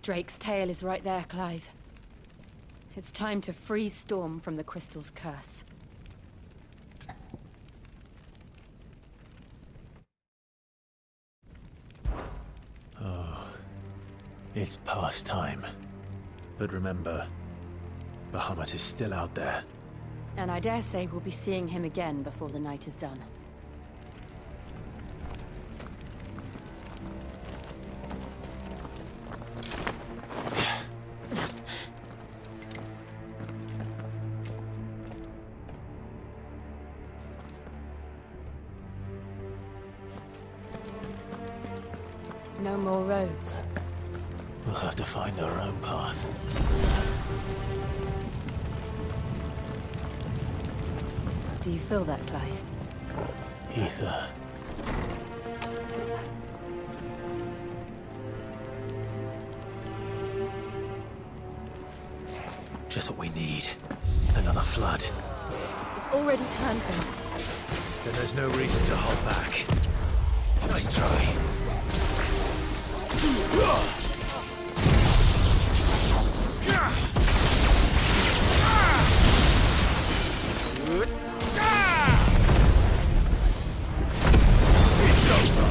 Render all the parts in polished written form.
Drake's tail is right there, Clive. It's time to free Storm from the crystal's curse. It's past time. But remember, Bahamut is still out there. And I dare say we'll be seeing him again before the night is done. No more roads. We'll have to find our own path. Do you feel that, Clive? Ether. Just what we need. Another flood. It's already turned them. Then there's no reason to hold back. Nice try. It's over.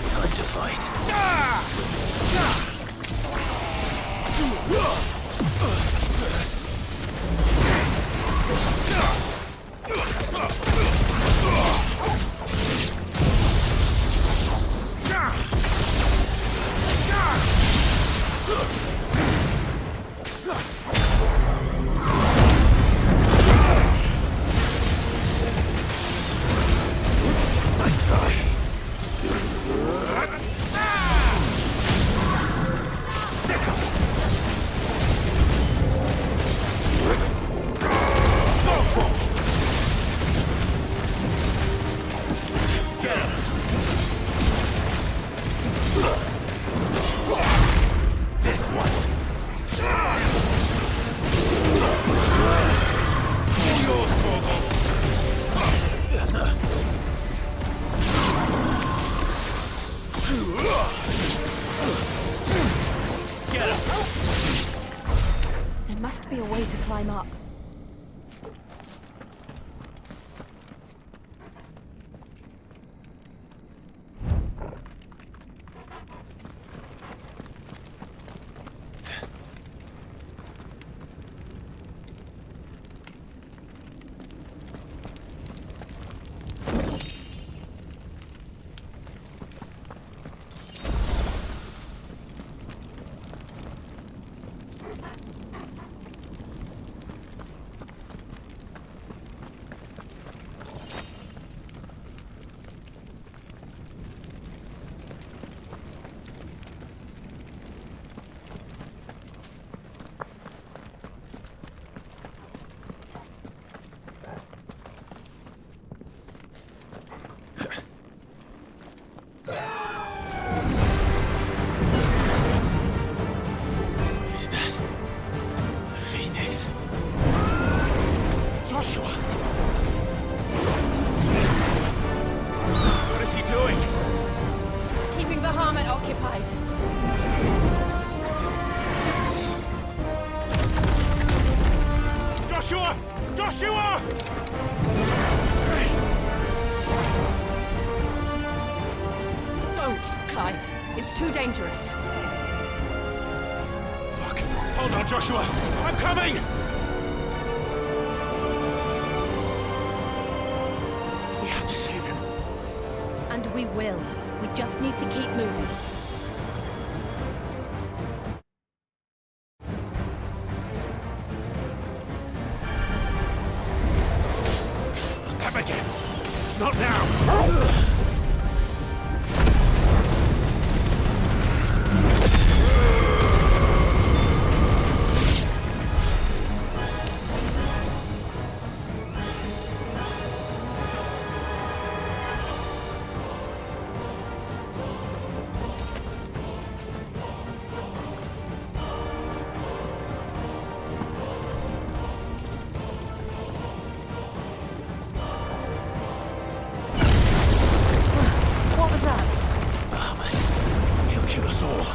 Time to fight. There must be a way to climb up. Joshua! Don't, Clive. It's too dangerous. Fuck. Hold on, Joshua. I'm coming! We have to save him. And we will. We just need to keep moving. Come again. Not now. What was that? Bahamut. He'll kill us all.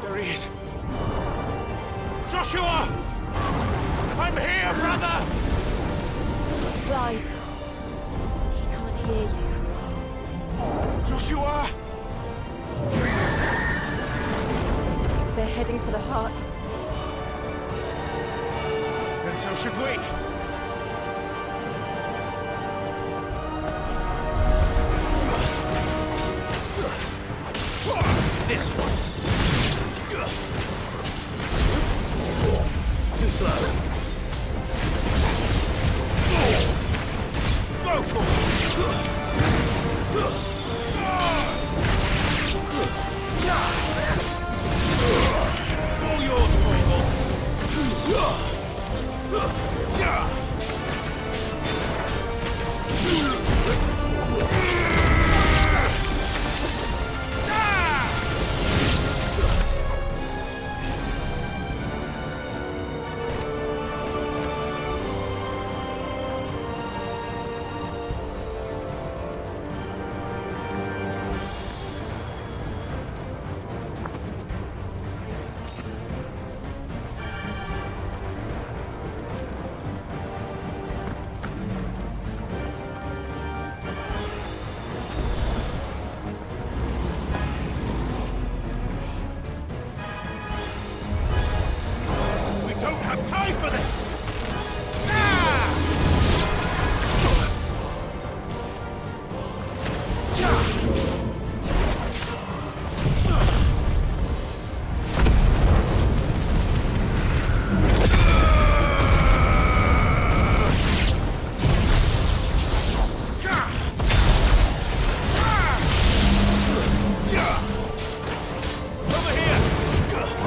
There he is. Joshua! I'm here, brother! Clive. He can't hear you. Joshua! They're heading for the heart. Then so should we. This one. Too slow. Go for it. All yours, Toivel. We don't have time for this! Over here! Get him!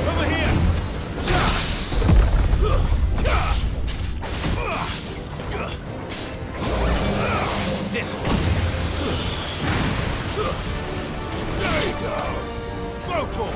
Over here! This one. Stay down! Vocal!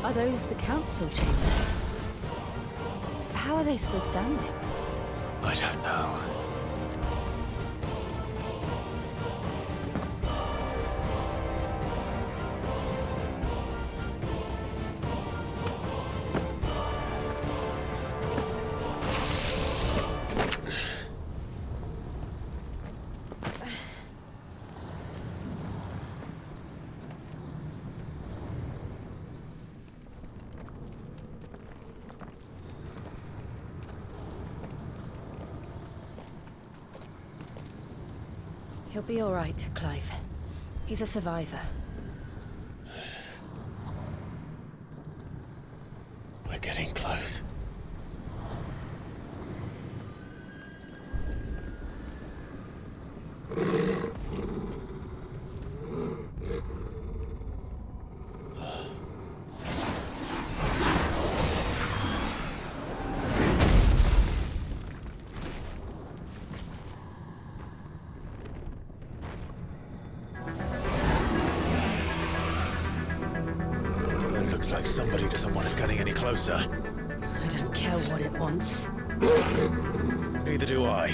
Are those the council chambers? How are they still standing? I don't know. He'll be all right, Clive. He's a survivor. We're getting close. Looks like somebody doesn't want us getting any closer. I don't care what it wants. Neither do I.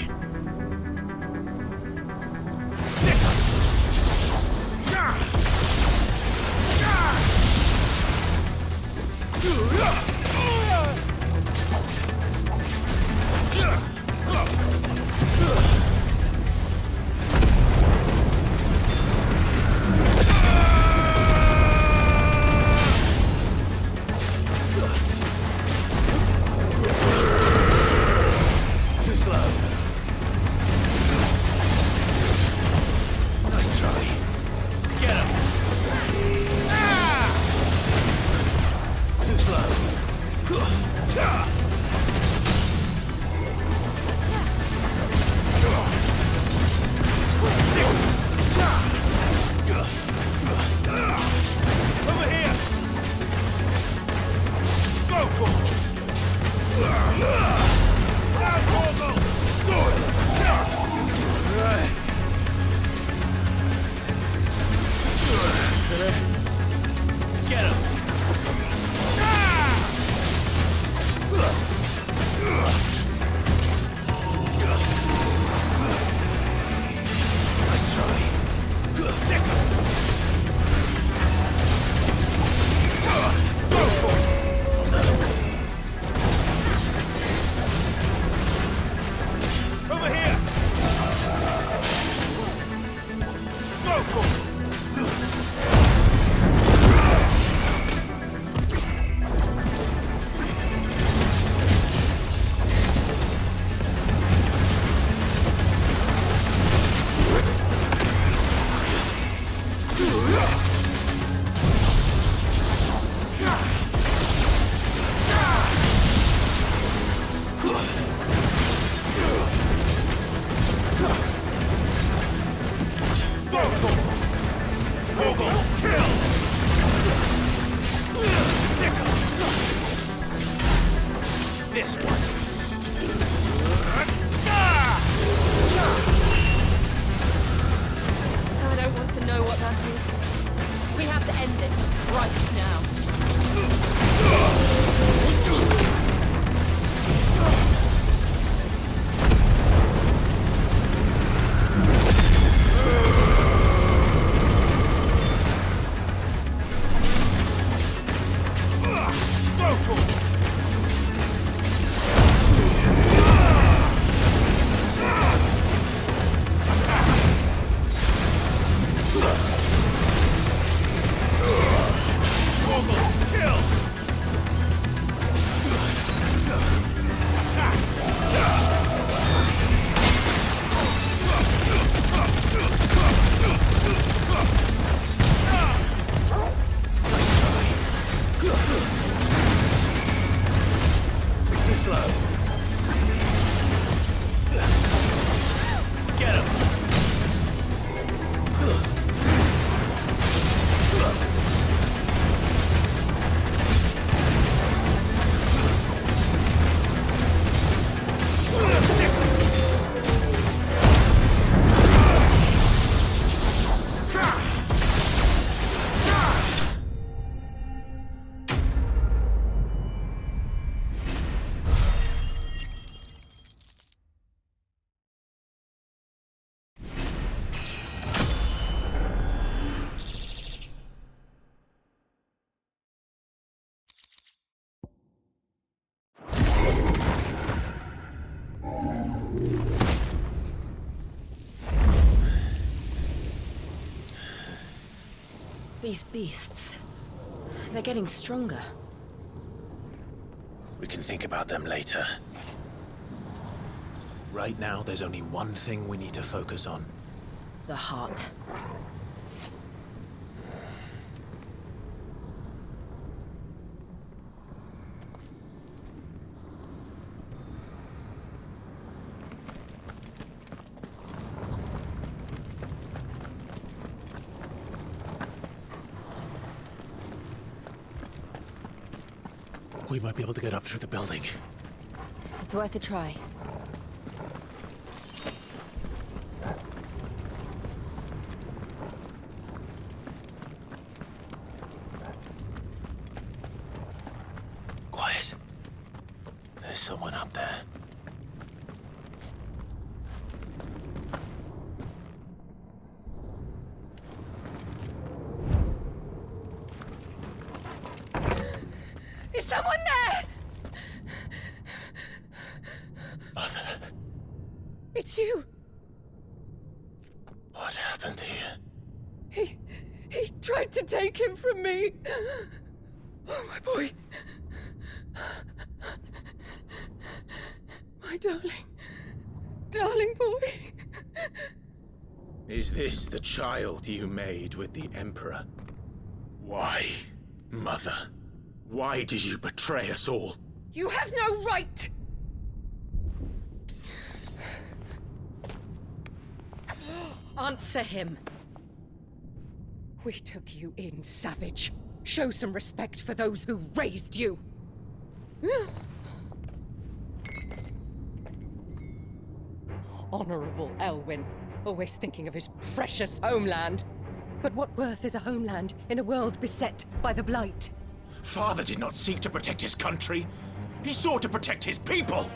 Kill! These beasts... they're getting stronger. We can think about them later. Right now, there's only one thing we need to focus on. The heart. We might be able to get up through the building. It's worth a try. Quiet. There's someone up there. Is someone there? Mother, It's you. what happened here? He tried to take him from me. Oh, my boy. My darling boy. Is this the child you made with the Emperor? Why, Mother? Why did you betray us all? You have no right! Answer him. We took you in, savage. Show some respect for those who raised you. Honorable Elwyn, always thinking of his precious homeland. But what worth is a homeland in a world beset by the Blight? Father did not seek to protect his country. He sought to protect his people.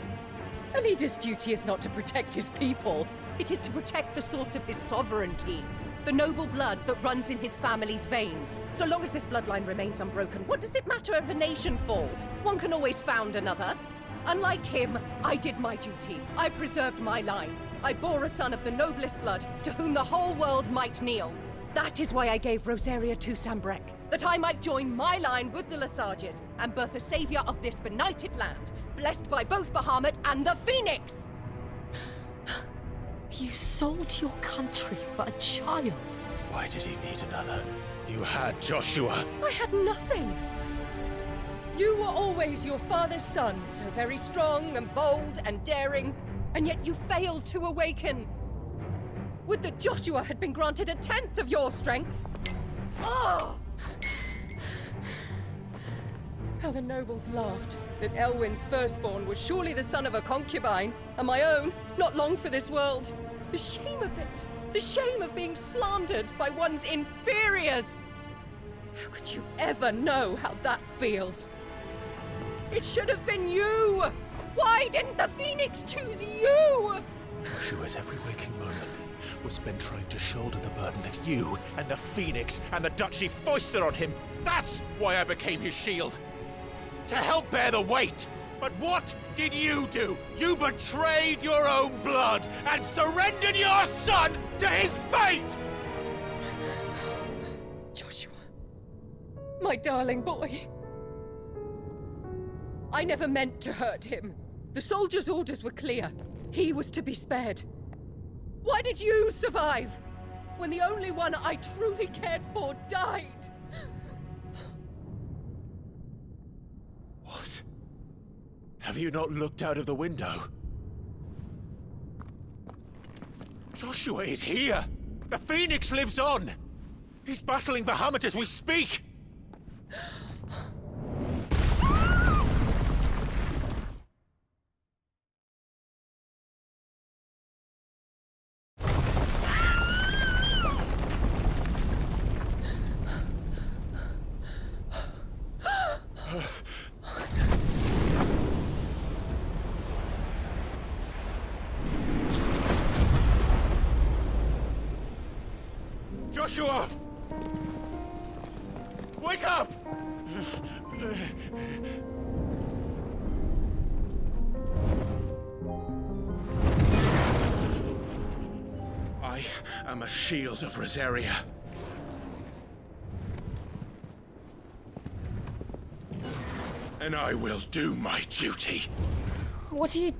A leader's duty is not to protect his people. It is to protect the source of his sovereignty. The noble blood that runs in his family's veins. So long as this bloodline remains unbroken, what does it matter if a nation falls? One can always found another. Unlike him, I did my duty. I preserved my line. I bore a son of the noblest blood, to whom the whole world might kneel. That is why I gave Rosaria to Sambrek, that I might join my line with the Lesages and birth a savior of this benighted land, blessed by both Bahamut and the Phoenix! You sold your country for a child. Why did he need another? You had Joshua. I had nothing. You were always your father's son, so very strong and bold and daring, and yet you failed to awaken. Would that Joshua had been granted 1/10 of your strength? Oh! How the nobles laughed that Elwyn's firstborn was surely the son of a concubine, and my own, not long for this world. The shame of it! The shame of being slandered by one's inferiors! How could you ever know how that feels? It should have been you! Why didn't the Phoenix choose you? Joshua's every waking moment was spent trying to shoulder the burden that you and the Phoenix and the Duchy foisted on him. That's why I became his shield. To help bear the weight. But what did you do? You betrayed your own blood and surrendered your son to his fate! Joshua, my darling boy. I never meant to hurt him. The soldiers' orders were clear. He was to be spared. Why did you survive when the only one I truly cared for died? What? Have you not looked out of the window? Joshua is here! The Phoenix lives on! He's battling Bahamut as we speak! Joshua! Wake up! I am a shield of Rosaria. and I will do my duty. What are you...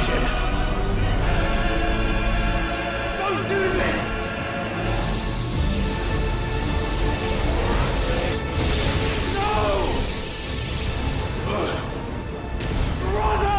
Shiva! Don't do this! No! Brother!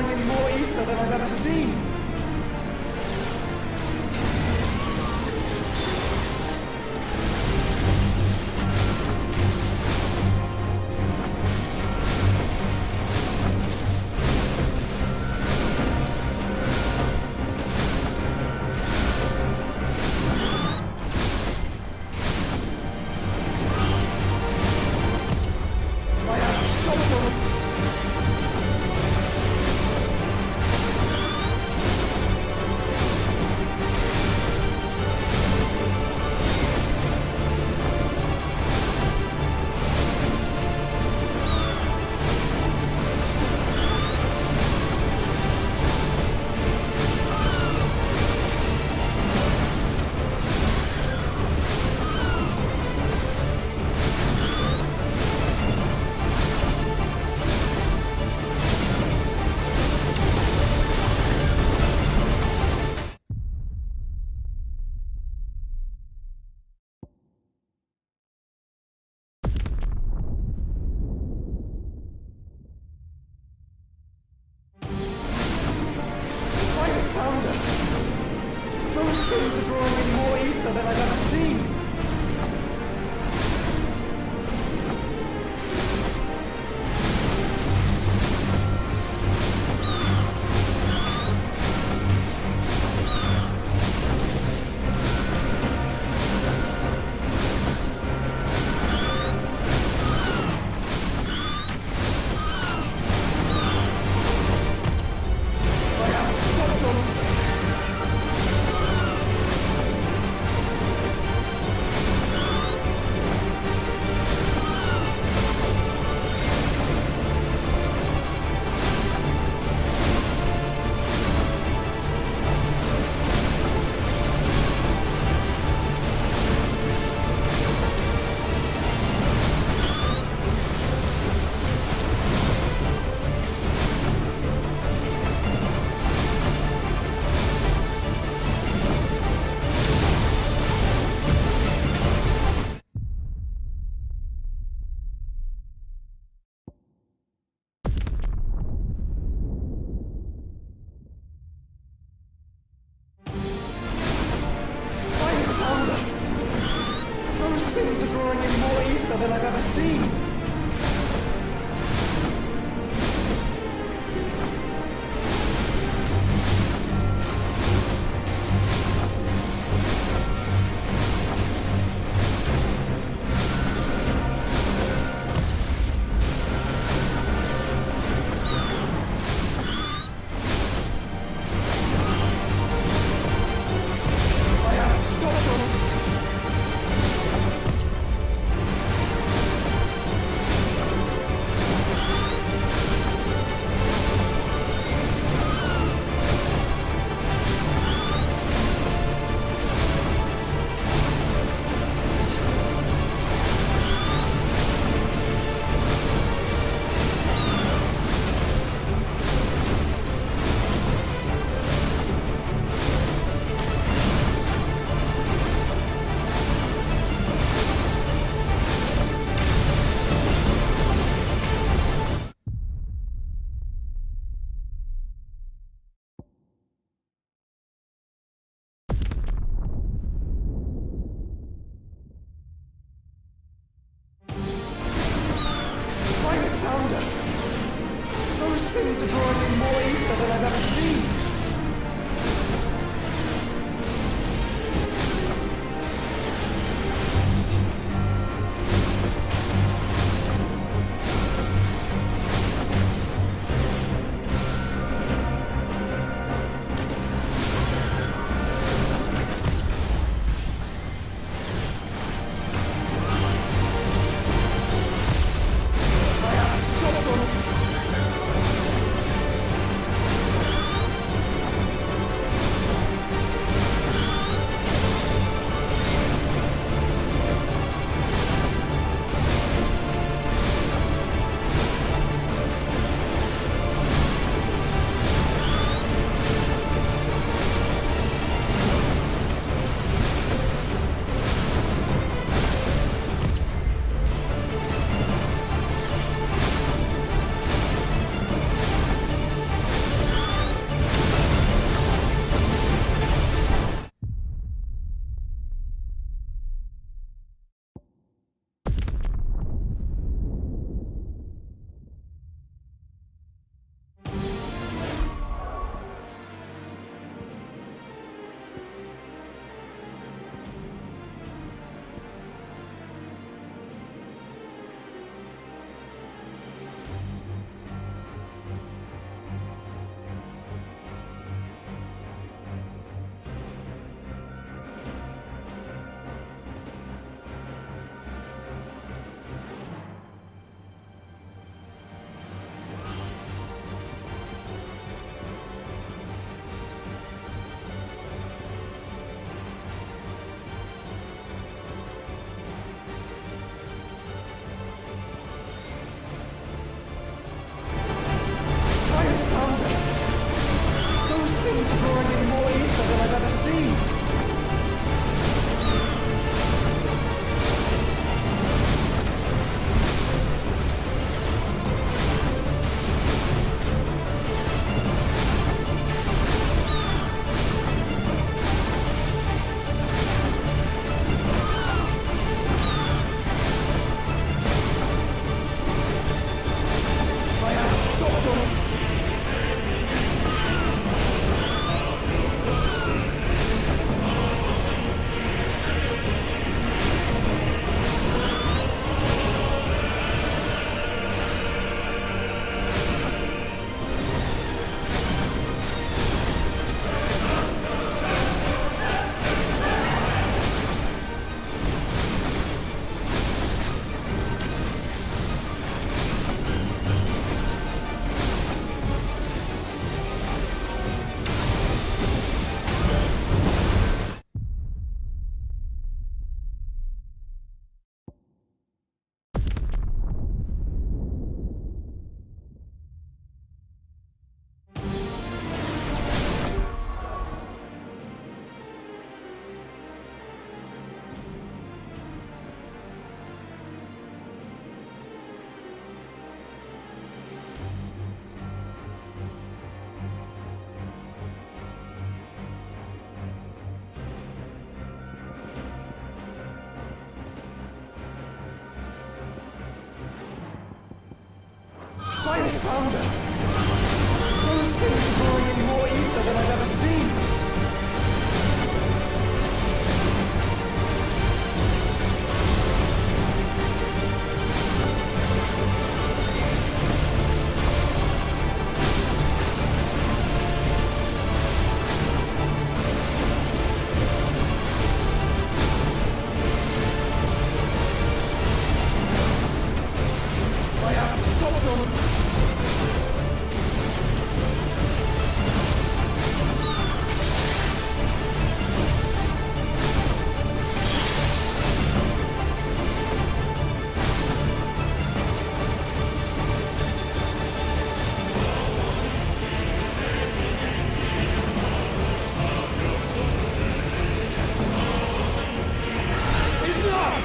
roaring in more ether than I've ever seen! Than I've ever seen! Things are drawing in more ether than I've ever seen! I have to stop them! Founder! Those things are drawing in more ether than I've ever seen! I have to stop them! Enough!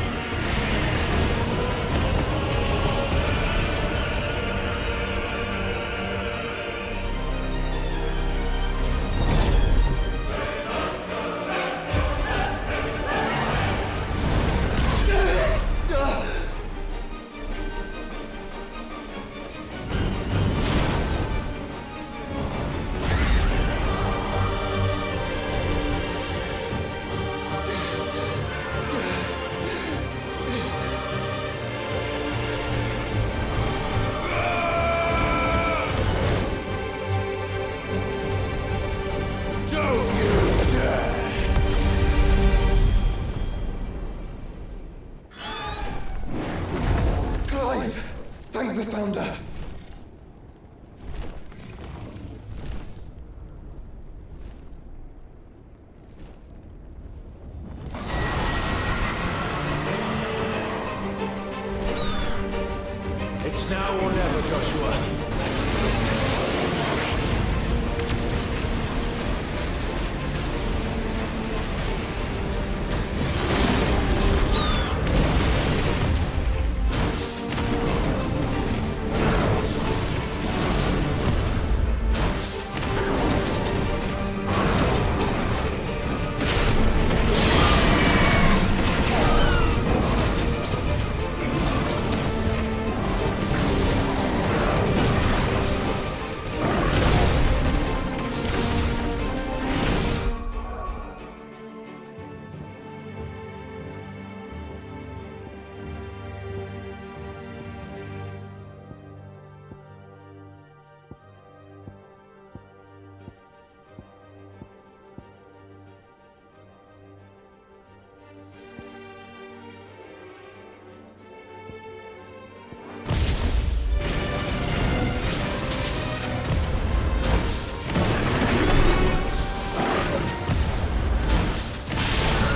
Don't you dare! Clive! Thank the Founder! It's now or never, Joshua.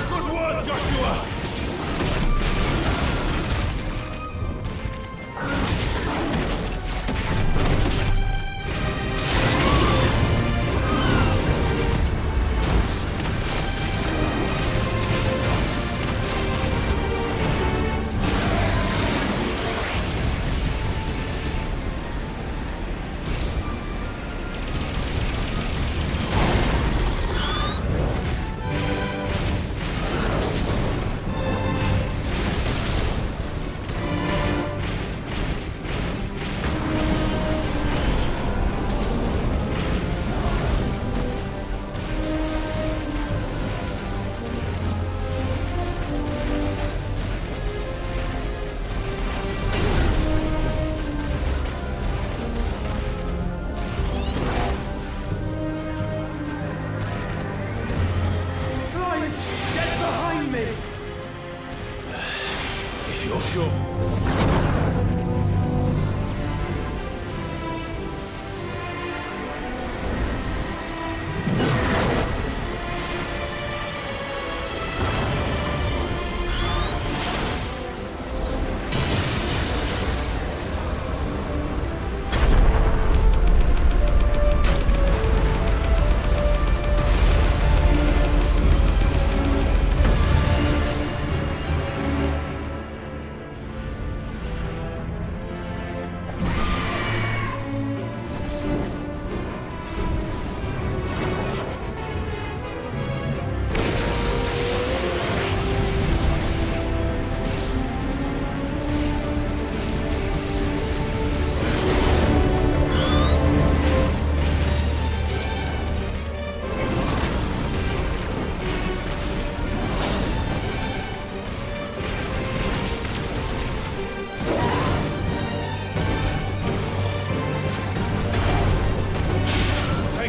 Good work, Joshua! Clive! Get behind me! If you're sure.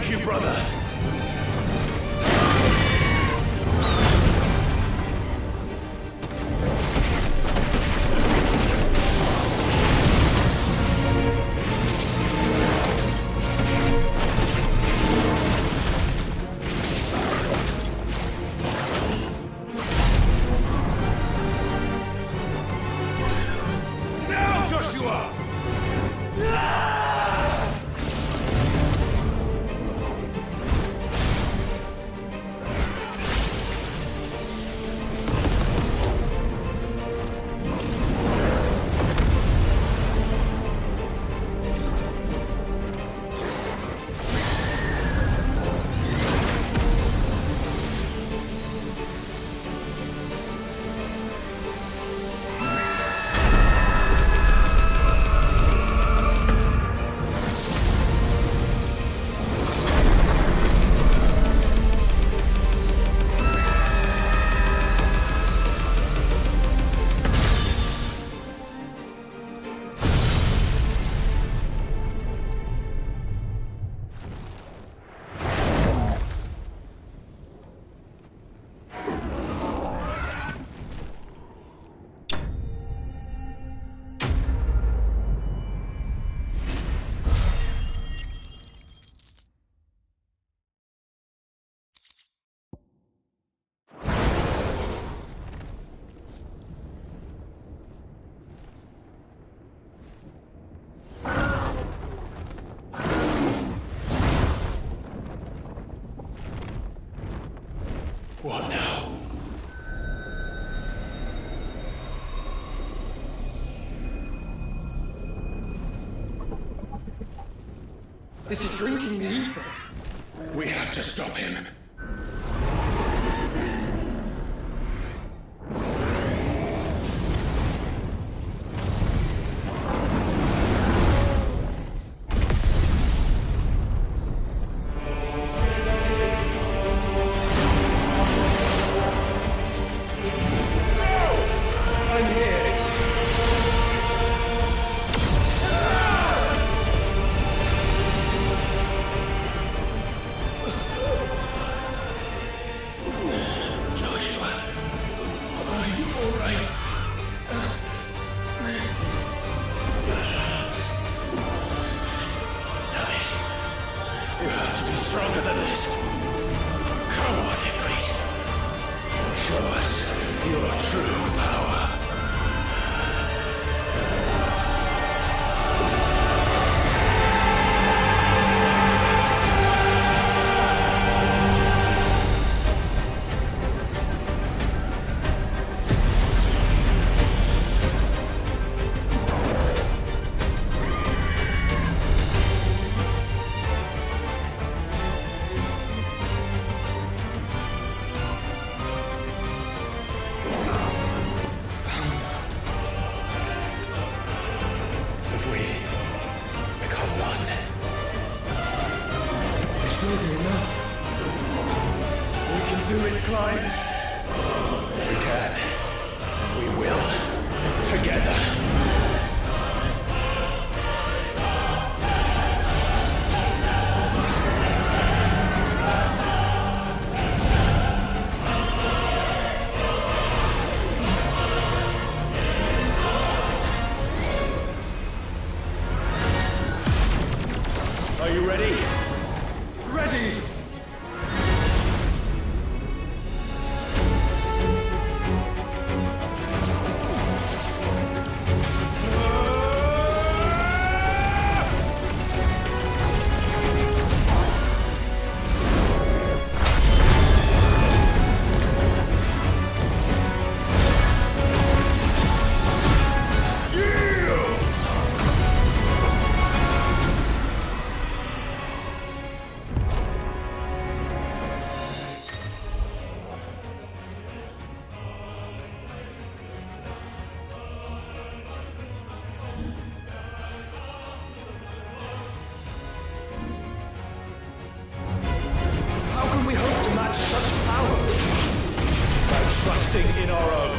Thank you, brother. Now, Joshua! What now? This is drinking the ether. We have to stop him. Stronger than this. Come on, Ifrit. Show us your true power. Are you ready? Ready! Trusting in our own.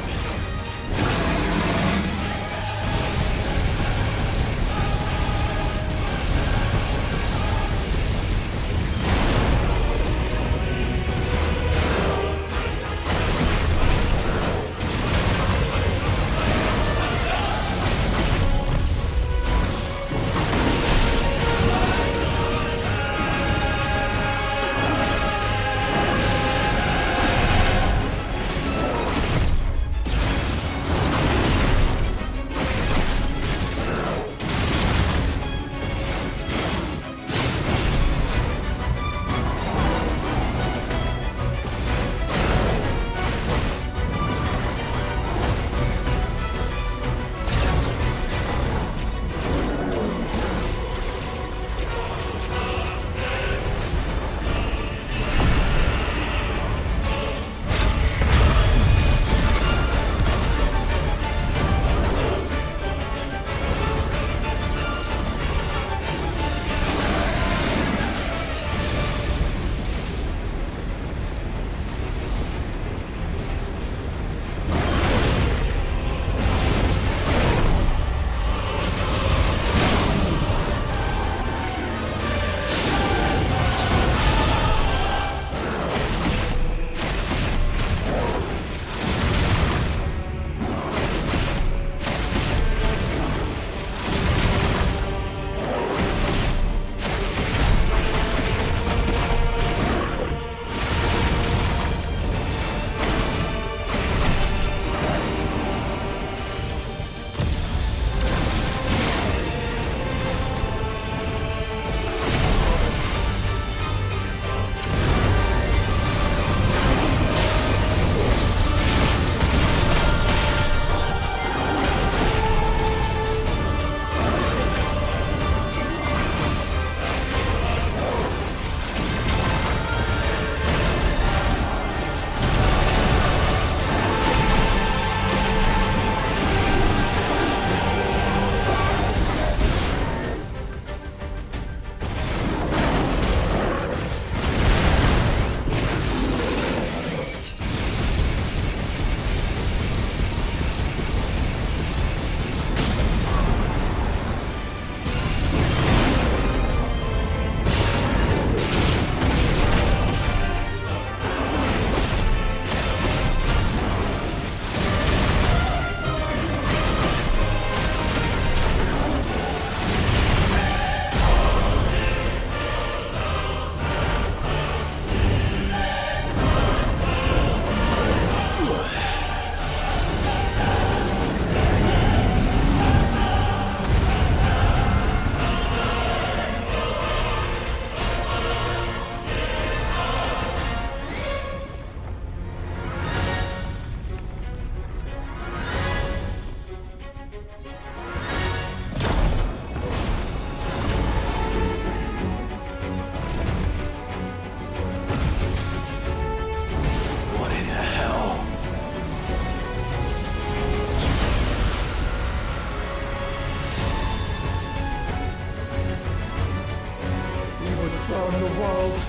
world.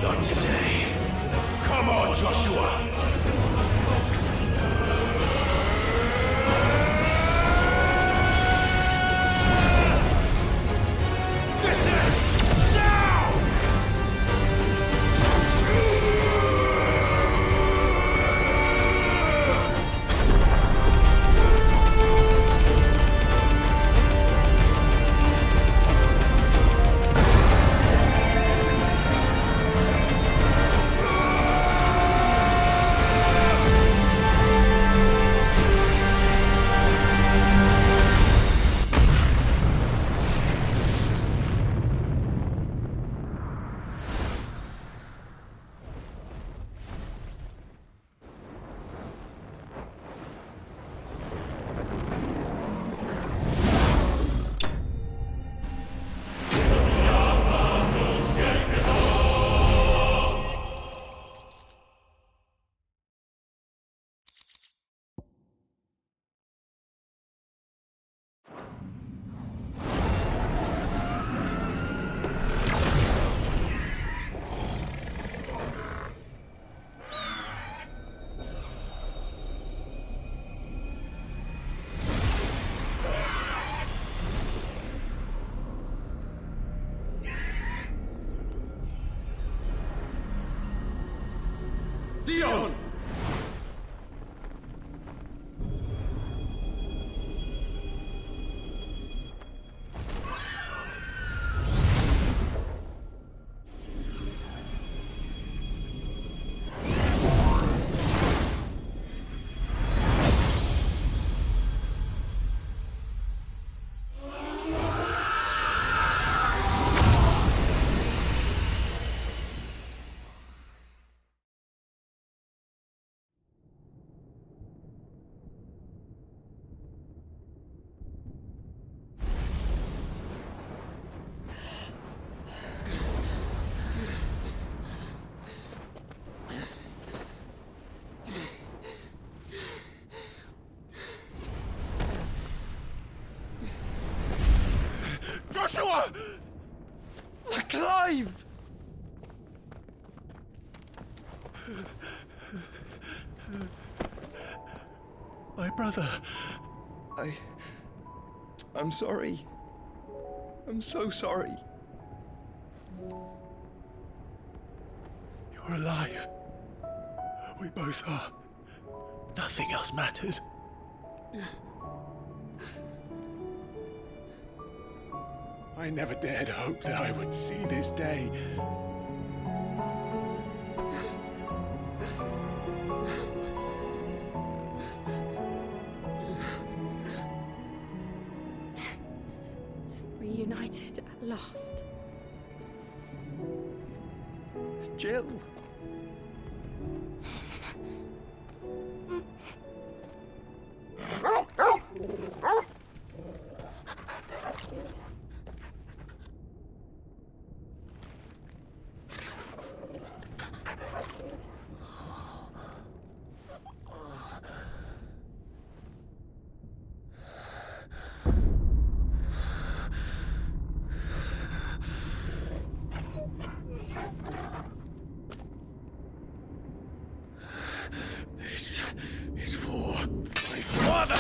Not today. Come on, Joshua! Dion! Joshua! Clive! My brother. I'm sorry. I'm so sorry. You're alive. We both are. Nothing else matters. I never dared hope that I would see this day. Reunited at last. Jill. This is for my father!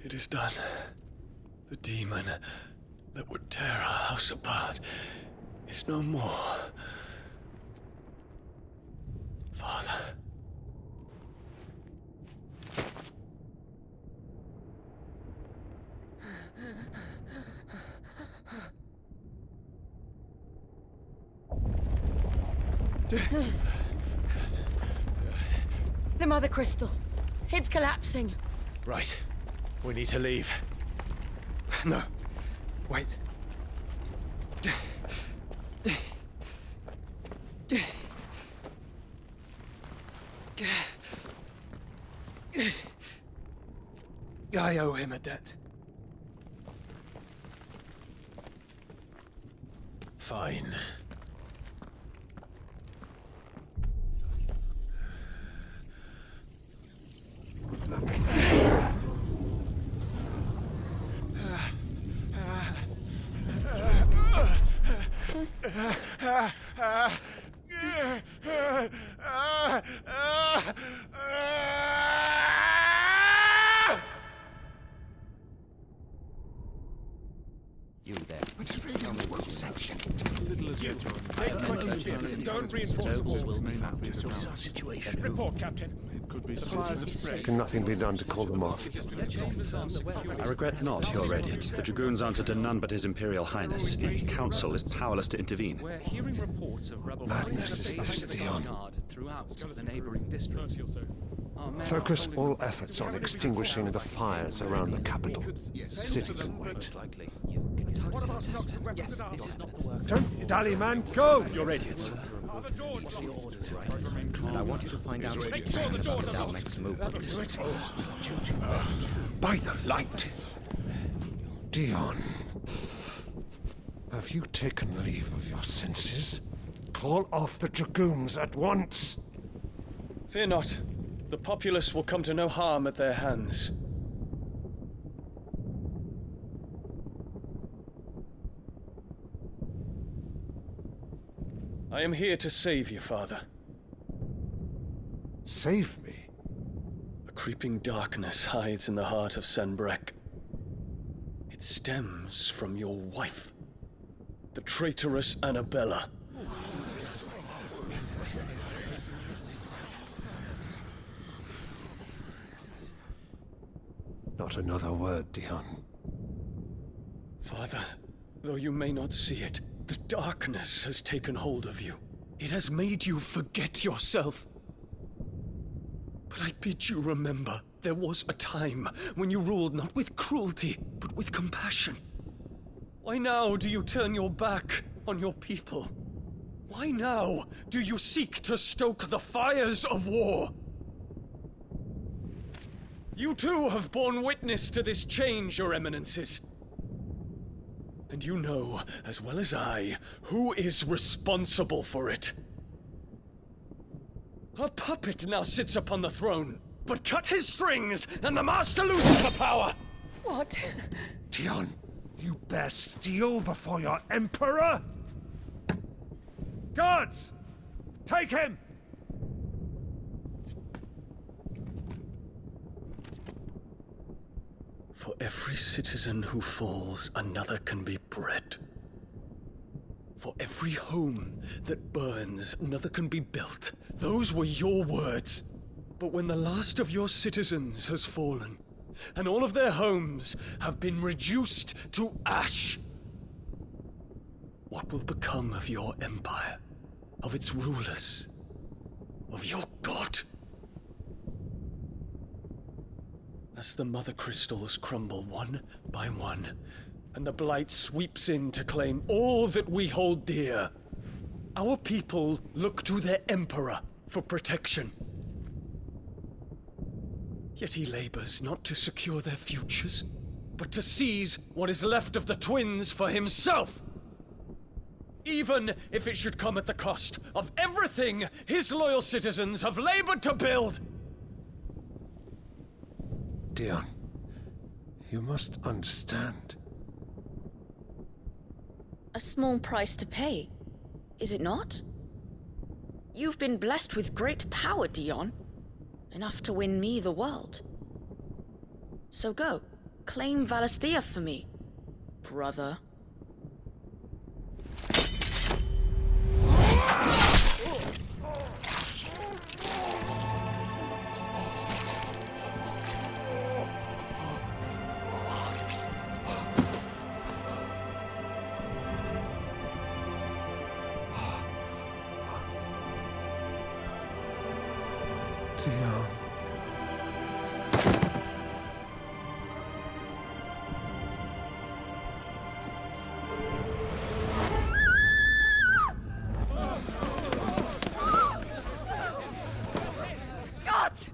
It is done. The demon that would tear our house apart is no more. Father, The Mother Crystal. It's collapsing. Right. We need to leave. No. Wait. I owe him a debt. Fine. You there. Tell me what section it. Don't reinforce the Nobles walls. will be found. This is our situation. Report, Captain. It could be citizens of Spread. Can nothing be done to call them off? I regret not, Your Radiance. The Dragoons answer to none but His Imperial Highness. The Council is powerless to intervene. We're hearing reports of rebel Madness is this, Theon. throughout the neighboring districts. Our men Focus are all holding- efforts on extinguishing the fires around the capital. The city can wait. What about stocks of weapons? Yes, this is not the work. Don't dally, man. Go! Your Radiance. And I want you to find out about Dalmec's movements. By the light! Dion. Have you taken leave of your senses? Call off the Dragoons at once! Fear not. The populace will come to no harm at their hands. I am here to save you, Father. Save me? A creeping darkness hides in the heart of Sanbreque. It stems from your wife, the traitorous Annabella. Not another word, Dion. Father, though you may not see it, the darkness has taken hold of you. It has made you forget yourself. But I bid you remember, there was a time when you ruled not with cruelty, but with compassion. Why now do you turn your back on your people? Why now do you seek to stoke the fires of war? You too have borne witness to this change, Your Eminences. And you know, as well as I, who is responsible for it. A puppet now sits upon the throne, but cut his strings, and the master loses the power! What? Dion, you bear steel before your Emperor? Guards! Take him! For every citizen who falls, another can be bred. For every home that burns, another can be built. Those were your words. But when the last of your citizens has fallen, and all of their homes have been reduced to ash, what will become of your empire, of its rulers, of your god? As the Mother Crystals crumble one by one, and the Blight sweeps in to claim all that we hold dear, our people look to their Emperor for protection. Yet he labors not to secure their futures, but to seize what is left of the twins for himself. Even if it should come at the cost of everything his loyal citizens have labored to build. Dion, you must understand. A small price to pay, is it not? You've been blessed with great power, Dion. Enough to win me the world. So go, claim Valisthea for me, brother. No. Gods!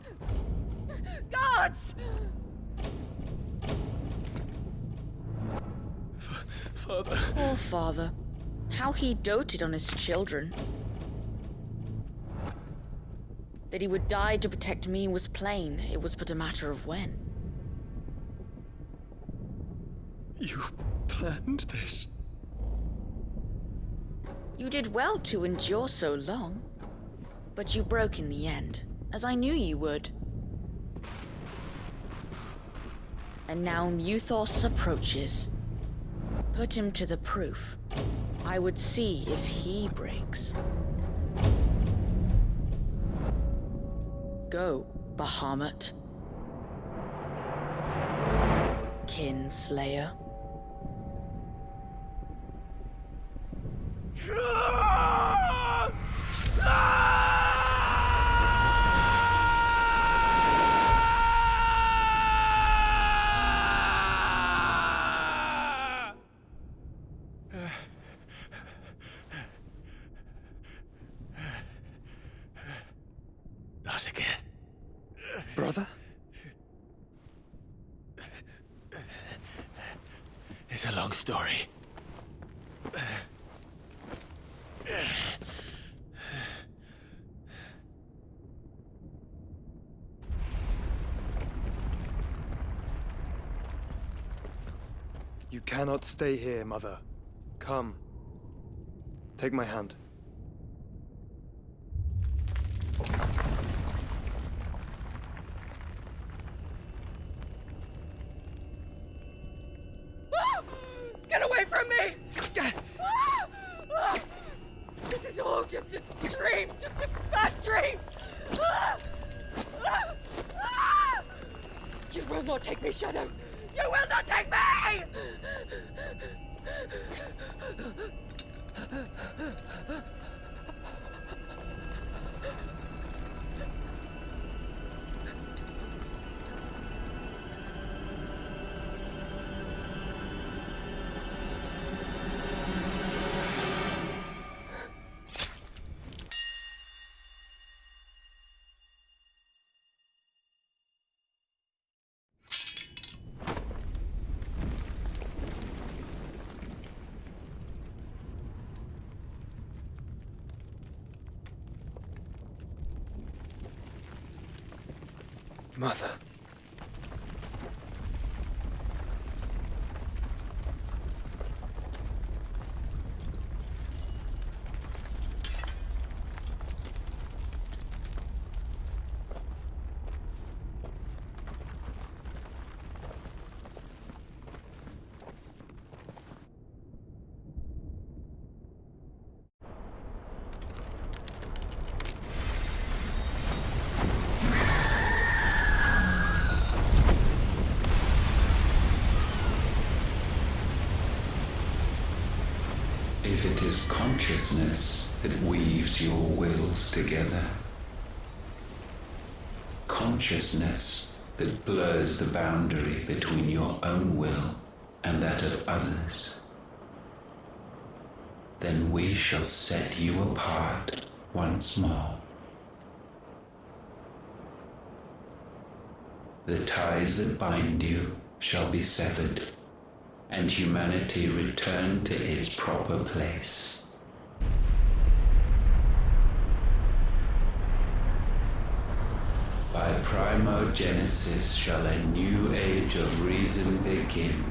Gods! Father. Poor father. How he doted on his children. That he would die to protect me was plain. It was but a matter of when. You planned this? You did well to endure so long. But you broke in the end, as I knew you would. And now Muthos approaches. Put him to the proof. I would see if he breaks. Go, Bahamut. Kinslayer. Not again. Brother? It's a long story. You cannot stay here, Mother. Come. Take my hand. Get away from me! This is all just a dream, just a bad dream! You will not take me, Shadow! You will not take me! Mother. If it is consciousness that weaves your wills together, consciousness that blurs the boundary between your own will and that of others, then we shall set you apart once more. The ties that bind you shall be severed, and humanity return to its proper place. By primogenesis shall a new age of reason begin.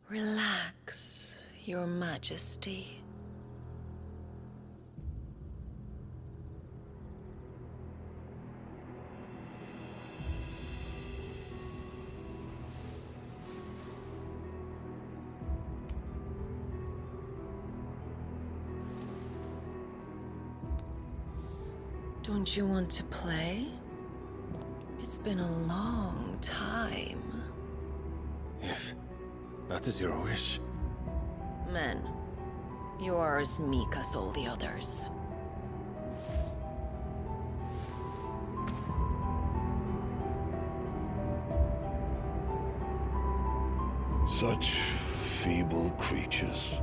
Relax, Your Majesty. Don't you want to play? It's been a long time. If that is your wish. Men, you are as meek as all the others. Such feeble creatures.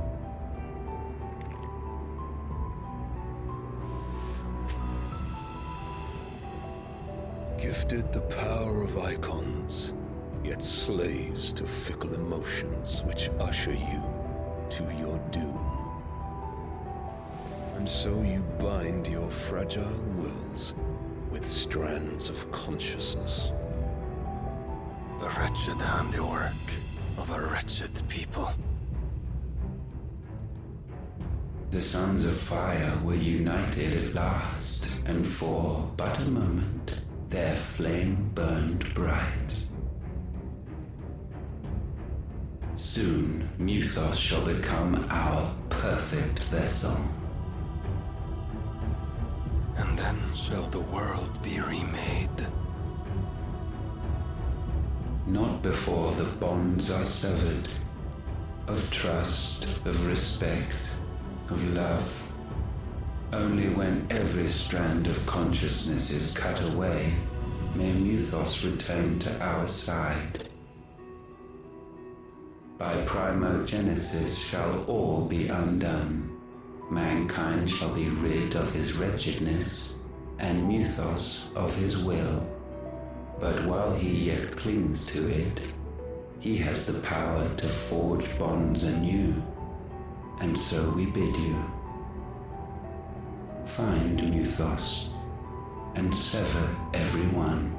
Gifted the power of Eikons, yet slaves to fickle emotions which usher you to your doom. And so you bind your fragile wills with strands of consciousness. The wretched handiwork of a wretched people. The sons of fire were united at last, and for but a moment their flame burned bright. Soon Mythos shall become our perfect vessel. And then shall the world be remade. Not before the bonds are severed, of trust, of respect, of love. Only when every strand of consciousness is cut away, may Mythos return to our side. By primogenesis shall all be undone. Mankind shall be rid of his wretchedness, and Mythos of his will. But while he yet clings to it, he has the power to forge bonds anew, and so we bid you. Find Mythos, and sever every one.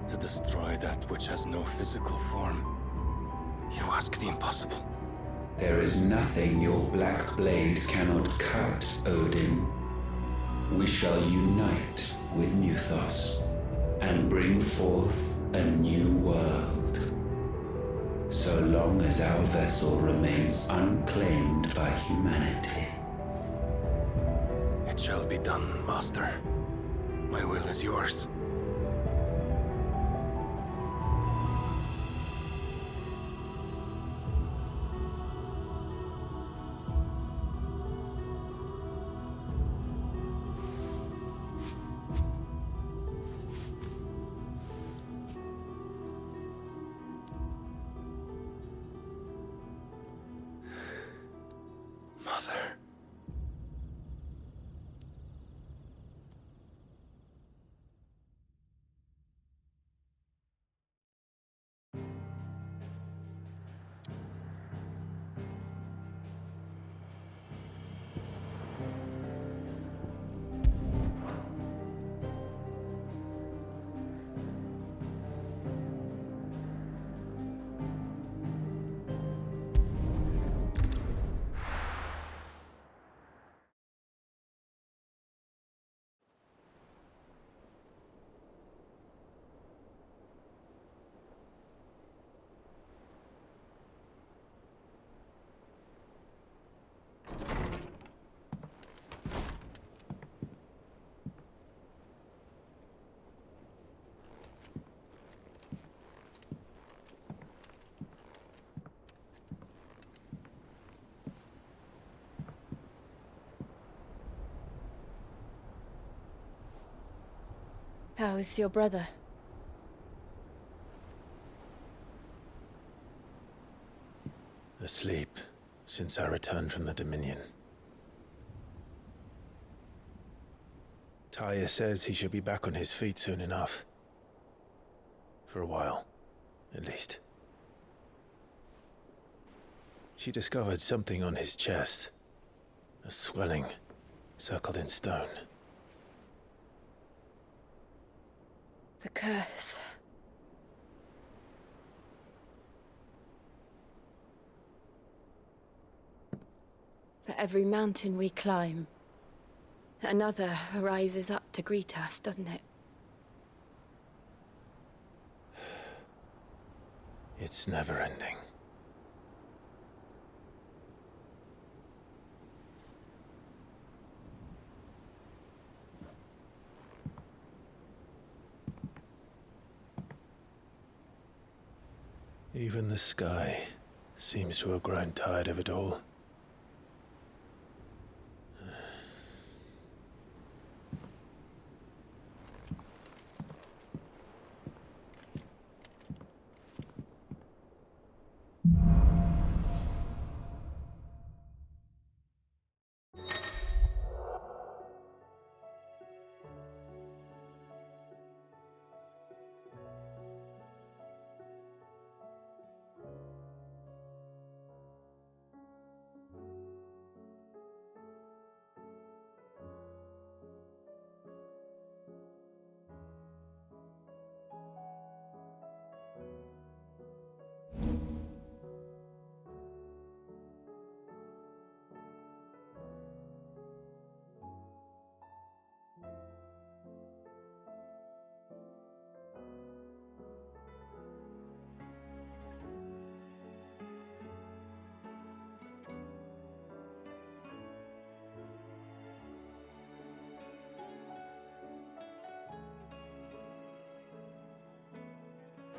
To destroy that which has no physical form, you ask the impossible. There is nothing your black blade cannot cut, Odin. We shall unite with Mythos, and bring forth a new world. So long as our vessel remains unclaimed by humanity. It shall be done, Master. My will is yours. Mother. How is your brother? Asleep since I returned from the Dominion. Taya says he should be back on his feet soon enough. For a while, at least. She discovered something on his chest. A swelling, circled in stone. The curse. For every mountain we climb, another rises up to greet us, doesn't it? It's never ending. Even the sky seems to have grown tired of it all.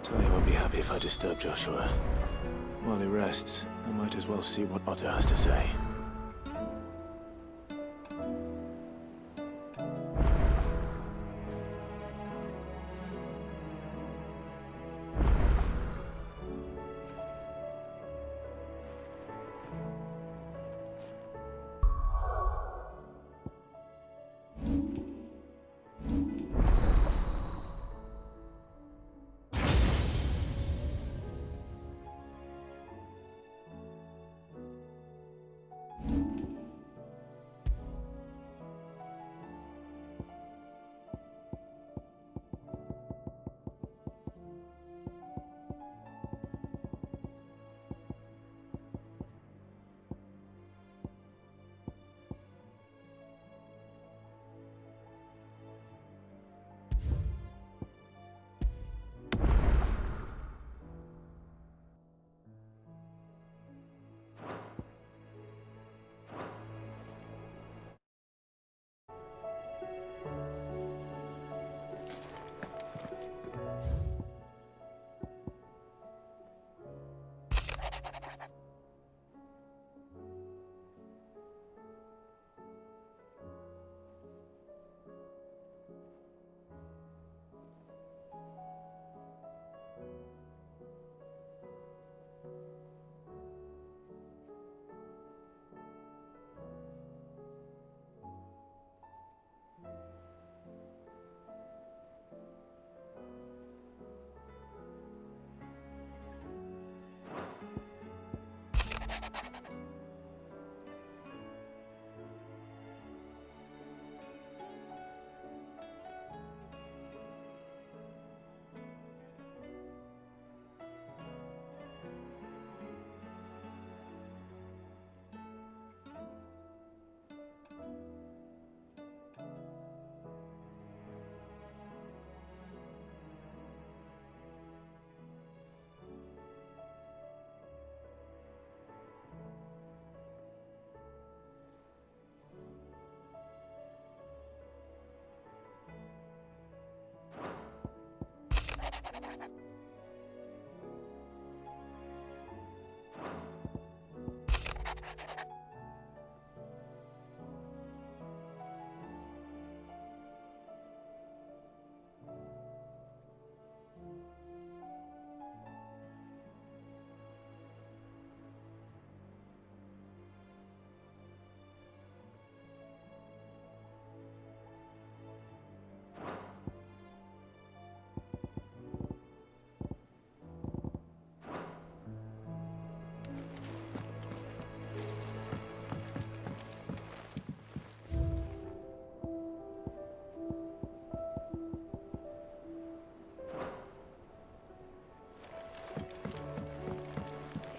Tali won't be happy if I disturb Joshua. While he rests, I might as well see what Otto has to say.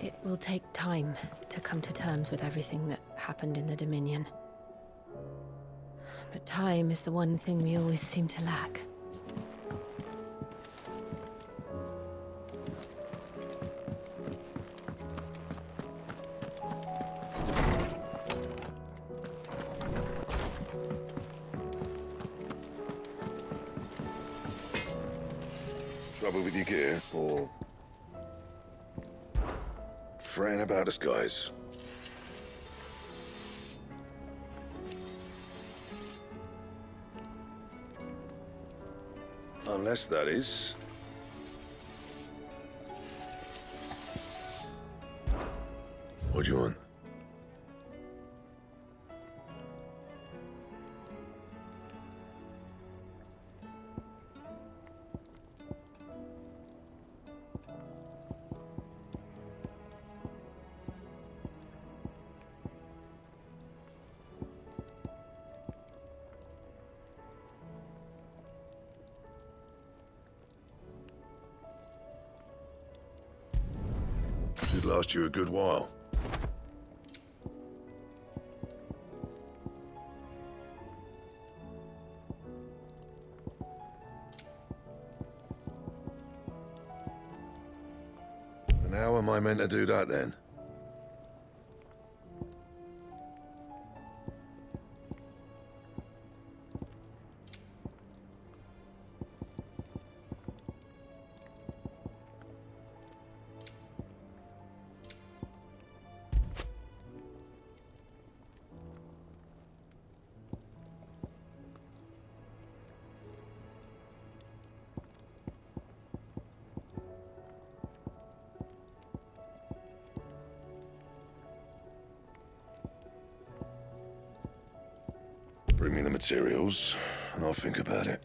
It will take time to come to terms with everything that happened in the Dominion. But time is the one thing we always seem to lack. Trouble with your gear, or... fretting about us, guys. Unless, that is... What do you want? Should last you a good while. And how am I meant to do that then? Bring me the materials, and I'll think about it.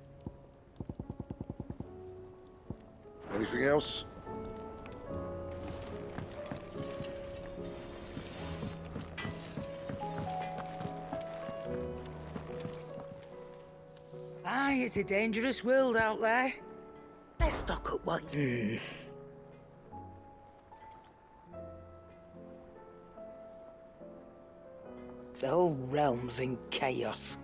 Anything else? Aye, it's a dangerous world out there. Let's stock up what... The whole realm's in chaos.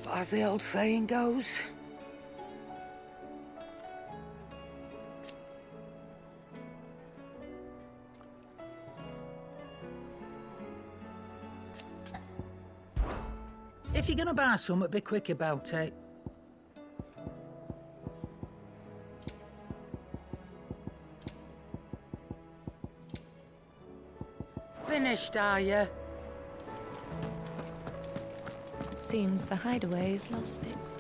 But as the old saying goes... If you're gonna buy something, be quick about it. Finished, are you? It seems the hideaway has lost its...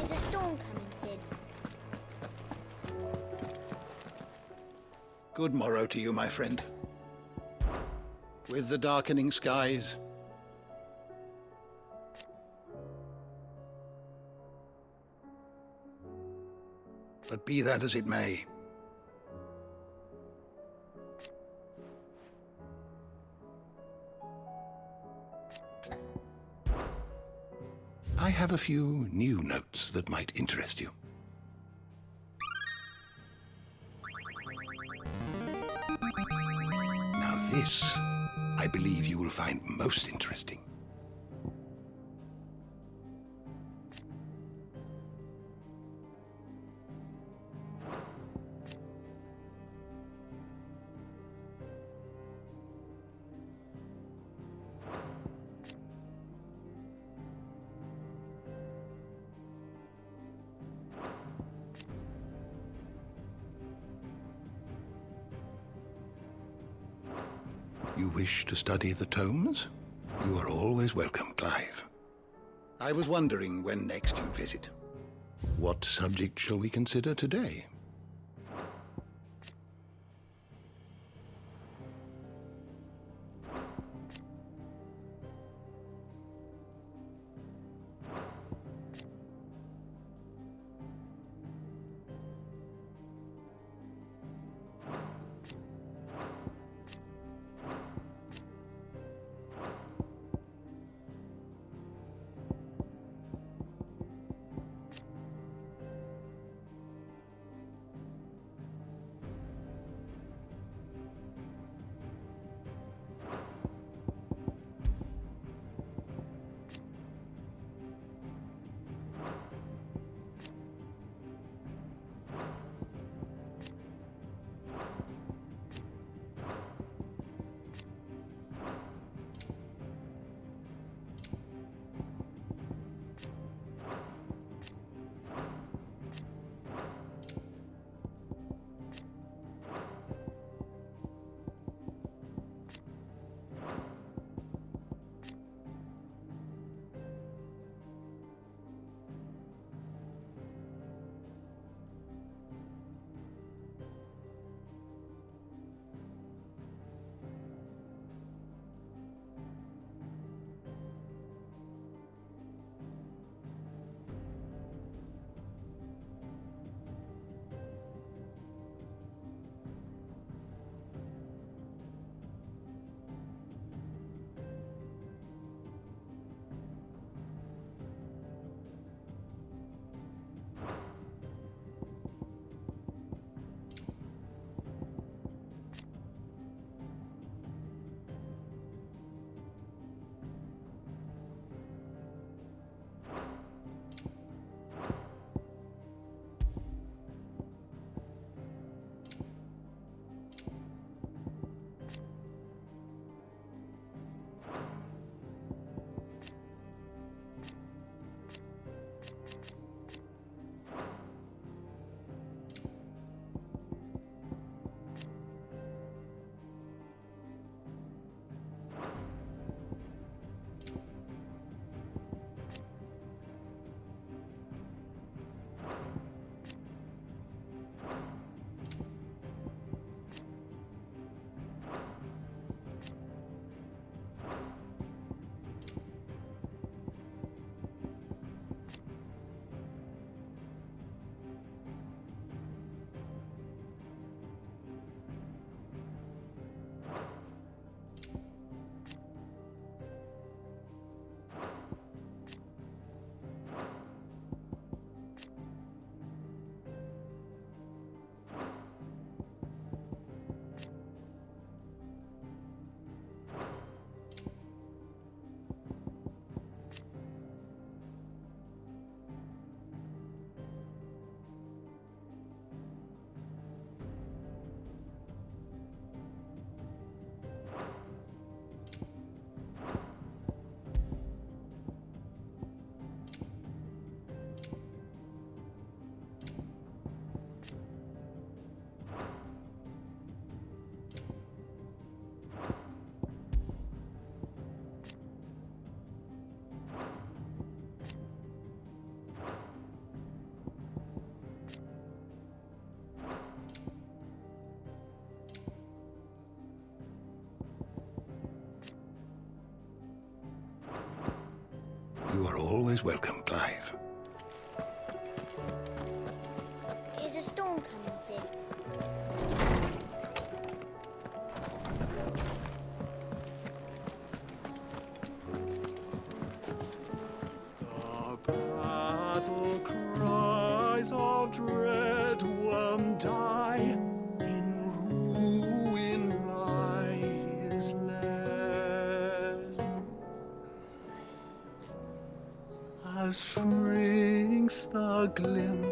Is a storm coming, Sid? Good morrow to you, my friend. With the darkening skies, but be that as it may, I have a few new notes that might interest you. Now this, I believe you will find most interesting. You wish to study the tomes? You are always welcome, Clive. I was wondering when next you'd visit. What subject shall we consider today? always welcome, Clive. Is a storm coming, Sid? The battle cries of dread one die, in ruin lies less. As shrinks the glim,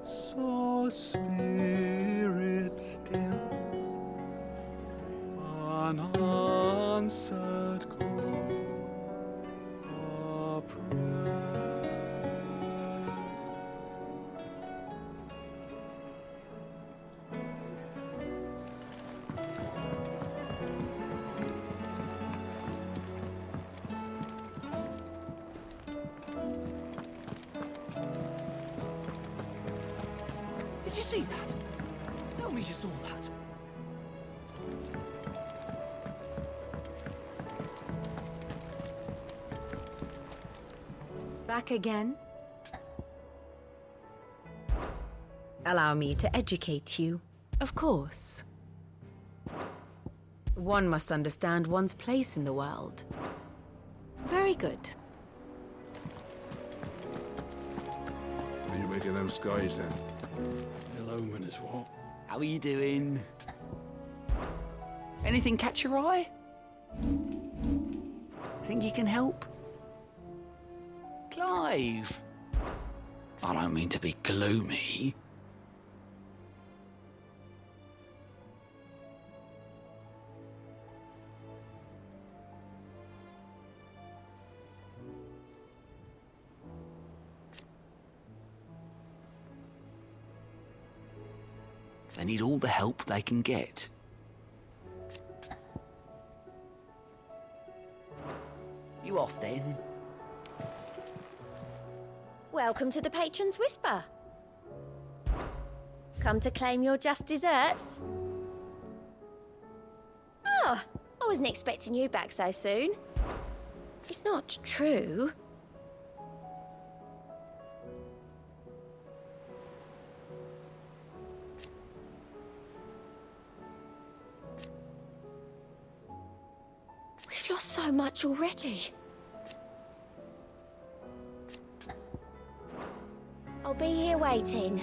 so spirit still, unanswered call, a prayers. Did you see that? Tell me you saw that. Back again? Allow me to educate you. Of course. One must understand one's place in the world. Very good. What do you make of them skies, then? They'll omen as what? How are you doing? Anything catch your eye? Think you can help? Clive! I don't mean to be gloomy. They need all the help they can get. You off then? Welcome to the Patron's Whisper. Come to claim your just desserts? Oh, I wasn't expecting you back so soon. It's not true. We've lost so much already. I'll be here waiting.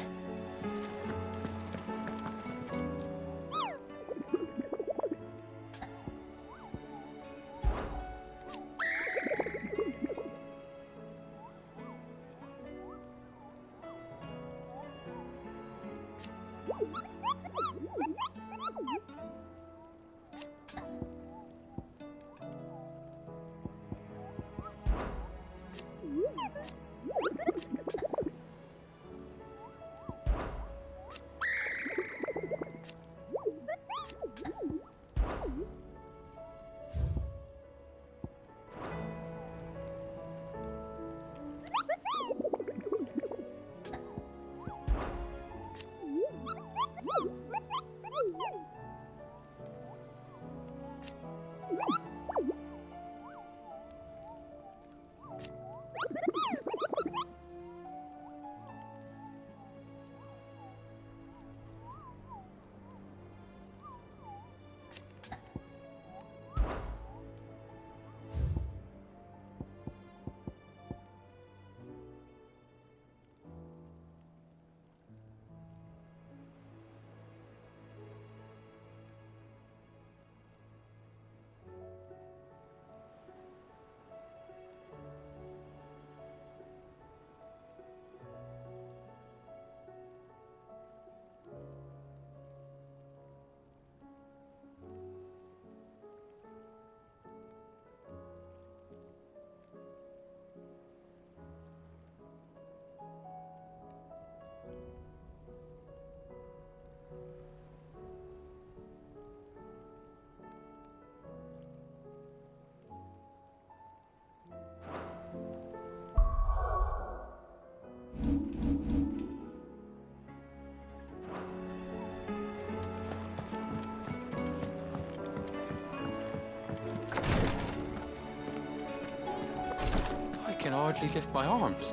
can hardly lift my arms.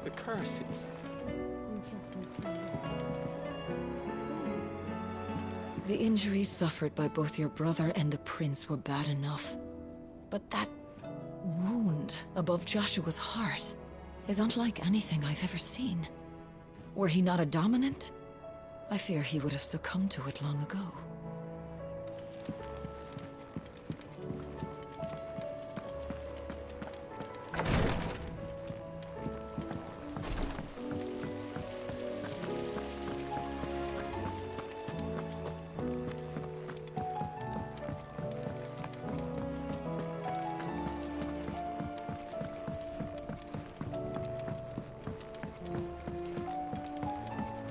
The curses. The injuries suffered by both your brother and the prince were bad enough. But that wound above Joshua's heart is unlike anything I've ever seen. Were he not a dominant, I fear he would have succumbed to it long ago.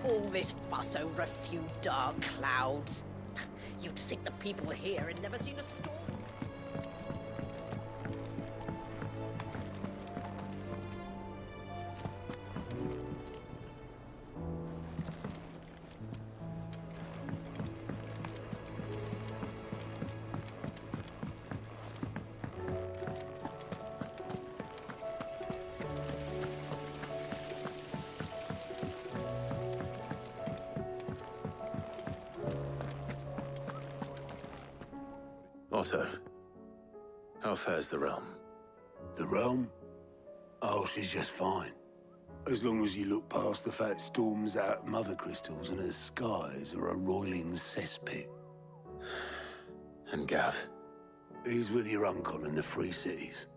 All this fuss over a few dark clouds. You'd think the people here had never seen a storm. Otto, how fares the realm? The realm? Oh, she's just fine. As long as you look past the fat storms out mother crystals and her skies are a roiling cesspit. And Gav? He's with your uncle in the Free Cities,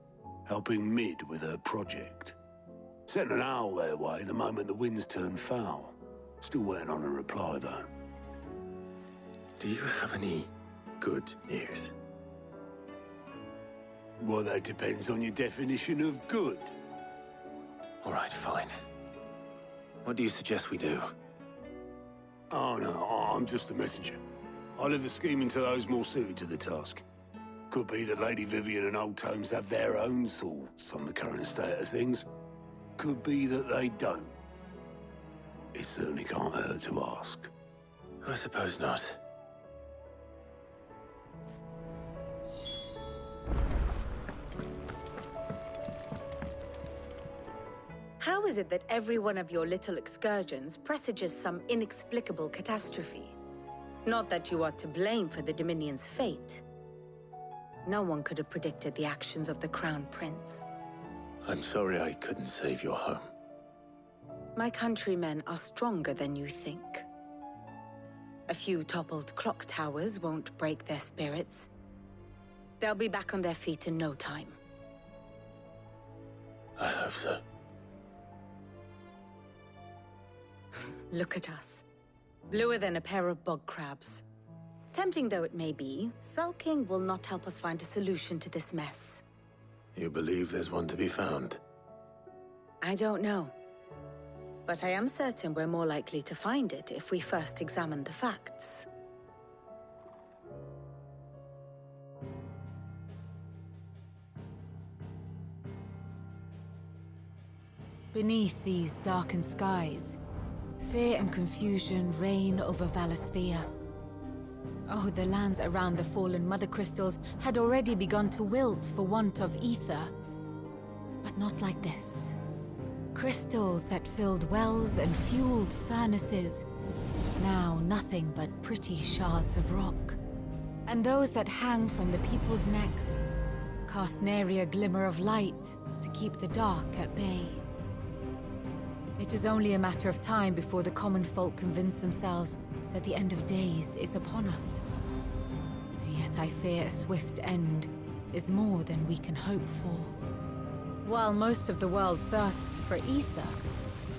helping Mid with her project. Sent an owl their way the moment the winds turned foul. Still waiting on a reply, though. Do you have any good news? Well, that depends on your definition of good. All right, fine. What do you suggest we do? Oh, no, I'm just a messenger. I leave the scheming to those more suited to the task. Could be that Lady Vivian and Old Tomes have their own thoughts on the current state of things. Could be that they don't. It certainly can't hurt to ask. I suppose not. How is it that every one of your little excursions presages some inexplicable catastrophe? Not that you are to blame for the Dominion's fate. No one could have predicted the actions of the Crown Prince. I'm sorry I couldn't save your home. My countrymen are stronger than you think. A few toppled clock towers won't break their spirits. They'll be back on their feet in no time. I hope so. Look at us. Bluer than a pair of bog crabs. Tempting though it may be, sulking will not help us find a solution to this mess. You believe there's one to be found? I don't know. But I am certain we're more likely to find it if we first examine the facts. Beneath these darkened skies, fear and confusion reign over Valisthea. Oh, the lands around the fallen mother crystals had already begun to wilt for want of ether. But not like this. Crystals that filled wells and fueled furnaces, now nothing but pretty shards of rock. And those that hang from the people's necks cast nary a glimmer of light to keep the dark at bay. It is only a matter of time before the common folk convince themselves that the end of days is upon us. Yet I fear a swift end is more than we can hope for. While most of the world thirsts for ether,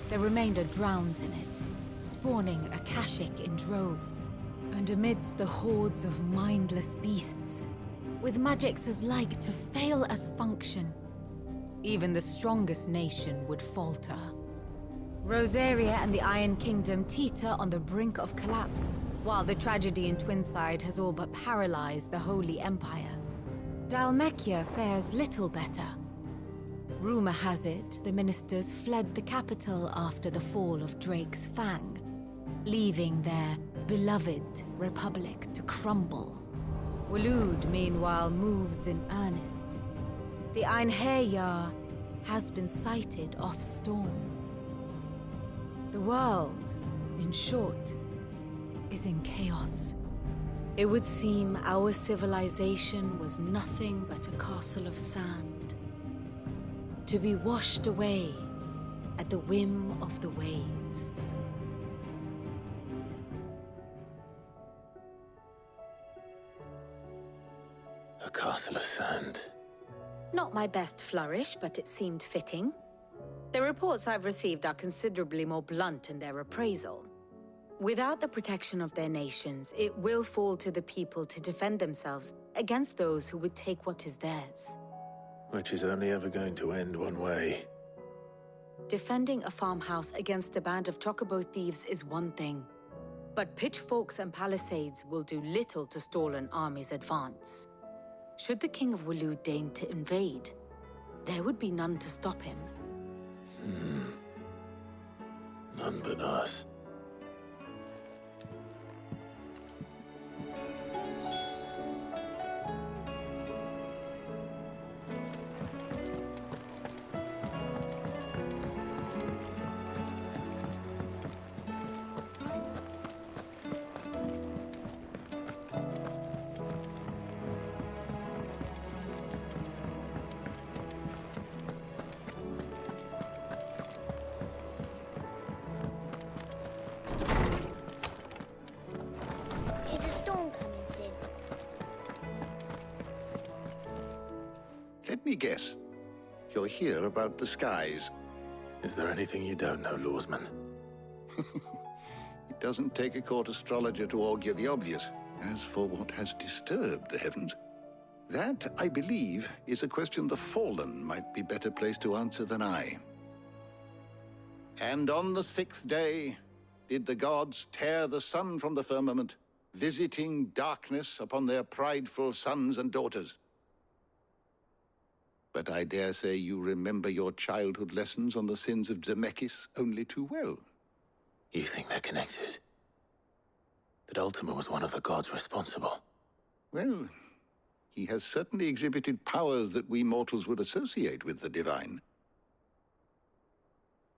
the remainder drowns in it, spawning Akashic in droves. And amidst the hordes of mindless beasts, with magics as like to fail as function, even the strongest nation would falter. Rosaria and the Iron Kingdom teeter on the brink of collapse, while the tragedy in Twinside has all but paralyzed the Holy Empire. Dhalmekia fares little better. Rumor has it the ministers fled the capital after the fall of Drake's Fang, leaving their beloved republic to crumble. Waloed, meanwhile, moves in earnest. The Einherjar has been sighted off Storm. The world, in short, is in chaos. It would seem our civilization was nothing but a castle of sand, to be washed away at the whim of the waves. A castle of sand. Not my best flourish, but it seemed fitting. The reports I've received are considerably more blunt in their appraisal. Without the protection of their nations, it will fall to the people to defend themselves against those who would take what is theirs. Which is only ever going to end one way. Defending a farmhouse against a band of chocobo thieves is one thing, but pitchforks and palisades will do little to stall an army's advance. Should the King of Waloed deign to invade, there would be none to stop him. None but us. Is a storm coming, Sid? Let me guess. You're here about the skies. Is there anything you don't know, Lawsman? It doesn't take a court astrologer to augur the obvious. As for what has disturbed the heavens, that, I believe, is a question the Fallen might be better placed to answer than I. And on the 6th day did the gods tear the sun from the firmament, visiting darkness upon their prideful sons and daughters. But I dare say you remember your childhood lessons on the sins of Zemeckis only too well. You think they're connected? That Ultima was one of the gods responsible? Well, he has certainly exhibited powers that we mortals would associate with the divine.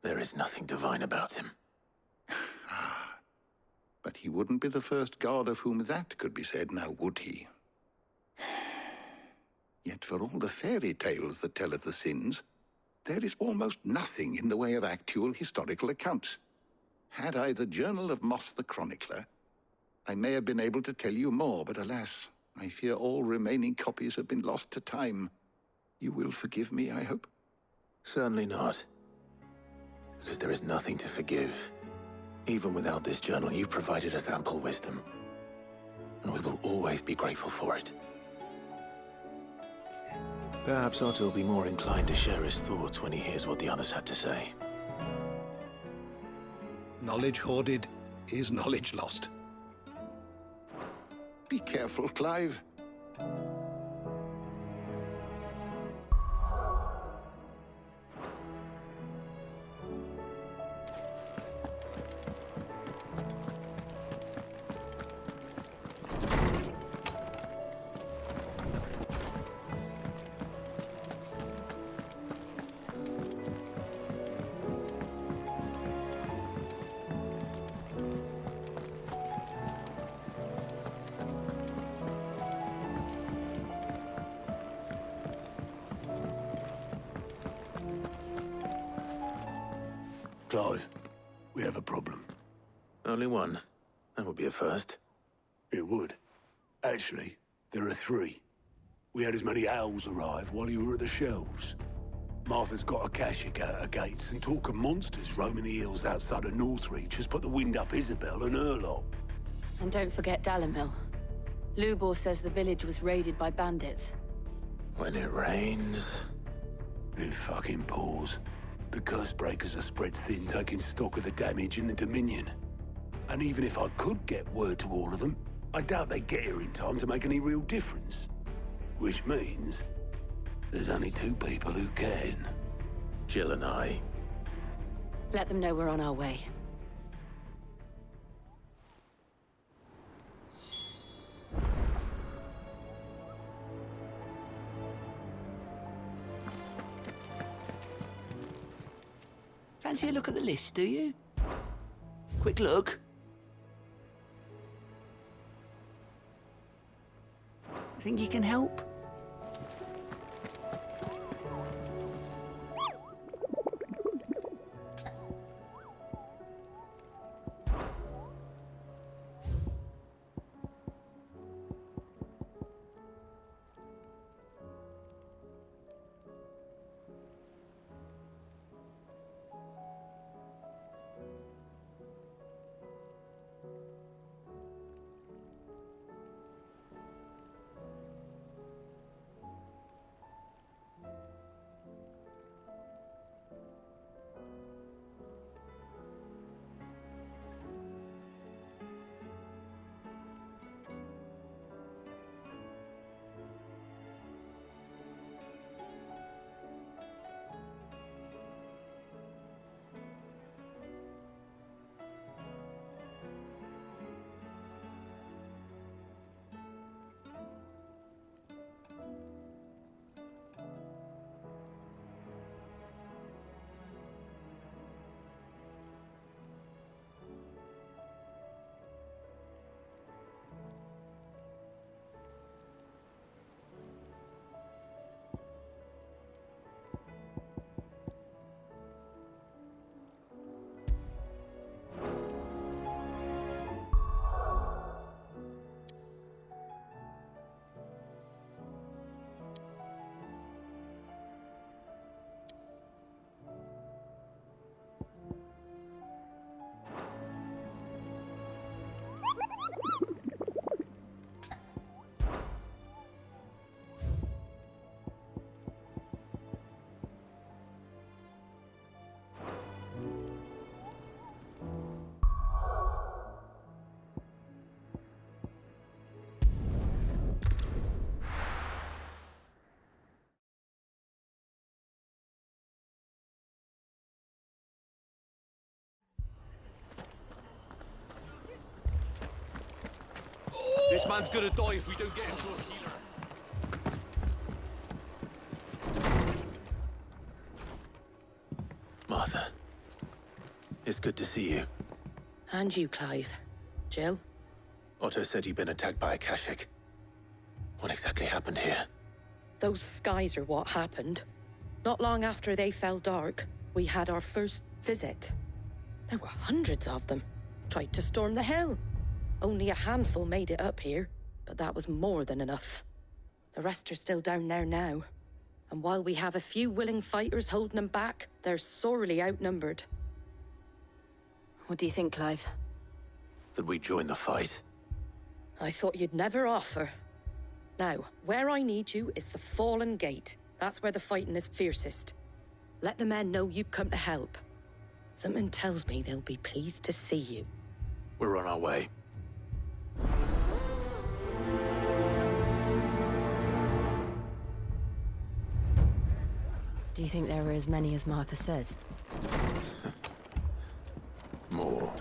There is nothing divine about him. But he wouldn't be the first god of whom that could be said, now would he? Yet for all the fairy tales that tell of the sins, there is almost nothing in the way of actual historical accounts. Had I the Journal of Moss the Chronicler, I may have been able to tell you more, but alas, I fear all remaining copies have been lost to time. You will forgive me, I hope? Certainly not. Because there is nothing to forgive. Even without this journal, you provided us ample wisdom. And we will always be grateful for it. Perhaps Otto will be more inclined to share his thoughts when he hears what the others had to say. Knowledge hoarded is knowledge lost. Be careful, Clive. Clive, we have a problem. Only one. That would be a first. It would. Actually, there are 3. We had as many owls arrive while you were at the shelves. Martha's got a Akashic out her gates, and talk of monsters roaming the hills outside of Northreach has put the wind up Isabel and her lot. And don't forget Dalimil. Lubor says the village was raided by bandits. When it rains... It fucking pours. The curse breakers are spread thin, taking stock of the damage in the Dominion. And even if I could get word to all of them, I doubt they'd get here in time to make any real difference. Which means there's only 2 people who can. Jill and I. Let them know we're on our way. Fancy a look at the list, do you? Quick look. Think you can help? This man's gonna die if we don't get him to a healer. Martha, it's good to see you. And you, Clive. Jill? Otto said you'd been attacked by a Kashik. What exactly happened here? Those skies are what happened. Not long after they fell dark, we had our first visit. There were hundreds of them. Tried to storm the hill. Only a handful made it up here, but that was more than enough. The rest are still down there now. And while we have a few willing fighters holding them back, they're sorely outnumbered. What do you think, Clive? That we join the fight? I thought you'd never offer. Now, where I need you is the Fallen Gate. That's where the fighting is fiercest. Let the men know you've come to help. Something tells me they'll be pleased to see you. We're on our way. Do you think there are as many as Martha says? More.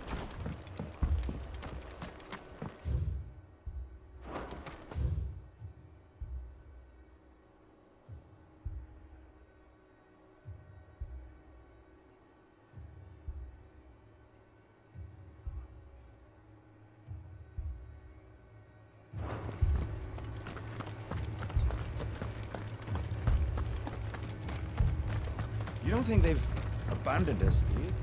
You don't think they've abandoned us, do you?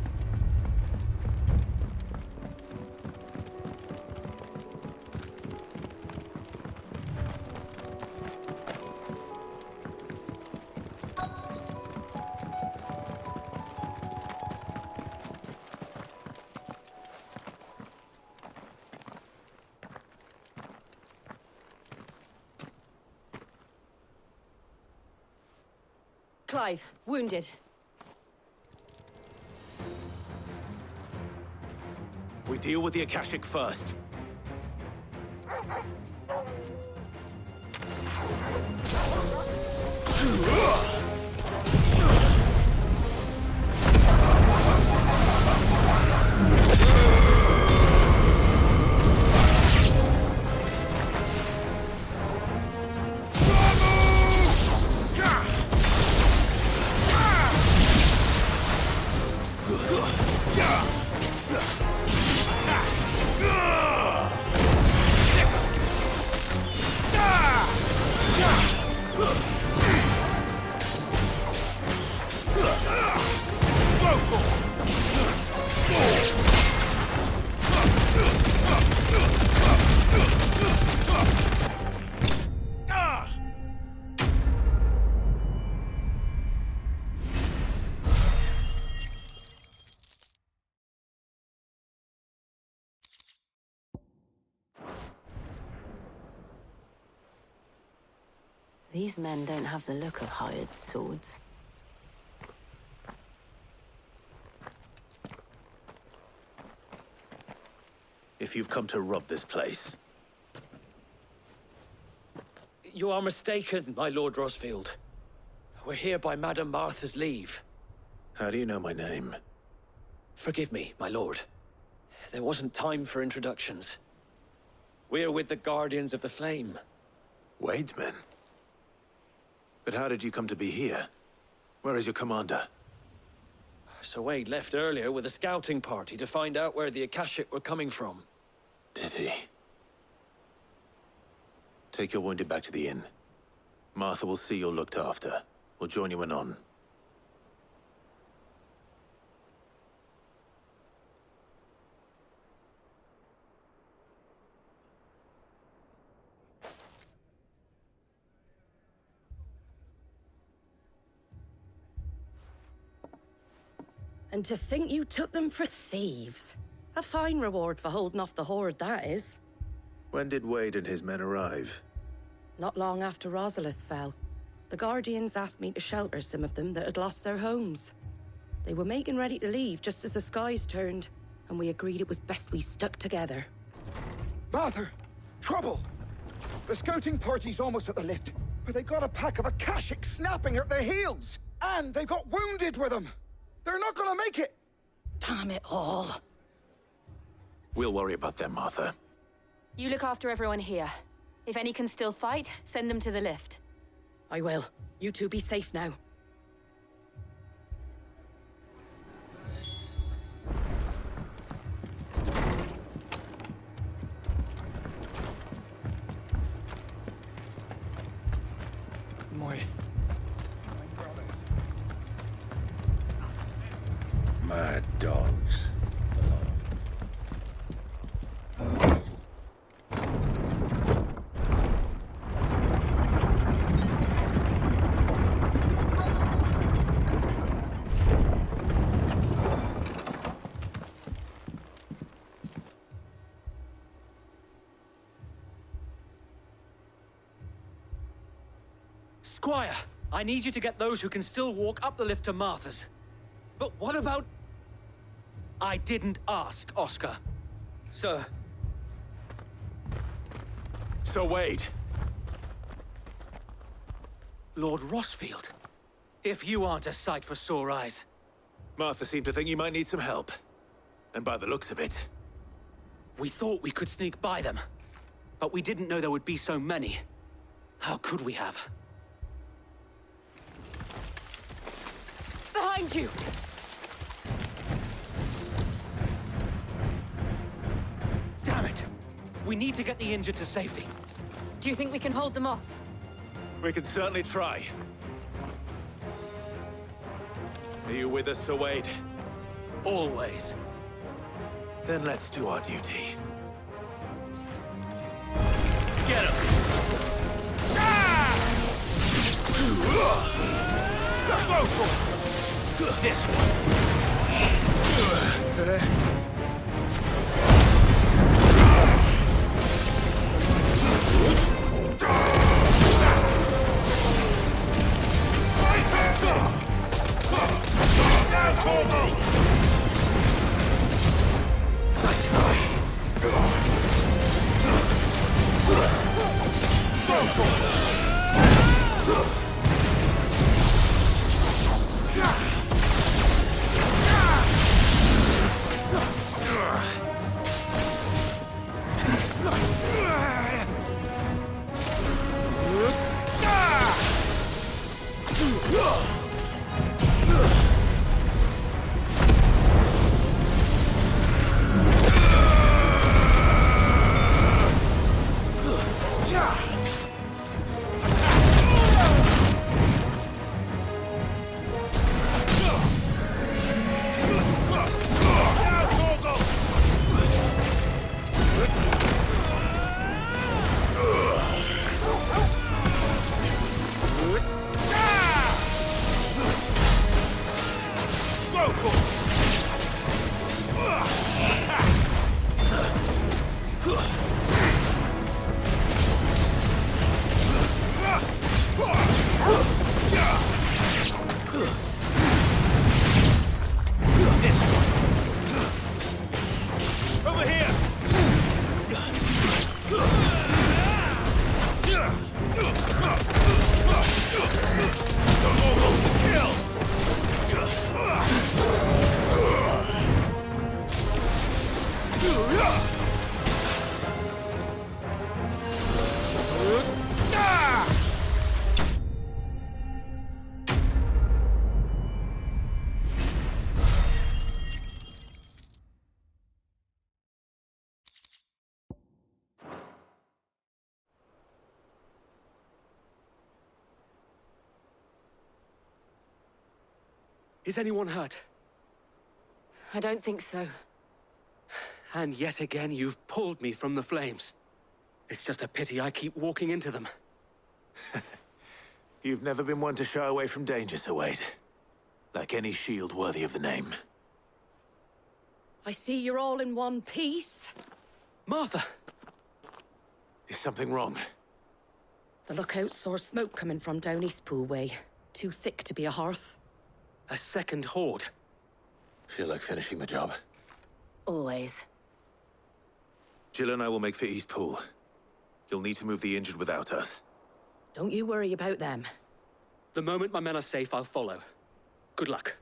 Clive, wounded. We deal with the Akashic first. These men don't have the look of hired swords. If you've come to rob this place... You are mistaken, my Lord Rosfield. We're here by Madame Martha's leave. How do you know my name? Forgive me, my lord. There wasn't time for introductions. We're with the Guardians of the Flame. Wade's men? But how did you come to be here? Where is your commander? Sir Wade left earlier with a scouting party to find out where the Akashic were coming from. Did he? Take your wounded back to the inn. Martha will see you're looked after. We'll join you anon. And to think you took them for thieves. A fine reward for holding off the horde, that is. When did Wade and his men arrive? Not long after Rosalith fell. The Guardians asked me to shelter some of them that had lost their homes. They were making ready to leave just as the skies turned, and we agreed it was best we stuck together. Martha! Trouble! The scouting party's almost at the lift, but they got a pack of Akashic snapping at their heels! And they've got wounded with them! They're not gonna make it! Damn it all. We'll worry about them, Martha. You look after everyone here. If any can still fight, send them to the lift. I will. You two be safe now. My brothers. Mad dogs. Squire, I need you to get those who can still walk up the lift to Martha's. But what about... I didn't ask, Oscar. Sir. Sir Wade. Lord Rosfield. If you aren't a sight for sore eyes. Martha seemed to think you might need some help. And by the looks of it... We thought we could sneak by them. But we didn't know there would be so many. How could we have? Behind you! Damn it! We need to get the injured to safety. Do you think we can hold them off? We can certainly try. Are you with us, Sir Wade? Always. Then let's do our duty. Get him! Go for it! This one! Is anyone hurt? I don't think so. And yet again, you've pulled me from the flames. It's just a pity I keep walking into them. You've never been one to shy away from danger, Sir Wade. Like any shield worthy of the name. I see you're all in one piece. Martha! Is something wrong? The lookout saw smoke coming from down Eastpool way. Too thick to be a hearth. A second horde. Feel like finishing the job. Always. Jill and I will make for Eastpool. You'll need to move the injured without us. Don't you worry about them. The moment my men are safe, I'll follow. Good luck.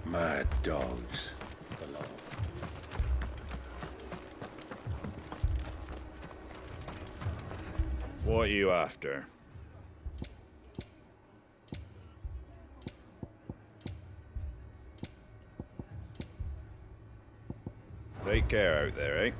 Mad dogs below. What are you after? Take care out there, eh?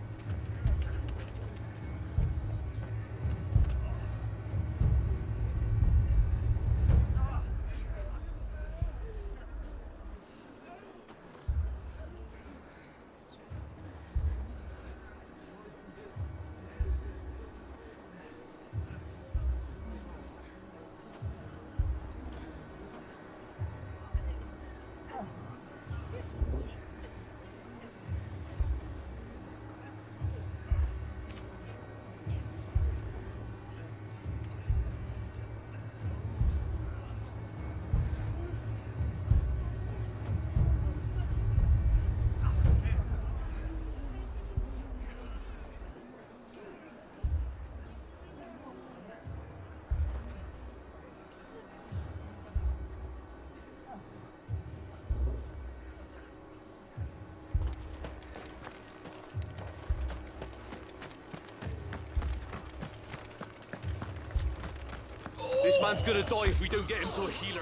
This man's gonna die if we don't get him to a healer.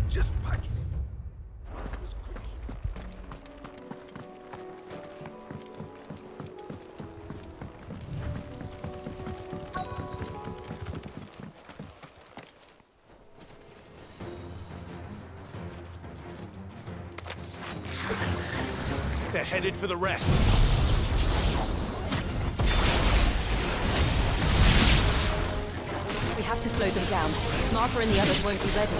Just punch me. They're headed for the rest. We have to slow them down. Martha and the others won't be ready.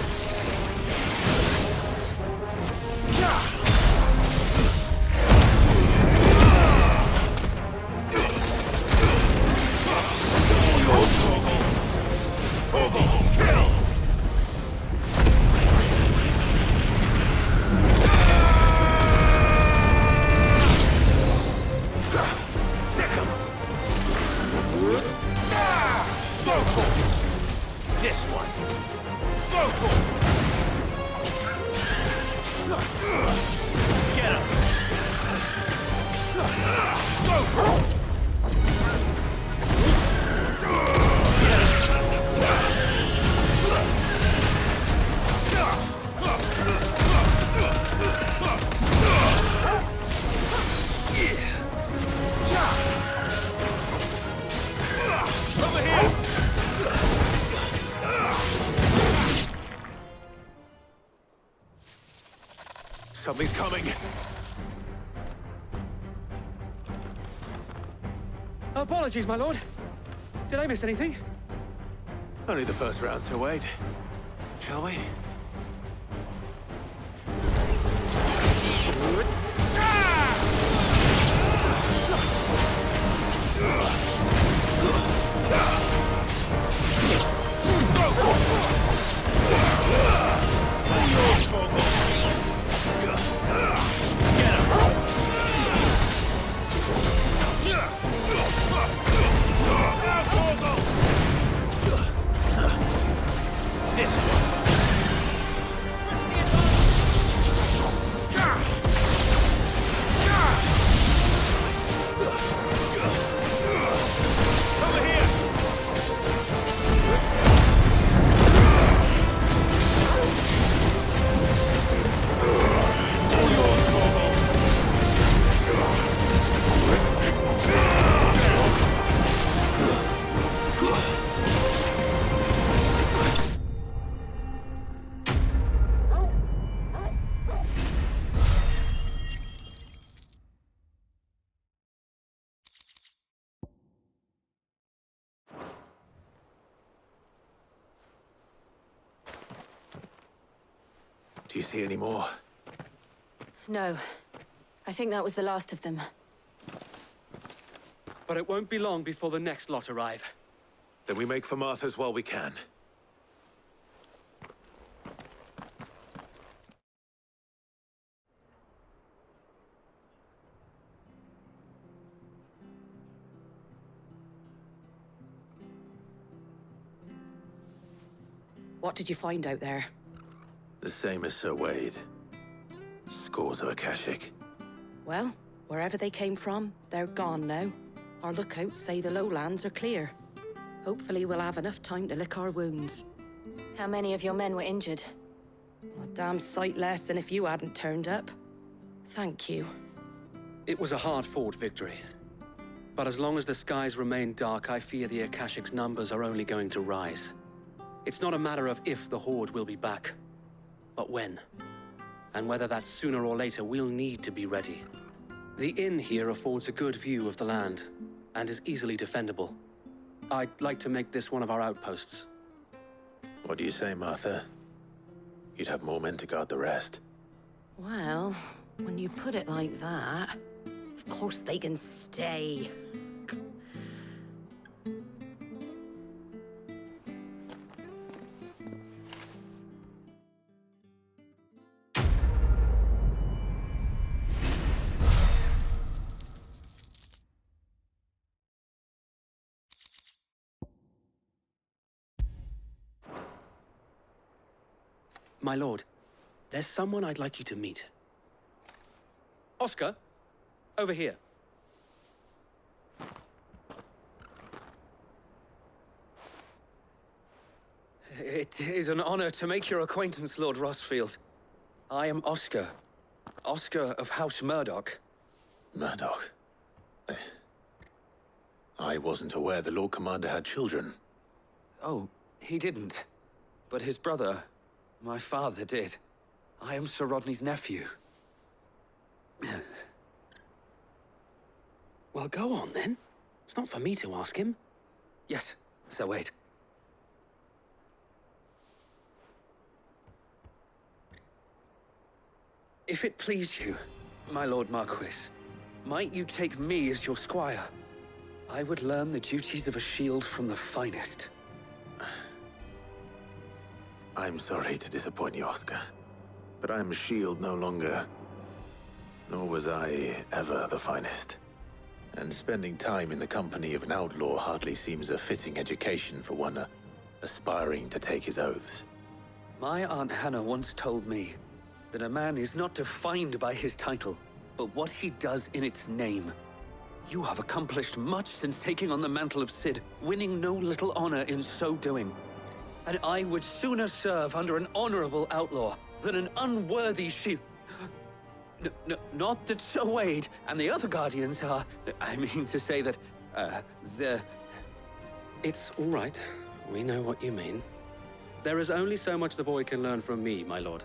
This one. Get him. Over here. Something's coming. Apologies, my lord. Did I miss anything? Only the first round, Sir Wade. Shall we? Do you see any more? No. I think that was the last of them. But it won't be long before the next lot arrive. Then we make for Martha's while we can. What did you find out there? The same as Sir Wade. Scores of Akashic. Well, wherever they came from, they're gone now. Our lookouts say the lowlands are clear. Hopefully we'll have enough time to lick our wounds. How many of your men were injured? A damn sight less than if you hadn't turned up. Thank you. It was a hard-fought victory. But as long as the skies remain dark, I fear the Akashic's numbers are only going to rise. It's not a matter of if the Horde will be back, but when. And whether that's sooner or later, we'll need to be ready. The inn here affords a good view of the land, and is easily defendable. I'd like to make this one of our outposts. What do you say, Martha? You'd have more men to guard the rest. Well, when you put it like that, of course they can stay. My lord, there's someone I'd like you to meet. Oscar, over here. It is an honor to make your acquaintance, Lord Rossfield. I am Oscar. Oscar of House Murdoch. Murdoch? I wasn't aware the Lord Commander had children. Oh, he didn't. But his brother, my father, did. I am Sir Rodney's nephew. Well, go on, then. It's not for me to ask him. Yes, Sir Wade. If it please you, my Lord Marquis, might you take me as your squire? I would learn the duties of a shield from the finest. I'm sorry to disappoint you, Oscar, but I'm a shield no longer. Nor was I ever the finest. And spending time in the company of an outlaw hardly seems a fitting education for one aspiring to take his oaths. My Aunt Hannah once told me that a man is not defined by his title, but what he does in its name. You have accomplished much since taking on the mantle of Cid, winning no little honor in so doing. And I would sooner serve under an honorable outlaw than an unworthy shield. Not that Sir Wade and the other Guardians are... I mean to say that, they're... It's all right. We know what you mean. There is only so much the boy can learn from me, my lord.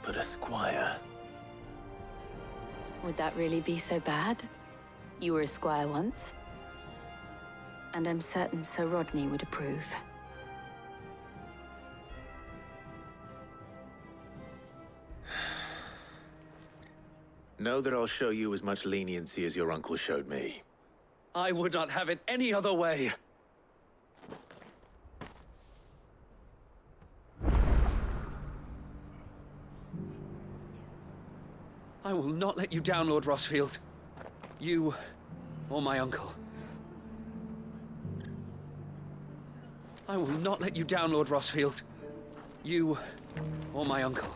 But a squire... Would that really be so bad? You were a squire once. And I'm certain Sir Rodney would approve. Know that I'll show you as much leniency as your uncle showed me. I would not have it any other way. I will not let you down, Lord Rossfield. You or my uncle. I will not let you down, Lord Rossfield. You or my uncle.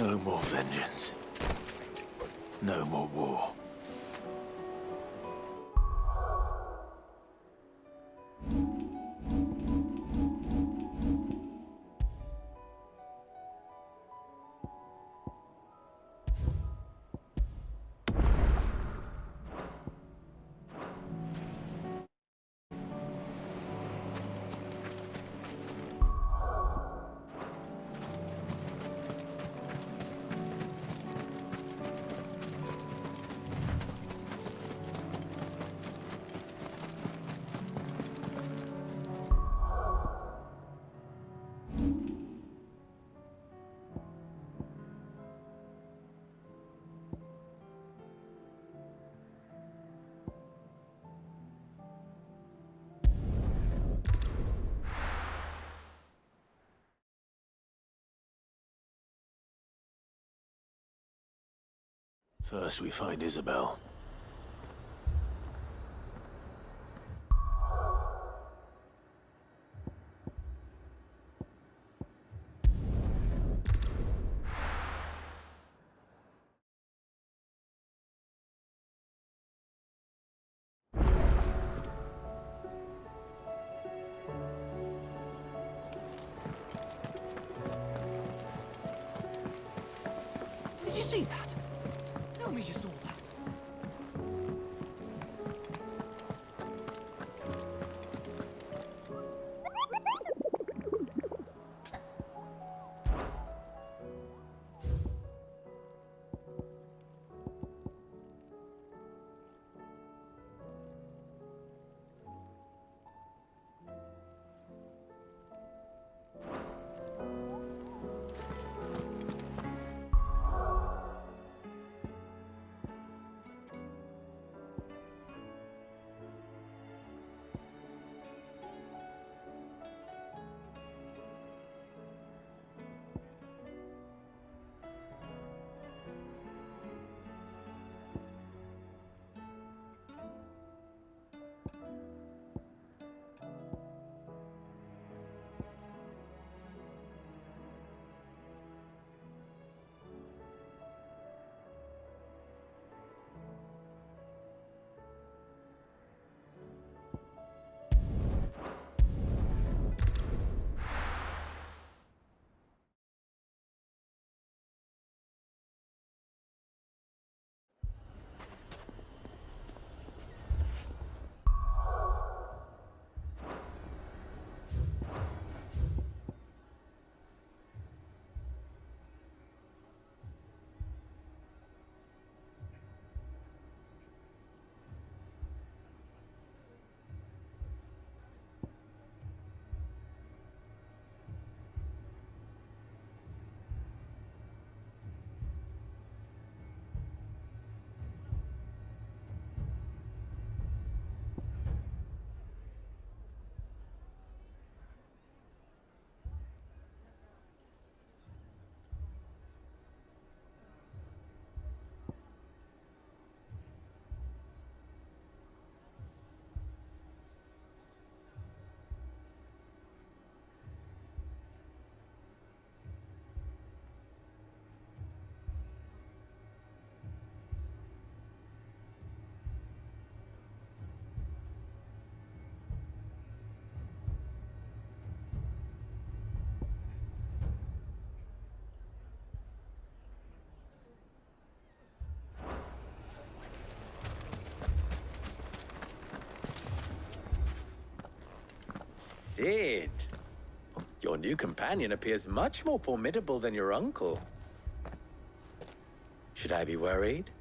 No more vengeance. No more war. First we find Isabel. Did you see that? Tell me you saw that. Sid! Your new companion appears much more formidable than your uncle. Should I be worried?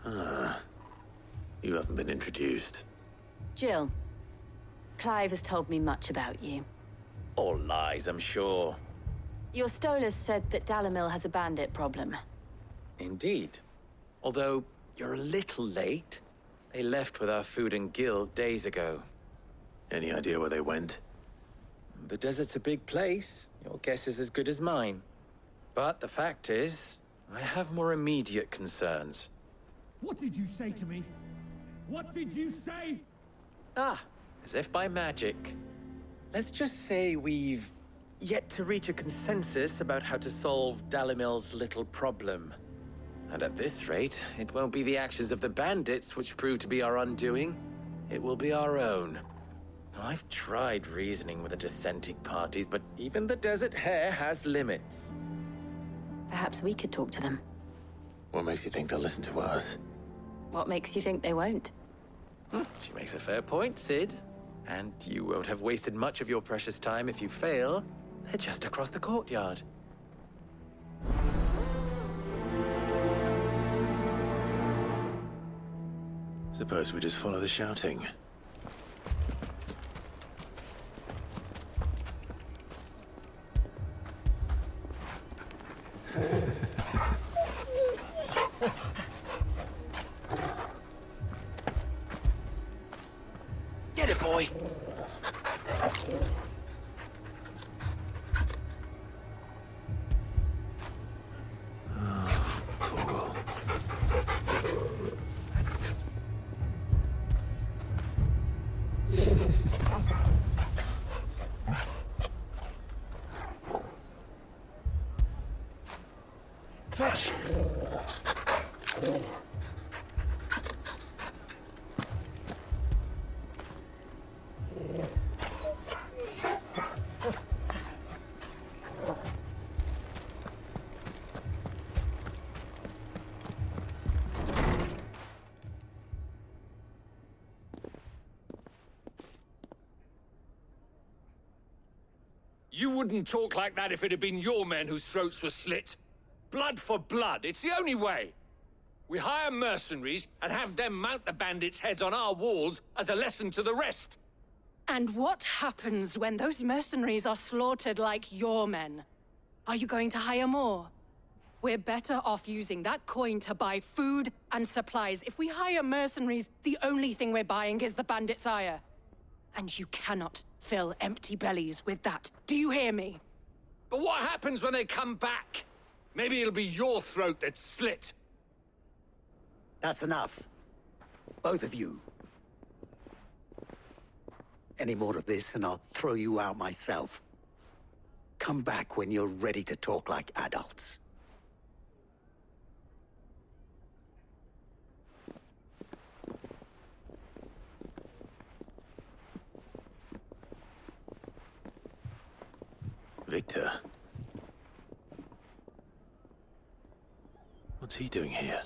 Ah, you haven't been introduced. Jill, Clive has told me much about you. All lies, I'm sure. Your Stolas said that Dalamil has a bandit problem. Indeed. Although, you're a little late. They left with our food and guild days ago. Any idea where they went? The desert's a big place. Your guess is as good as mine. But the fact is, I have more immediate concerns. What did you say to me? What did you say? Ah, as if by magic. Let's just say we've yet to reach a consensus about how to solve Dalimil's little problem. And at this rate, it won't be the actions of the bandits which prove to be our undoing. It will be our own. I've tried reasoning with the dissenting parties, but even the Desert Hare has limits. Perhaps we could talk to them. What makes you think they'll listen to us? What makes you think they won't? She makes a fair point, Sid. And you won't have wasted much of your precious time if you fail. They're just across the courtyard. Suppose we just follow the shouting. Get it, boy! Fetch! You wouldn't talk like that if it had been your men whose throats were slit. Blood for blood, it's the only way. We hire mercenaries and have them mount the bandits' heads on our walls as a lesson to the rest. And what happens when those mercenaries are slaughtered like your men? Are you going to hire more? We're better off using that coin to buy food and supplies. If we hire mercenaries, the only thing we're buying is the bandits' ire. And you cannot fill empty bellies with that. Do you hear me? But what happens when they come back? Maybe it'll be your throat that's slit. That's enough. Both of you. Any more of this and I'll throw you out myself. Come back when you're ready to talk like adults. Victor. What's he doing here?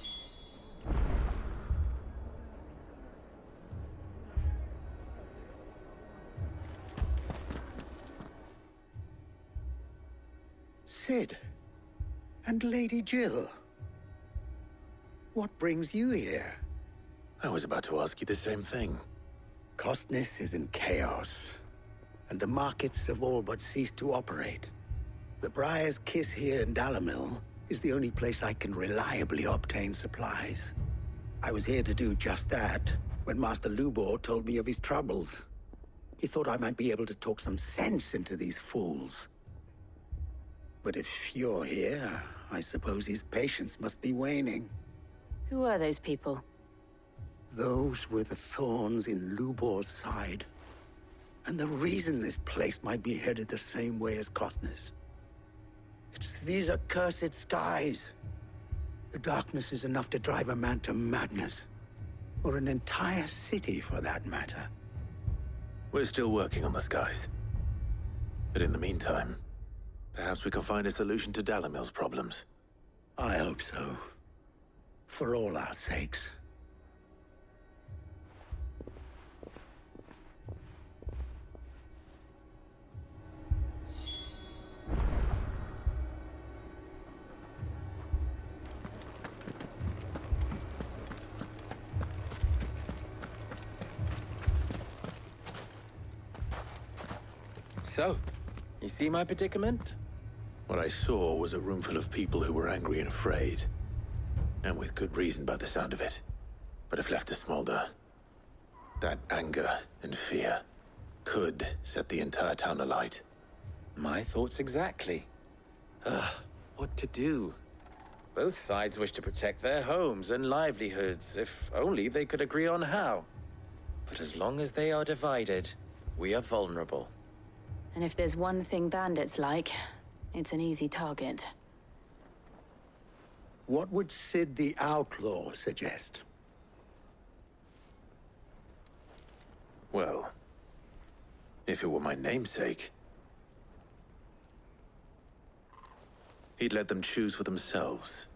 Sid. And Lady Jill. What brings you here? I was about to ask you the same thing. Costness is in chaos, and the markets have all but ceased to operate. The Briar's Kiss here in Dalimil is the only place I can reliably obtain supplies. I was here to do just that when Master Lubor told me of his troubles. He thought I might be able to talk some sense into these fools. But if you're here, I suppose his patience must be waning. Who are those people? Those were the thorns in Lubor's side. And the reason this place might be headed the same way as Costness. It's these accursed skies. The darkness is enough to drive a man to madness. Or an entire city, for that matter. We're still working on the skies. But in the meantime, perhaps we can find a solution to Dalimil's problems. I hope so. For all our sakes. So, you see my predicament? What I saw was a room full of people who were angry and afraid. And with good reason by the sound of it. But if left to smolder, that anger and fear could set the entire town alight. My thoughts exactly. What to do? Both sides wish to protect their homes and livelihoods, if only they could agree on how. But as long as they are divided, we are vulnerable. And if there's one thing bandits like, it's an easy target. What would Sid the Outlaw suggest? Well, if it were my namesake, he'd let them choose for themselves,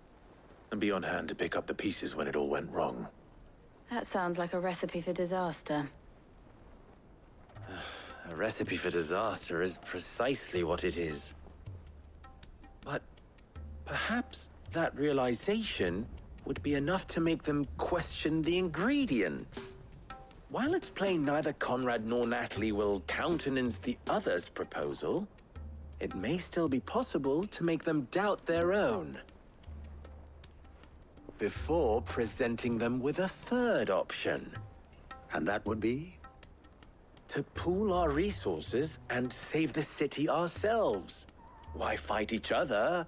and be on hand to pick up the pieces when it all went wrong. That sounds like a recipe for disaster. A recipe for disaster is precisely what it is. But perhaps that realization would be enough to make them question the ingredients. While it's plain neither Conrad nor Natalie will countenance the other's proposal, it may still be possible to make them doubt their own before presenting them with a third option. And that would be? To pool our resources and save the city ourselves. Why fight each other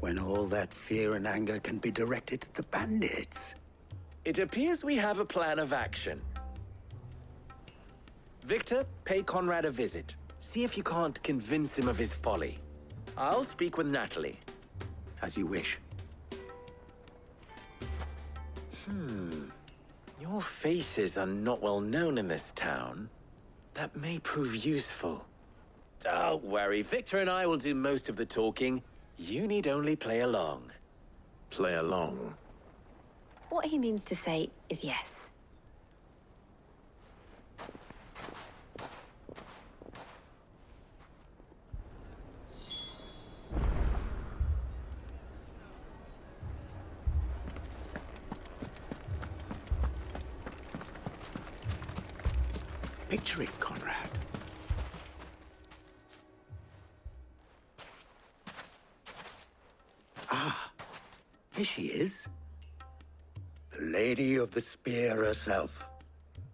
when all that fear and anger can be directed at the bandits? It appears we have a plan of action. Victor, pay Conrad a visit. See if you can't convince him of his folly. I'll speak with Natalie. As you wish. Your faces are not well known in this town. That may prove useful. Don't worry, Victor and I will do most of the talking. You need only play along. Play along? What he means to say is yes. Picture it, Conrad. Ah, here she is. The Lady of the Spear herself.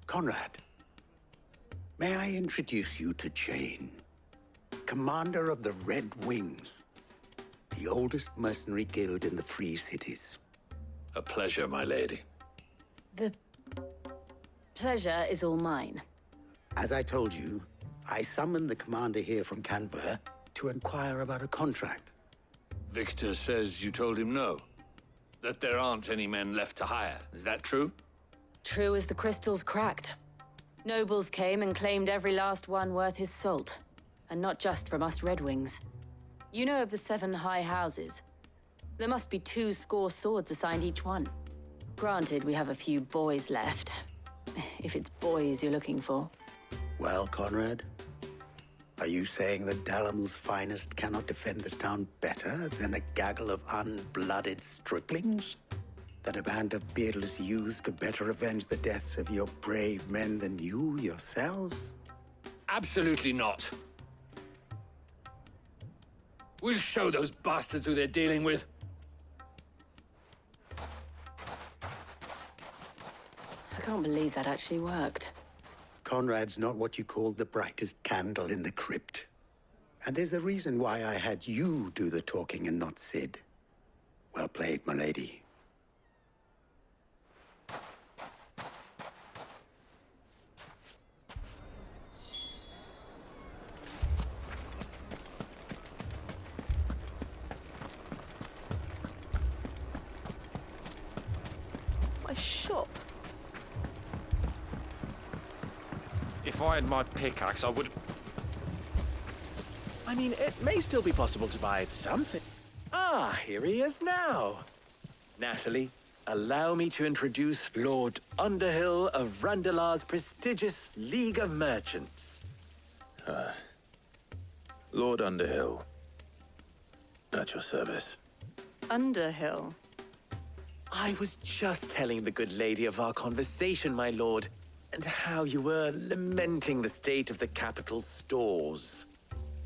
Conrad, may I introduce you to Jane, commander of the Red Wings, the oldest mercenary guild in the Free Cities. A pleasure, my lady. The pleasure is all mine. As I told you, I summoned the commander here from Canver to inquire about a contract. Victor says you told him no. That there aren't any men left to hire. Is that true? True as the crystals cracked. Nobles came and claimed every last one worth his salt. And not just from us Red Wings. You know of the 7 high houses. There must be 2 swords assigned each one. Granted, we have a few boys left. If it's boys you're looking for. Well, Conrad, are you saying that Dalamel's finest cannot defend this town better than a gaggle of unblooded striplings? That a band of beardless youths could better avenge the deaths of your brave men than you yourselves? Absolutely not. We'll show those bastards who they're dealing with. I can't believe that actually worked. Conrad's not what you call the brightest candle in the crypt. And there's a reason why I had you do the talking and not Sid. Well played, my lady. My shop. If I had my pickaxe, I would... I mean, it may still be possible to buy something. Ah, here he is now. Natalie, allow me to introduce Lord Underhill of Randalar's prestigious League of Merchants. Lord Underhill. At your service. Underhill? I was just telling the good lady of our conversation, my lord, and how you were lamenting the state of the capital's stores.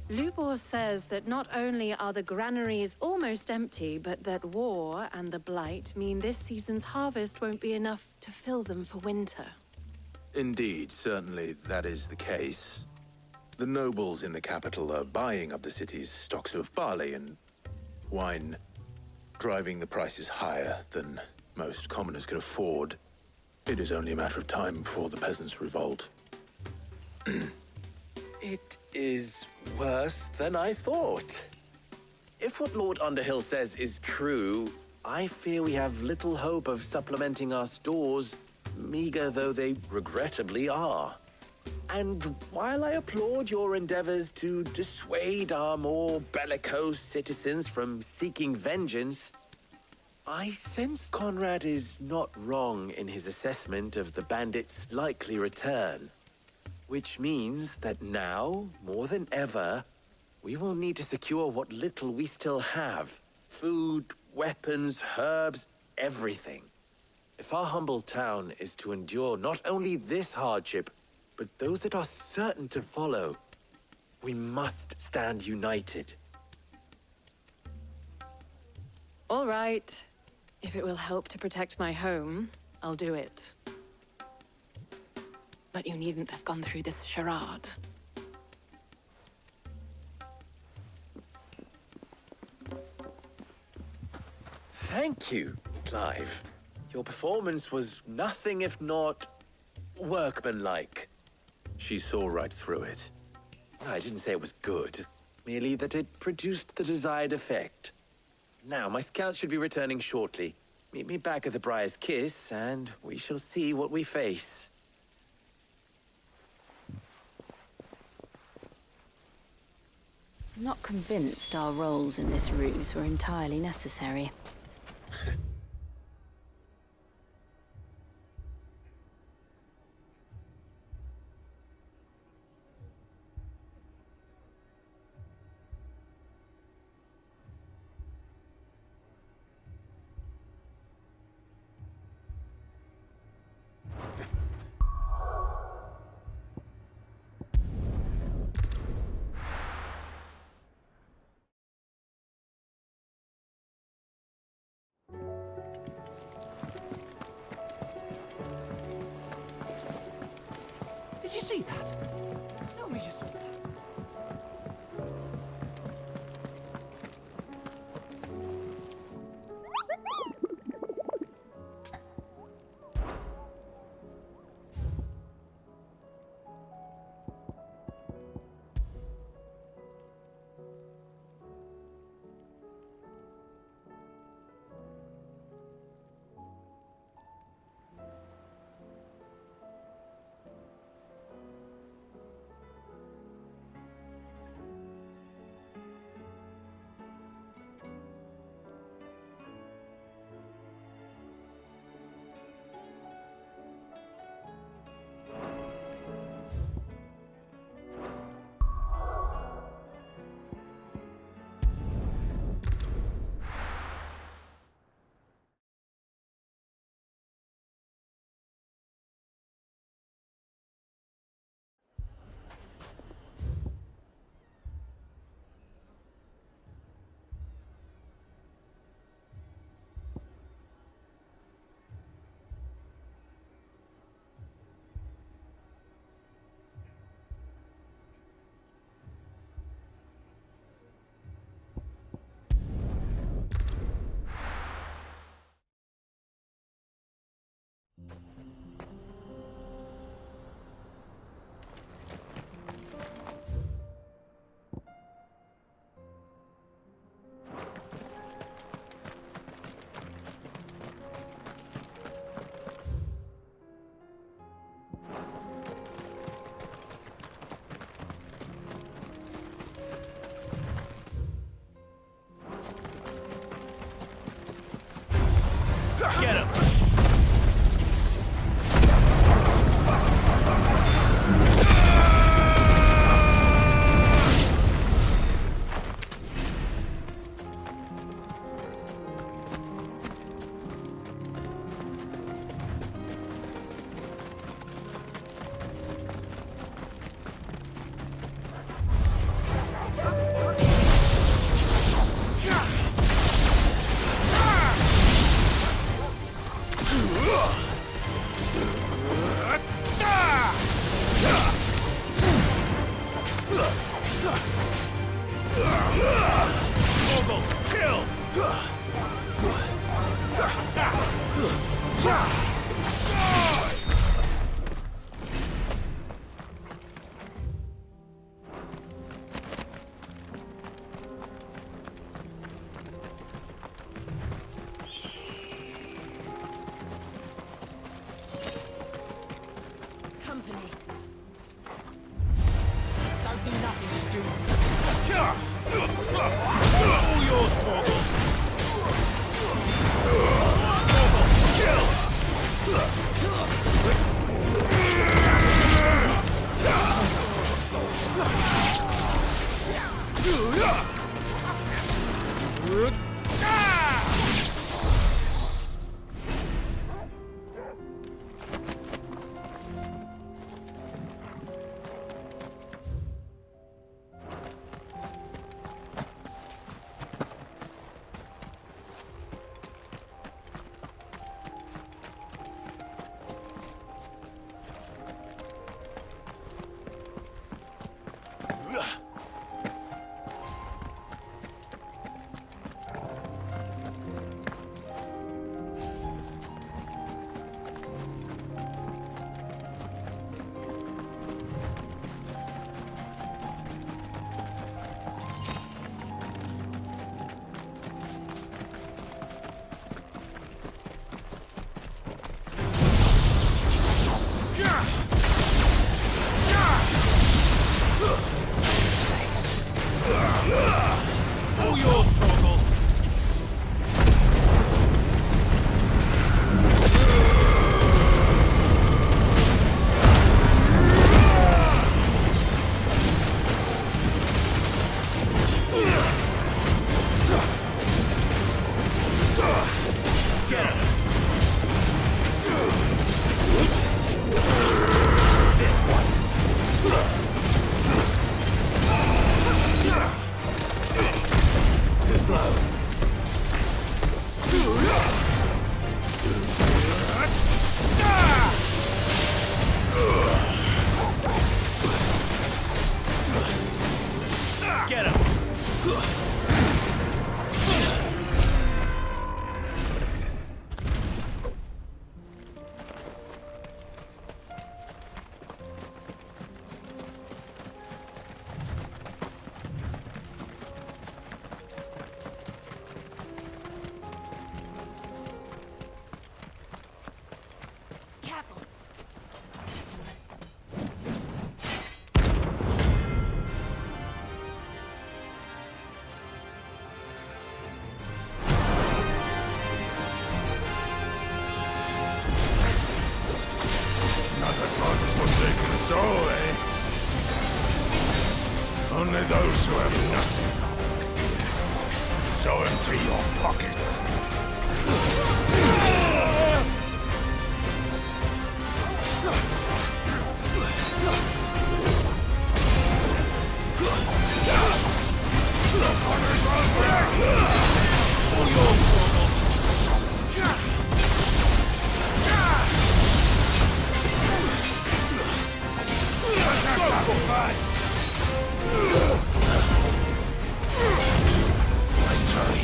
Lubor says that not only are the granaries almost empty, but that war and the Blight mean this season's harvest won't be enough to fill them for winter. Indeed, certainly that is the case. The nobles in the capital are buying up the city's stocks of barley and wine, driving the prices higher than most commoners can afford. It is only a matter of time before the peasants revolt. It is worse than I thought. If what Lord Underhill says is true, I fear we have little hope of supplementing our stores, meager though they regrettably are. And while I applaud your endeavors to dissuade our more bellicose citizens from seeking vengeance, I sense Conrad is not wrong in his assessment of the bandits' likely return. Which means that now, more than ever, we will need to secure what little we still have. Food, weapons, herbs, everything. If our humble town is to endure not only this hardship, but those that are certain to follow, we must stand united. All right. If it will help to protect my home, I'll do it. But you needn't have gone through this charade. Thank you, Clive. Your performance was nothing if not workmanlike. She saw right through it. I didn't say it was good, merely that it produced the desired effect. Now, my scouts should be returning shortly. Meet me back at the Briar's Kiss, and we shall see what we face. I'm not convinced our roles in this ruse were entirely necessary. Did you see that? Tell me you saw that. company. Don't do nothing, stupid. All yours, Torgal. All yours, Torgal. Get him. This one. Too slow. Get him. Careful. Nothing God's forsaken soul, eh? Only those who have nothing. So empty your pockets. Nice try.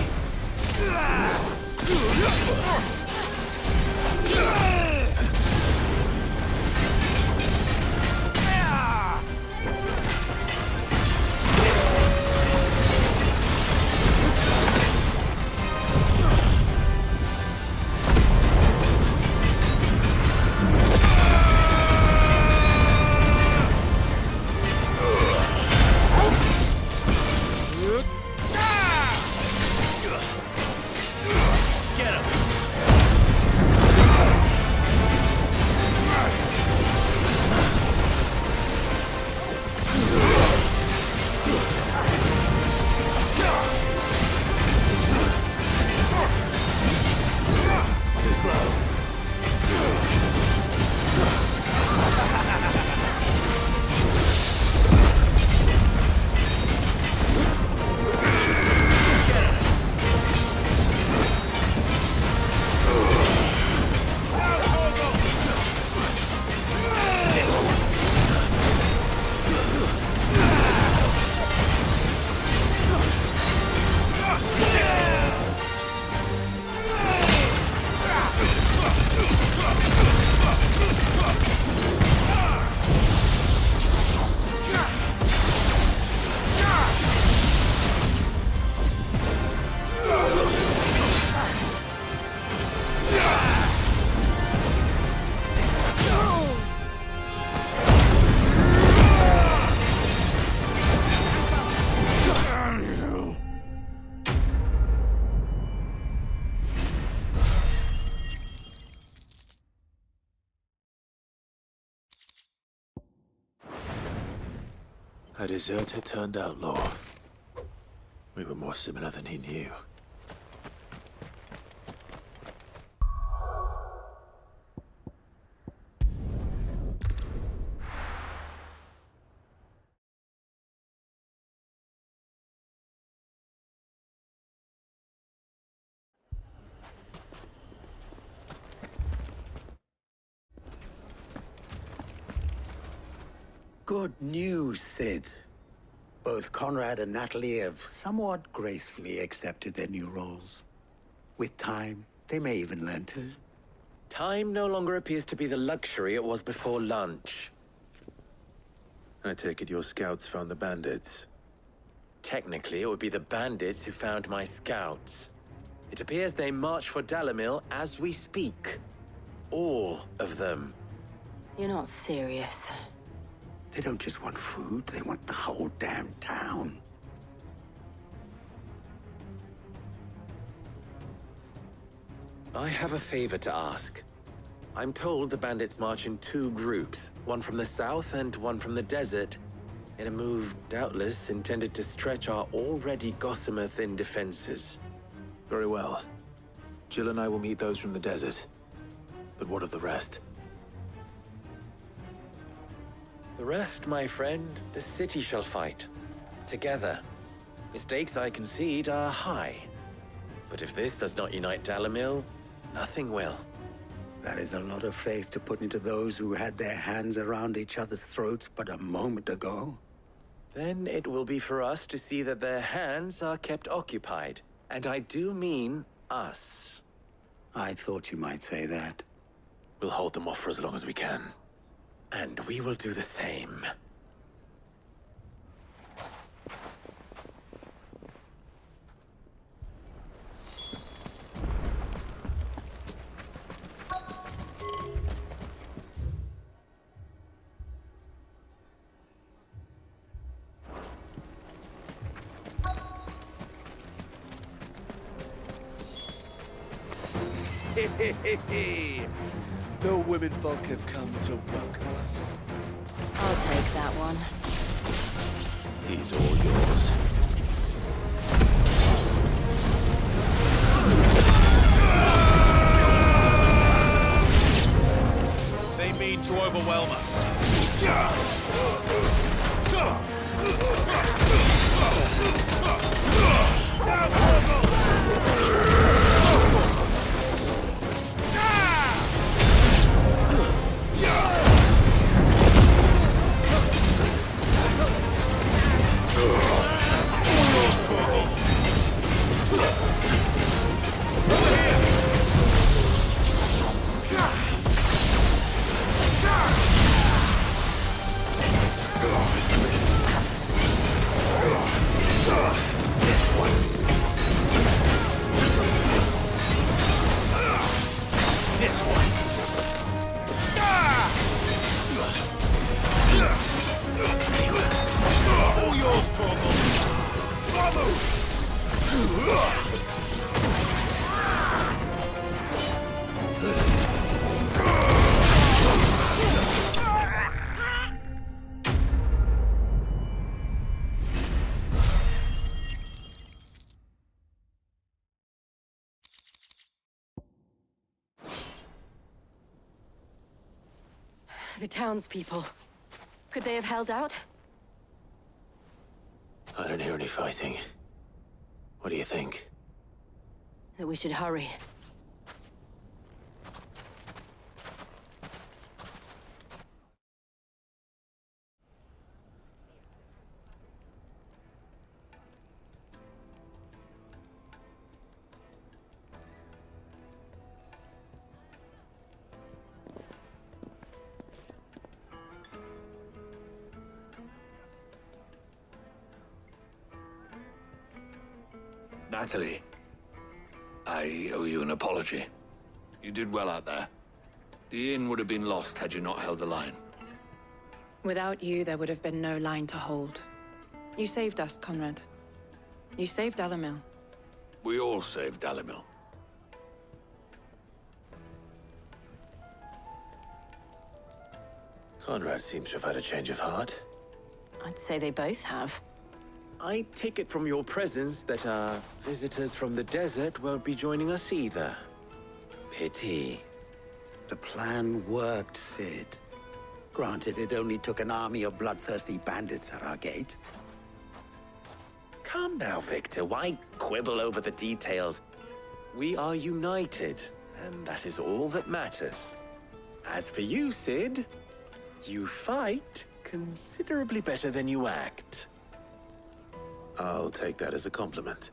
A deserter turned outlaw. We were more similar than he knew. Good news, Sid. Both Conrad and Natalie have somewhat gracefully accepted their new roles. With time, they may even learn to. Time no longer appears to be the luxury it was before lunch. I take it your scouts found the bandits. Technically, it would be the bandits who found my scouts. It appears they march for Dalimil as we speak. All of them. You're not serious. They don't just want food, they want the whole damn town. I have a favor to ask. I'm told the bandits march in two groups, one from the south and one from the desert, in a move doubtless intended to stretch our already gossamer-thin defenses. Very well. Jill and I will meet those from the desert. But what of the rest? The rest, my friend, the city shall fight. Together. The stakes, I concede, are high. But if this does not unite Dalimil, nothing will. That is a lot of faith to put into those who had their hands around each other's throats but a moment ago. Then it will be for us to see that their hands are kept occupied. And I do mean us. I thought you might say that. We'll hold them off for as long as we can. And we will do the same. The women folk have come to welcome us. I'll take that one. He's all yours. They mean to overwhelm us. The townspeople. Could they have held out? I don't hear any fighting. What do you think? That we should hurry. Natalie, I owe you an apology. You did well out there. The inn would have been lost had you not held the line. Without you, there would have been no line to hold. You saved us, Conrad. You saved Dalimil. We all saved Dalimil. Conrad seems to have had a change of heart. I'd say they both have. I take it from your presence that our visitors from the desert won't be joining us either. Pity. The plan worked, Sid. Granted, it only took an army of bloodthirsty bandits at our gate. Calm now, Victor. Why quibble over the details? We are united, and that is all that matters. As for you, Sid, you fight considerably better than you act. I'll take that as a compliment.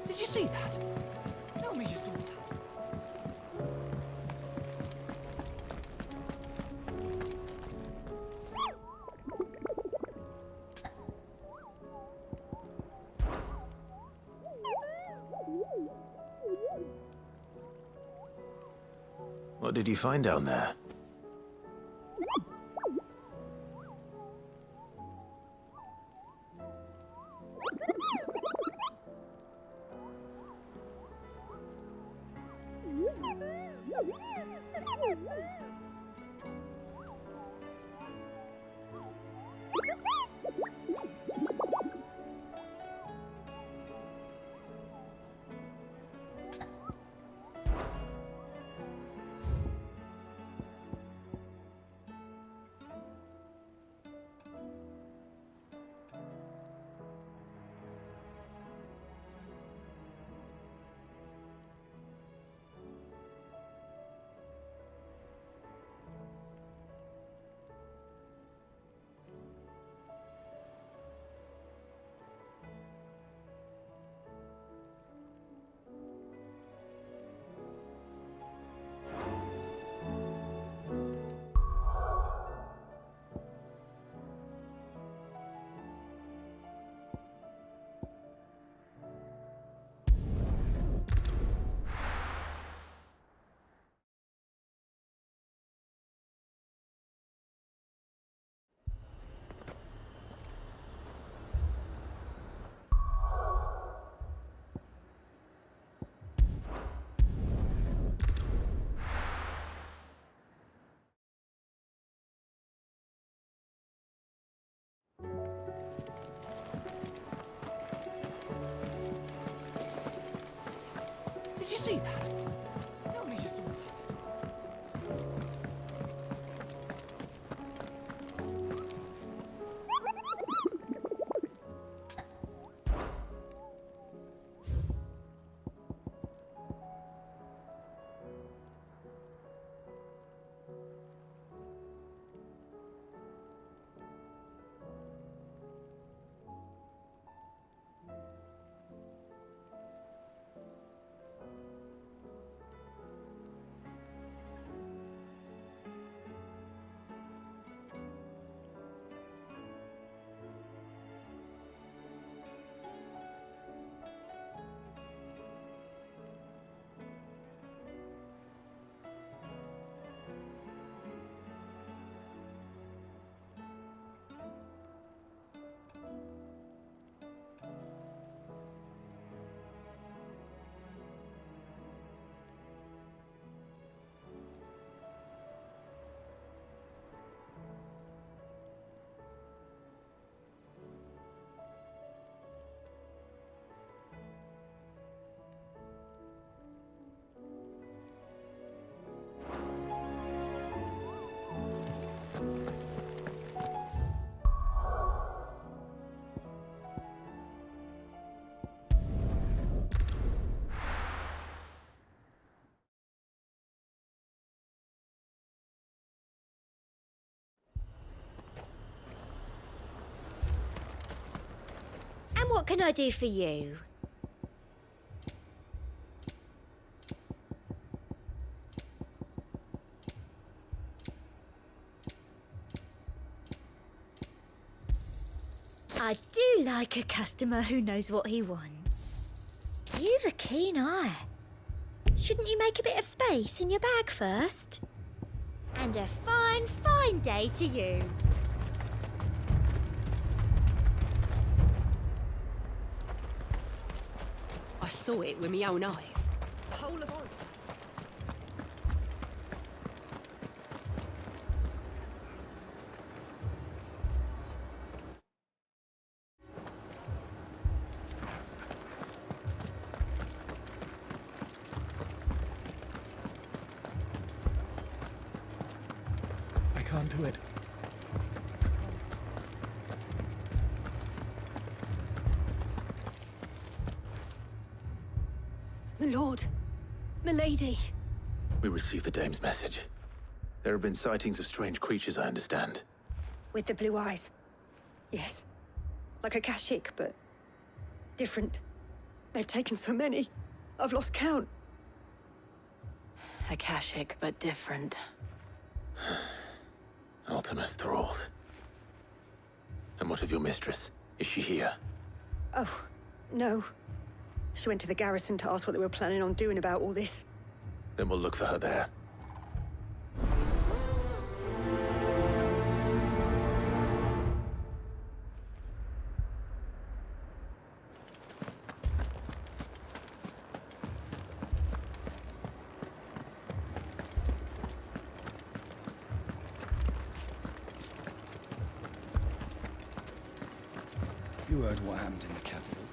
Did you see that? Tell me you saw that. What did you find down there? Did you see that? Tell me you saw that. what can I do for you? I do like a customer who knows what he wants. You've a keen eye. Shouldn't you make a bit of space in your bag first? And a fine, fine day to you. I saw it with my own eyes. The whole of Oregon. I can't do it. My lord. Milady. We received the dame's message. There have been sightings of strange creatures, I understand. With the blue eyes. Yes. Like a Kashik, but different. They've taken so many. I've lost count. Akashic, but different. Ultimus thralls. And what of your mistress? Is she here? Oh, no. She went to the garrison to ask what they were planning on doing about all this. Then we'll look for her there. You heard what happened in the capital.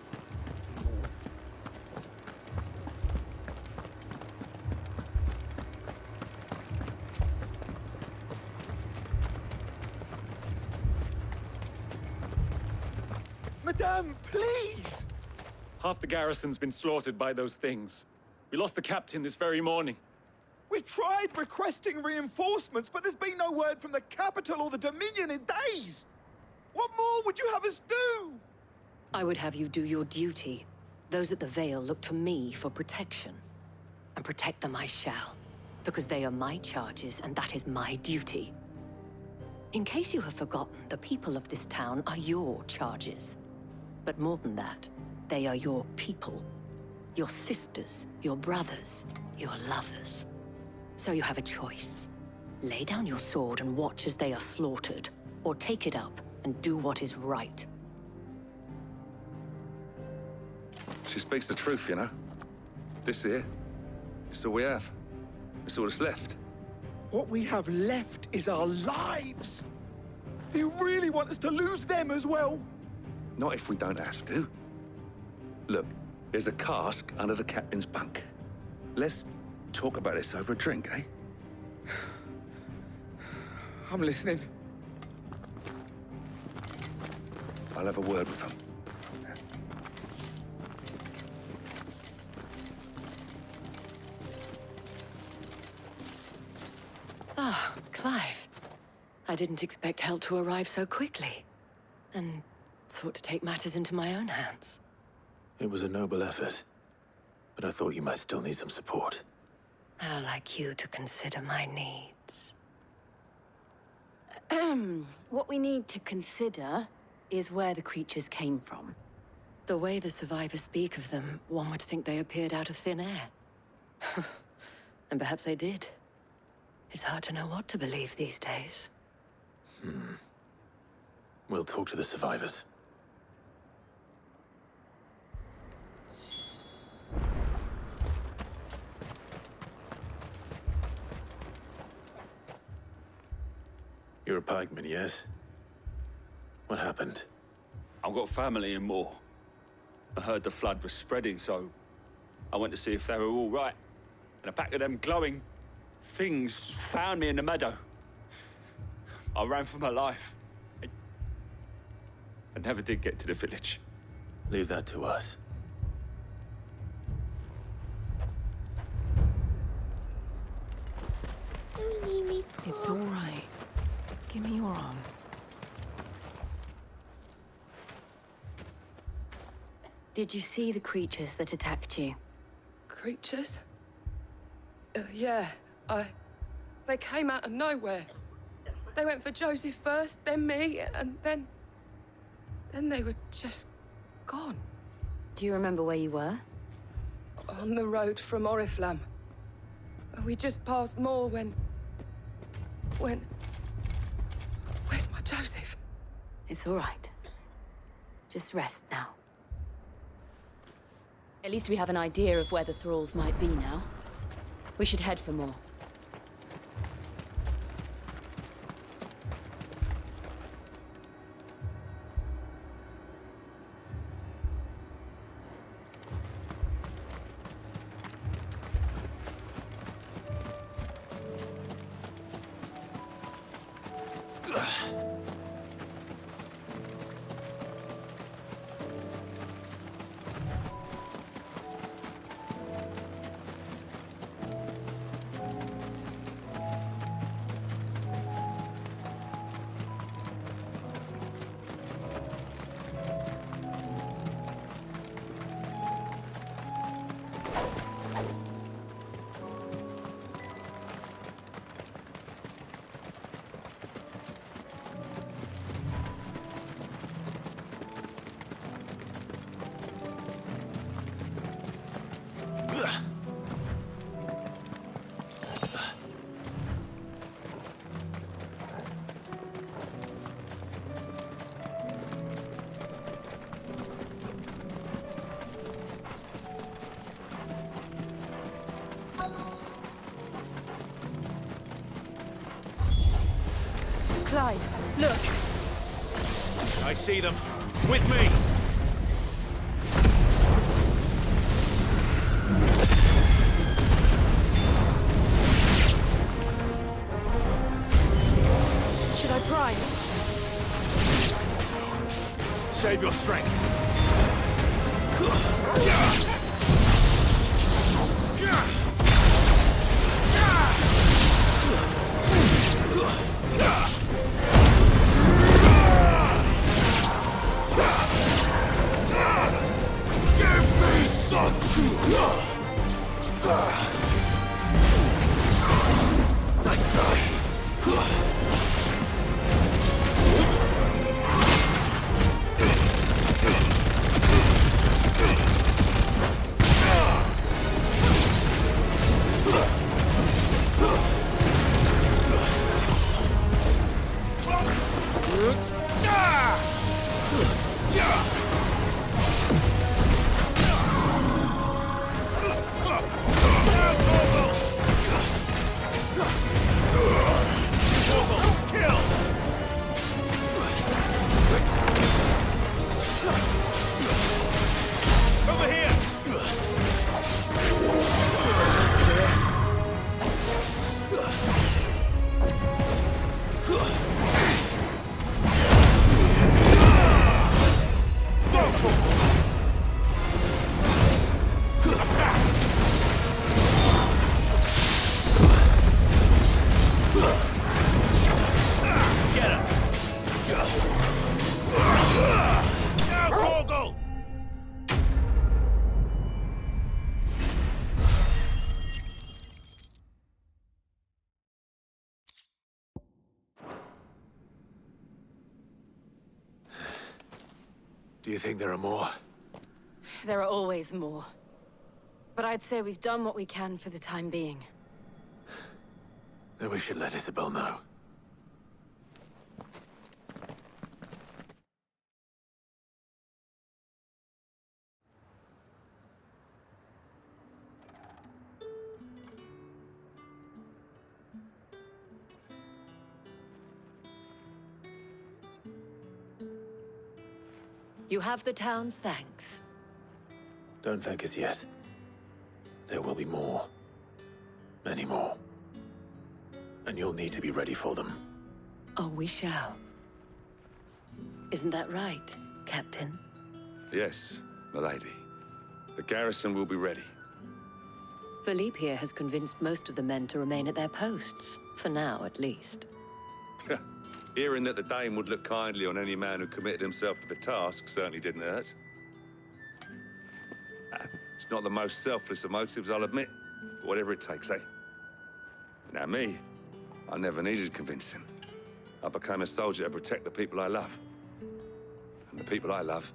Madame, please! Half the garrison's been slaughtered by those things. We lost the captain this very morning. We've tried requesting reinforcements, but there's been no word from the capital or the Dominion in days! What more would you have us do? I would have you do your duty. Those at the Vale look to me for protection. And protect them I shall, because they are my charges and that is my duty. In case you have forgotten, the people of this town are your charges. But more than that, they are your people. Your sisters, your brothers, your lovers. So you have a choice. Lay down your sword and watch as they are slaughtered, or take it up and do what is right. She speaks the truth, you know. This here, it's all we have. It's all that's left. What we have left is our lives! Do you really want us to lose them as well? Not if we don't have to. Look, there's a cask under the captain's bunk. Let's talk about this over a drink, eh? I'm listening. I'll have a word with him. Ah, Clive. I didn't expect help to arrive so quickly. And sought to take matters into my own hands. It was a noble effort, but I thought you might still need some support. I'd like you to consider my needs. What we need to consider is where the creatures came from. The way the survivors speak of them, one would think they appeared out of thin air. And perhaps they did. It's hard to know what to believe these days. We'll talk to the survivors. You're a pikeman, yes? What happened? I've got family in Moor. I heard the flood was spreading, so I went to see if they were all right. And a pack of them glowing things found me in the meadow. I ran for my life. I never did get to the village. Leave that to us. Don't leave me, Paul. It's all right. Give me your arm. Did you see the creatures that attacked you? Creatures? Yeah, They came out of nowhere. They went for Joseph first, then me, and then they were just gone. Do you remember where you were? On the road from Oriflamme. We just passed Moor when... Where's my Joseph? It's all right. Just rest now. At least we have an idea of where the thralls might be now. We should head for more. Clive, look! I see them. With me! Should I pry? Save your strength. Do you think there are more? There are always more. But I'd say we've done what we can for the time being. Then we should let Isabel know. You have the town's thanks. Don't thank us yet. There will be more. Many more. And you'll need to be ready for them. Oh, we shall. Isn't that right, Captain? Yes, my lady. The garrison will be ready. Philippe here has convinced most of the men to remain at their posts. For now, at least. Hearing that the Dane would look kindly on any man who committed himself to the task certainly didn't hurt. It's not the most selfless of motives, I'll admit. But whatever it takes, eh? Now me, I never needed convincing. I became a soldier to protect the people I love. And the people I love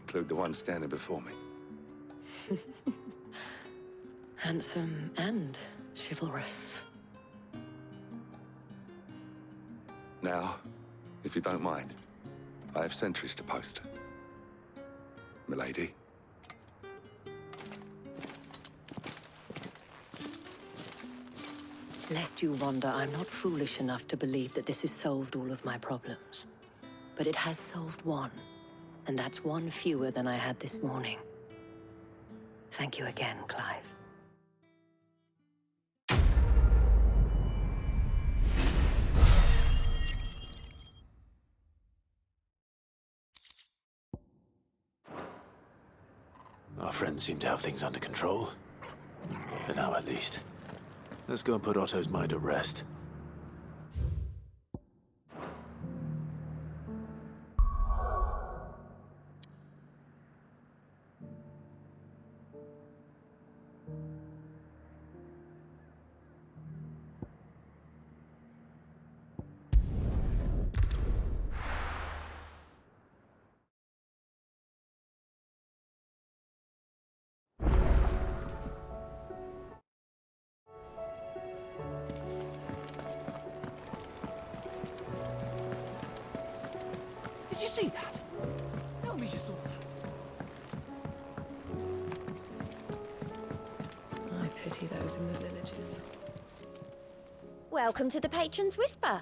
include the ones standing before me. Handsome and chivalrous. Now, if you don't mind, I have sentries to post. Milady. Lest you wonder, I'm not foolish enough to believe that this has solved all of my problems. But it has solved one, and that's one fewer than I had this morning. Thank you again, Clive. Our friends seem to have things under control. For now, at least. Let's go and put Otto's mind at rest. Did you see that? Tell me you saw that. I pity those in the villages. Welcome to the Patron's Whisper.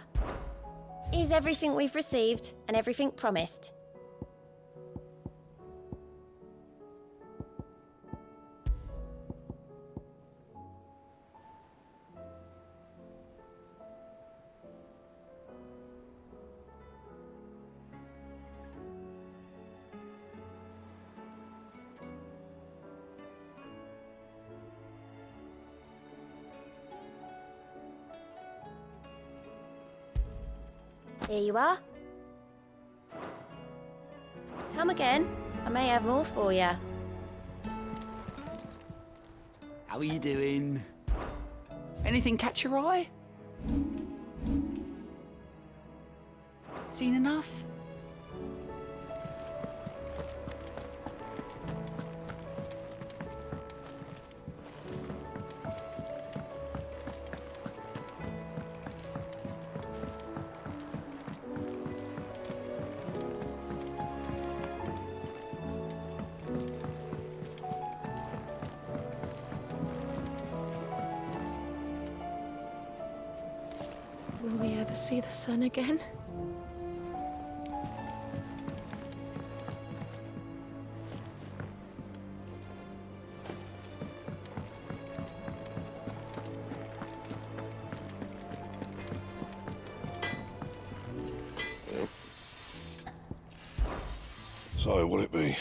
Is everything we've received and everything promised? Here you are. Come again. I may have more for you. How are you doing? Anything catch your eye? Seen enough? Will we ever see the sun again? So, what'll it be?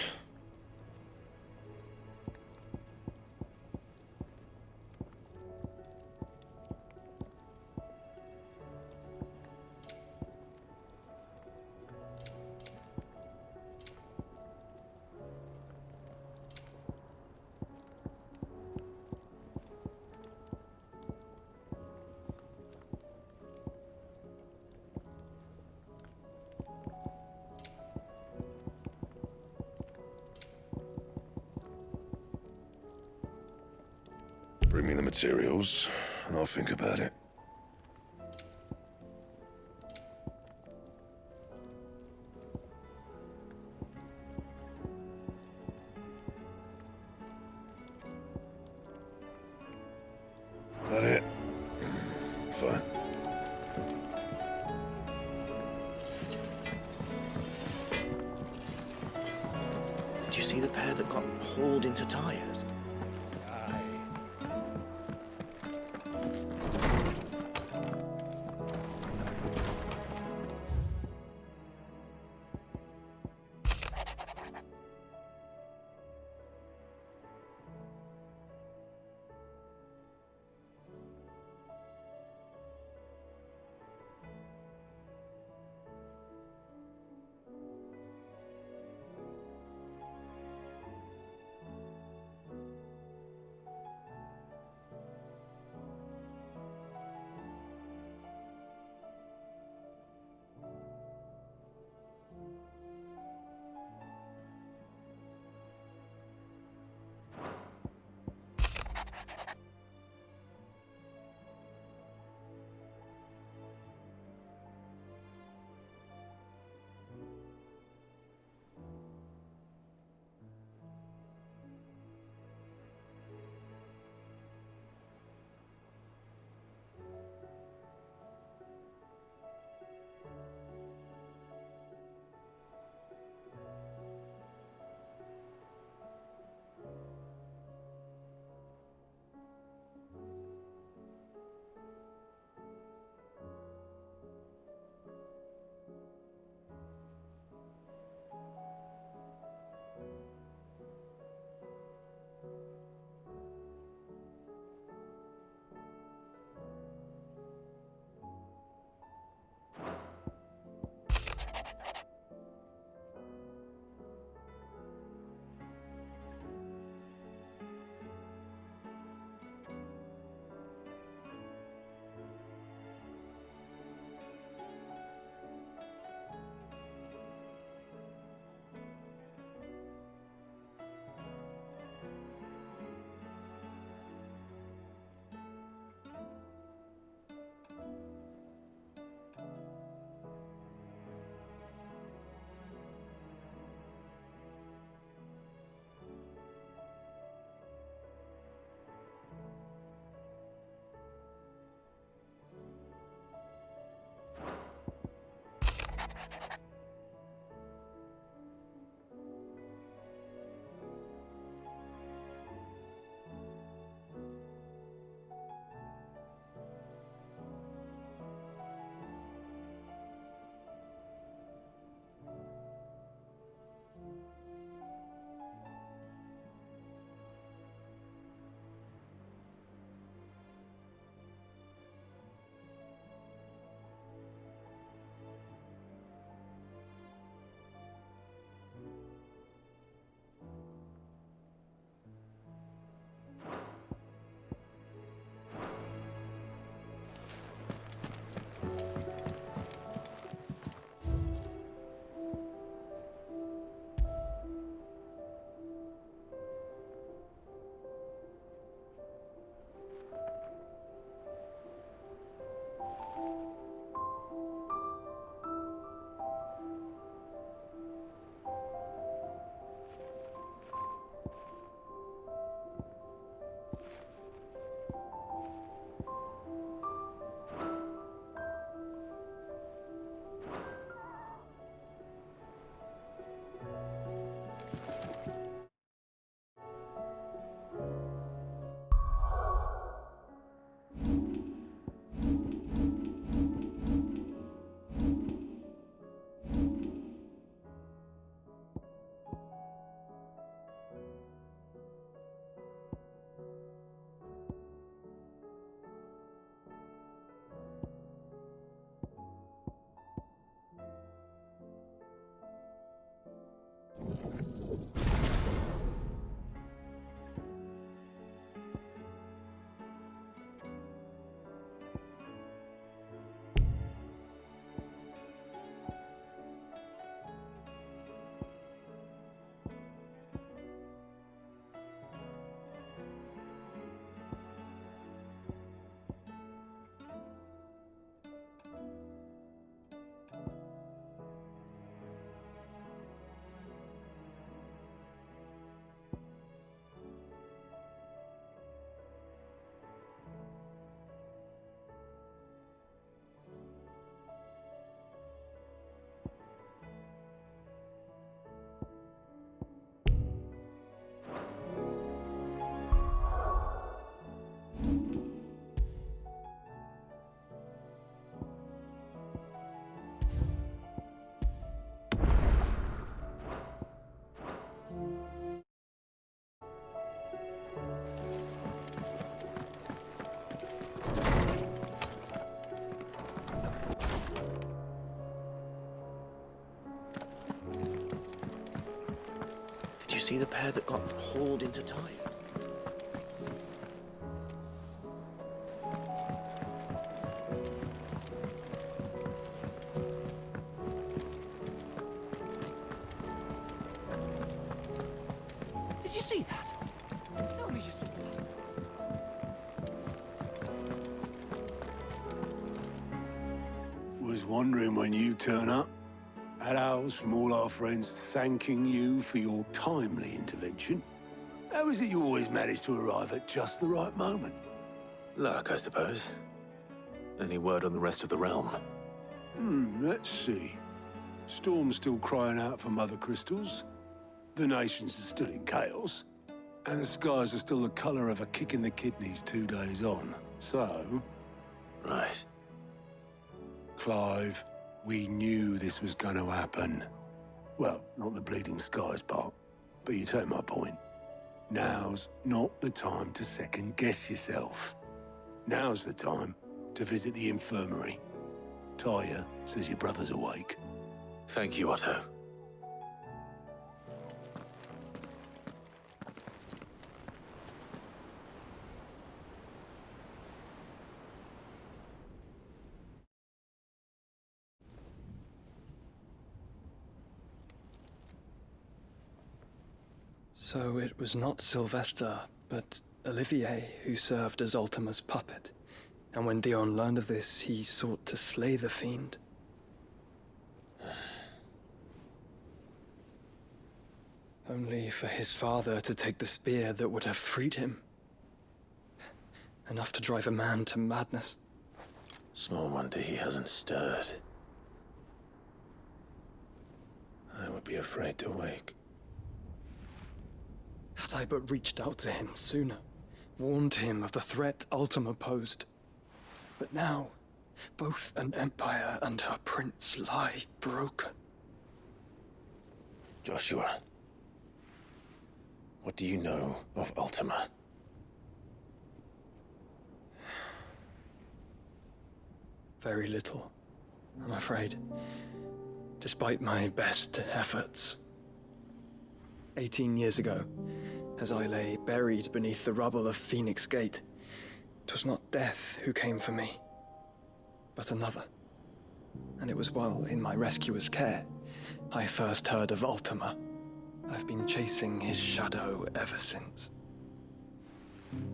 Bring me the materials, and I'll think about it. That it? Fine. Did you see the pair that got hauled into tires? Did you see the pair that got hauled into time? Did you see that? Tell me you saw that. Was wondering when you turn up. Had owls from all our friends thanking you for your timely intervention. How is it you always manage to arrive at just the right moment? Luck, I suppose. Any word on the rest of the realm? Let's see. Storm's still crying out for mother crystals. The nations are still in chaos. And the skies are still the color of a kick in the kidneys 2 days on. So... Right. Clive, we knew this was going to happen. Well, not the bleeding skies part, but you take my point. Now's not the time to second-guess yourself. Now's the time to visit the infirmary. Talia says your brother's awake. Thank you, Otto. So it was not Sylvester, but Olivier who served as Ultima's puppet. And when Dion learned of this, he sought to slay the fiend. Only for his father to take the spear that would have freed him. Enough to drive a man to madness. Small wonder he hasn't stirred. I would be afraid to wake. Had I but reached out to him sooner, warned him of the threat Ultima posed. But now, both an empire and her prince lie broken. Joshua, what do you know of Ultima? Very little, I'm afraid. Despite my best efforts. 18 years ago, as I lay buried beneath the rubble of Phoenix Gate, 'twas not death who came for me, but another. And it was while in my rescuer's care, I first heard of Ultima. I've been chasing his shadow ever since.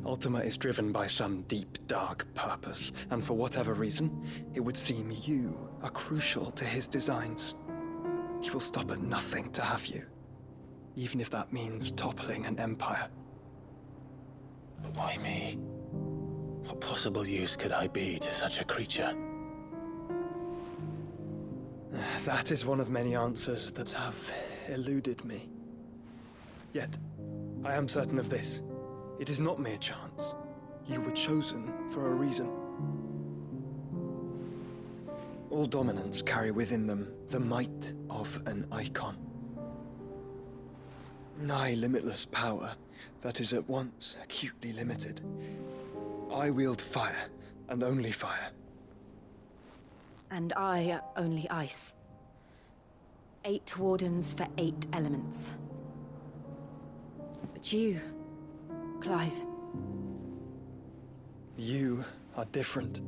Ultima is driven by some deep, dark purpose, and for whatever reason, it would seem you are crucial to his designs. He will stop at nothing to have you, even if that means toppling an empire. But why me? What possible use could I be to such a creature? That is one of many answers that have eluded me. Yet, I am certain of this. It is not mere chance. You were chosen for a reason. All dominants carry within them the might of an Eikon. Nigh limitless power that is at once acutely limited. I wield fire, and only fire. And I only ice. 8 wardens for 8 elements. But you, Clive. You are different.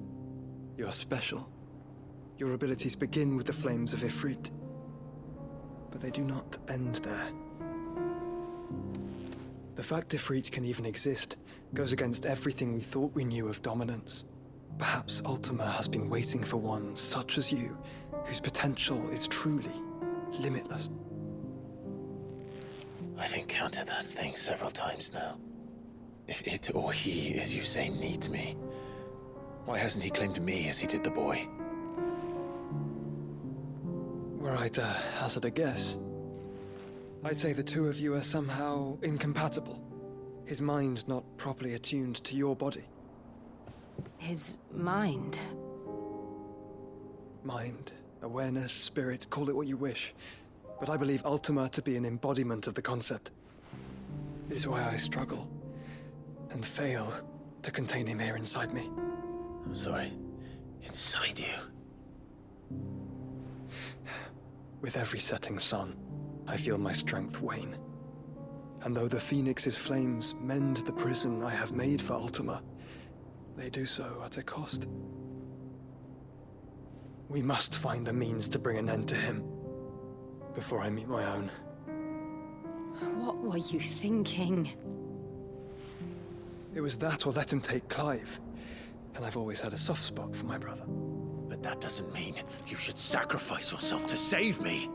You're special. Your abilities begin with the flames of Ifrit. But they do not end there. The fact Ifrit can even exist goes against everything we thought we knew of dominance. Perhaps Ultima has been waiting for one such as you, whose potential is truly limitless. I've encountered that thing several times now. If it or he, as you say, needs me, why hasn't he claimed me as he did the boy? Were I to hazard a guess, I'd say the two of you are somehow incompatible. His mind not properly attuned to your body. His mind? Mind, awareness, spirit, call it what you wish. But I believe Ultima to be an embodiment of the concept. This is why I struggle and fail to contain him here inside me. I'm sorry. Inside you? With every setting sun, I feel my strength wane. And though the Phoenix's flames mend the prison I have made for Ultima, they do so at a cost. We must find a means to bring an end to him before I meet my own. What were you thinking? It was that or let him take Clive. And I've always had a soft spot for my brother. But that doesn't mean you should sacrifice yourself to save me.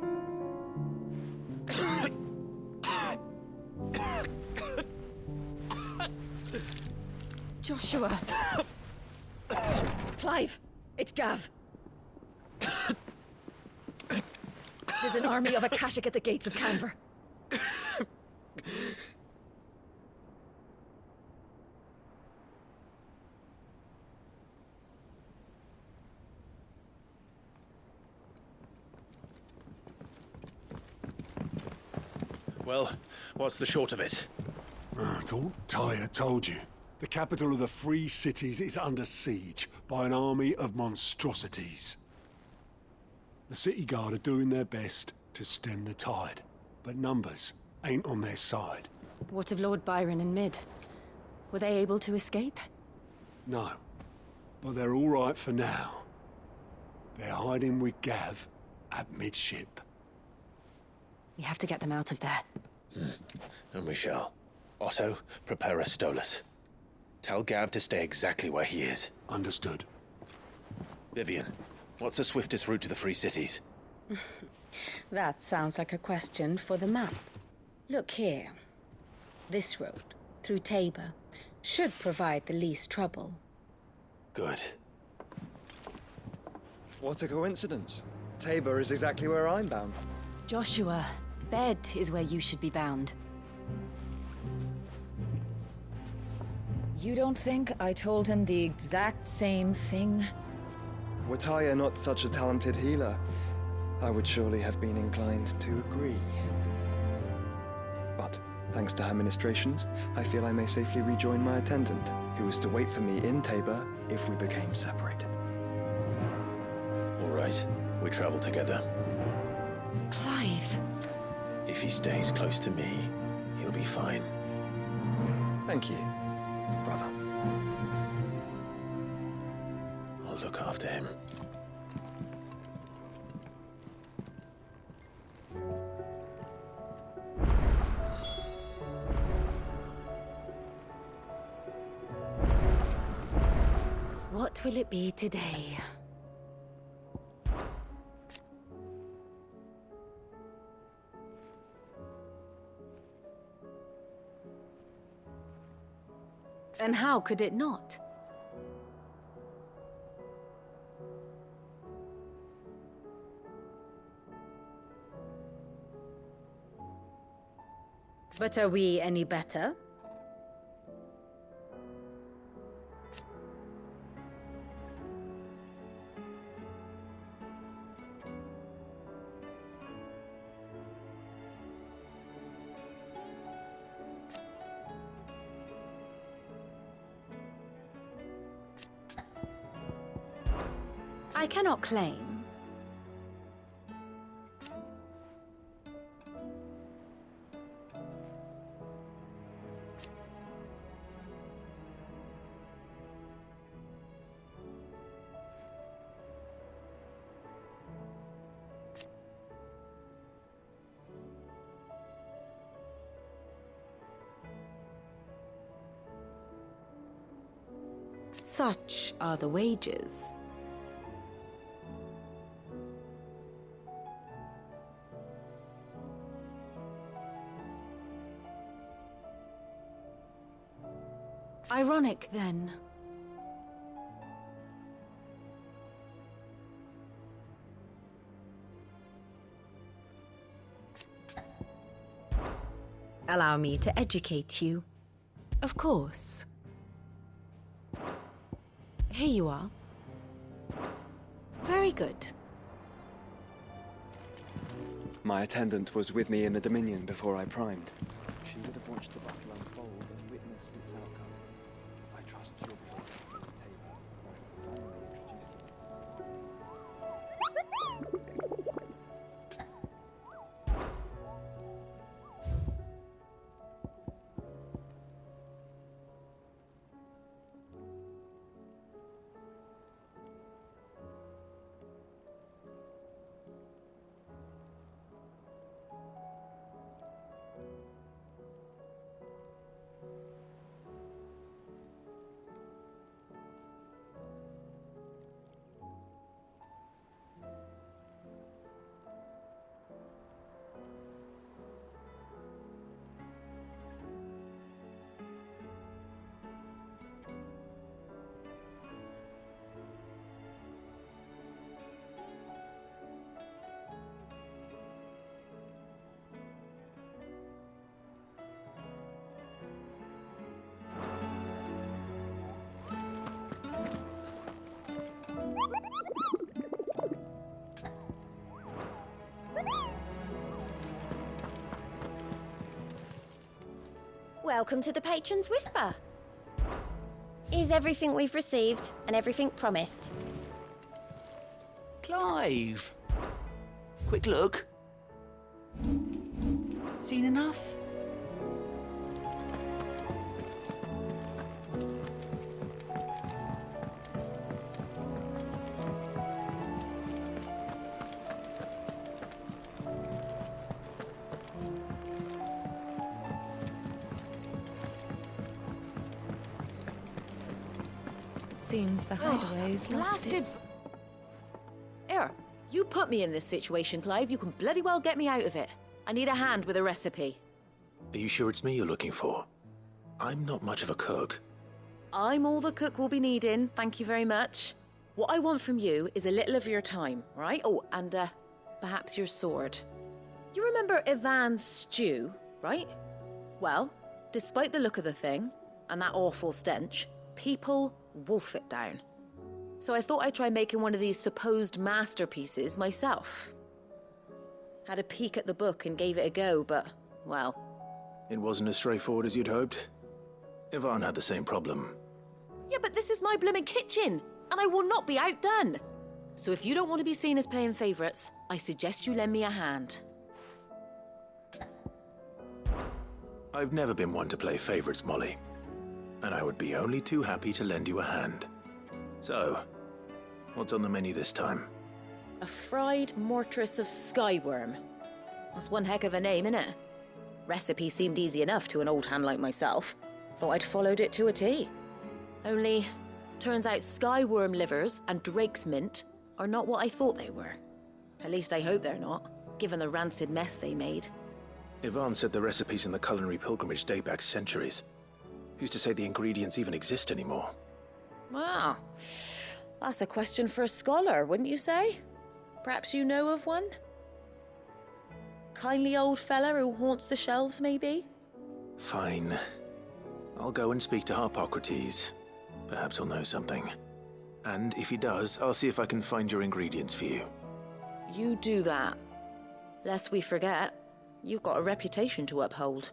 Joshua! Clive! It's Gav! There's an army of Akashic at the gates of Canver. Well, what's the short of it? It's all Tyre told you. The capital of the Free Cities is under siege by an army of monstrosities. The city guard are doing their best to stem the tide, but numbers ain't on their side. What of Lord Byron and Mid? Were they able to escape? No, but they're all right for now. They're hiding with Gav at midship. We have to get them out of there. And we shall. Otto, prepare a Stolas. Tell Gav to stay exactly where he is. Understood. Vivian, what's the swiftest route to the Free Cities? That sounds like a question for the map. Look here. This road, through Tabor, should provide the least trouble. Good. What a coincidence. Tabor is exactly where I'm bound. Joshua, bed is where you should be bound. You don't think I told him the exact same thing? Were Tyre not such a talented healer, I would surely have been inclined to agree. But, thanks to her ministrations, I feel I may safely rejoin my attendant, who was to wait for me in Tabor if we became separated. All right, we travel together. Clive! If he stays close to me, he'll be fine. Thank you, brother. I'll look after him. What will it be today? And how could it not? But are we any better? I cannot claim. Such are the wages. Ironic, then. Allow me to educate you. Of course. Here you are. Very good. My attendant was with me in the Dominion before I primed. She would have watched the battle unfold and witnessed its outcome. I trust you'll be watching at the table where I will formally introduce you. Welcome to the Patron's Whisper. Is everything we've received and everything promised? Clive! Quick look. Seen enough? Seems the hideaway's lost its... Here, you put me in this situation, Clive. You can bloody well get me out of it. I need a hand with a recipe. Are you sure it's me you're looking for? I'm not much of a cook. I'm all the cook will be needing, thank you very much. What I want from you is a little of your time, right? Oh, and perhaps your sword. You remember Ivan's stew, right? Well, despite the look of the thing, and that awful stench, people wolf it down. So I thought I'd try making one of these supposed masterpieces myself. Had a peek at the book and gave it a go, but, well... It wasn't as straightforward as you'd hoped. Ivan had the same problem. Yeah, but this is my blimmin' kitchen, and I will not be outdone. So if you don't want to be seen as playing favourites, I suggest you lend me a hand. I've never been one to play favourites, Molly. And I would be only too happy to lend you a hand. So, what's on the menu this time? A fried mortress of skyworm. That's one heck of a name, innit? Recipe seemed easy enough to an old hand like myself. Thought I'd followed it to a T. Only, turns out skyworm livers and drake's mint are not what I thought they were. At least I hope they're not, given the rancid mess they made. Ivan said the recipes in the culinary pilgrimage date back centuries. Who's to say the ingredients even exist anymore? Wow. That's a question for a scholar, wouldn't you say? Perhaps you know of one? Kindly old fella who haunts the shelves, maybe? Fine. I'll go and speak to Harpocrates. Perhaps he'll know something. And if he does, I'll see if I can find your ingredients for you. You do that. Lest we forget, you've got a reputation to uphold.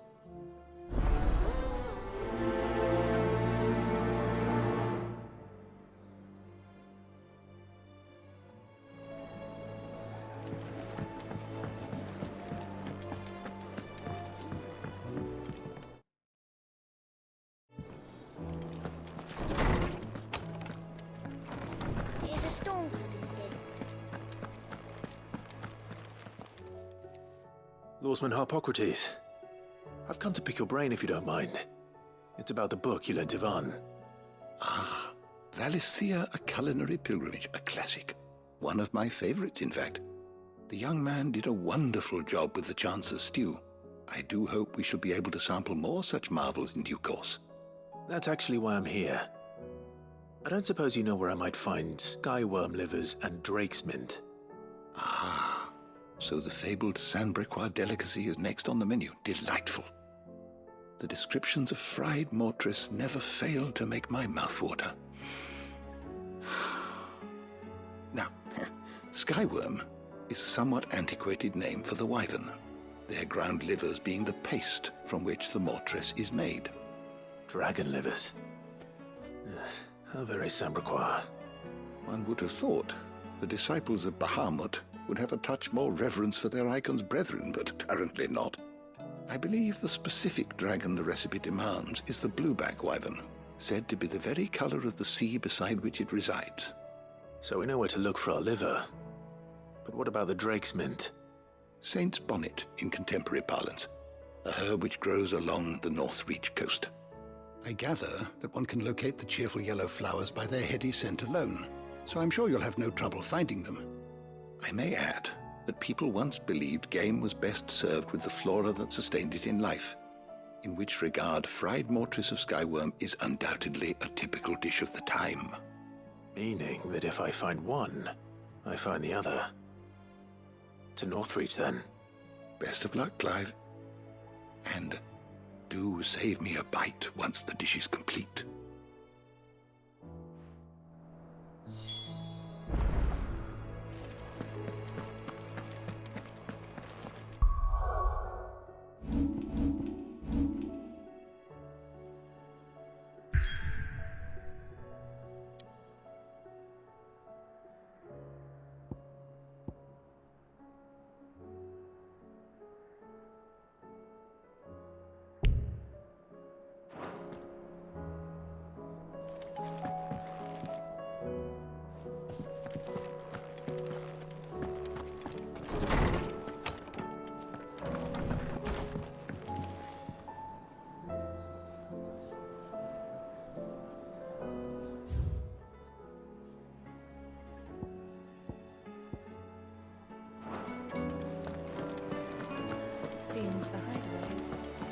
Is a storm coming soon? Lawsman Harpocrates. I've come to pick your brain if you don't mind. It's about the book you lent Ivan. Ah, Valisthea, a culinary pilgrimage, a classic. One of my favorites, in fact. The young man did a wonderful job with the Chance's stew. I do hope we shall be able to sample more such marvels in due course. That's actually why I'm here. I don't suppose you know where I might find skyworm livers and drake's mint. Ah, so the fabled Sanbriquois delicacy is next on the menu. Delightful. The descriptions of fried mortress never fail to make my mouth water. Now, skyworm is a somewhat antiquated name for the wyvern, their ground livers being the paste from which the mortress is made. Dragon livers. How very Sanbriquois. One would have thought the disciples of Bahamut would have a touch more reverence for their Eikon's brethren, but apparently not. I believe the specific dragon the recipe demands is the blueback wyvern, said to be the very color of the sea beside which it resides. So we know where to look for our liver. But what about the drake's mint? Saint's bonnet in contemporary parlance, a herb which grows along the North Reach coast. I gather that one can locate the cheerful yellow flowers by their heady scent alone, so I'm sure you'll have no trouble finding them. I may add that people once believed game was best served with the flora that sustained it in life, in which regard fried mortress of skyworm is undoubtedly a typical dish of the time. Meaning that if I find one, I find the other. To Northreach, then. Best of luck, Clive. And do save me a bite once the dish is complete. Seems the hideaway is also.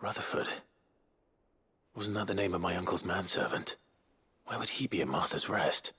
Rutherford. Wasn't that the name of my uncle's manservant? Why would he be at Martha's Rest?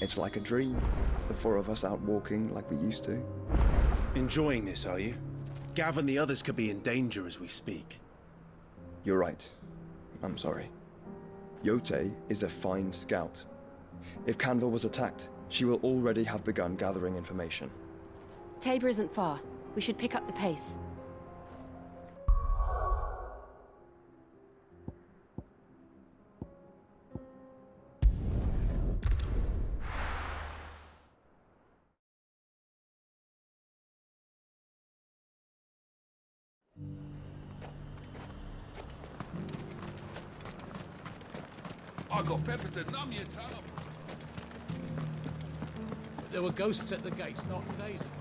It's like a dream. The four of us out walking like we used to. Enjoying this, are you? Gav and the others could be in danger as we speak. You're right. I'm sorry. Yote is a fine scout. If Canville was attacked, she will already have begun gathering information. Tabor isn't far. We should pick up the pace. I got peppers to numb your tongue. There were ghosts at the gates not days ago.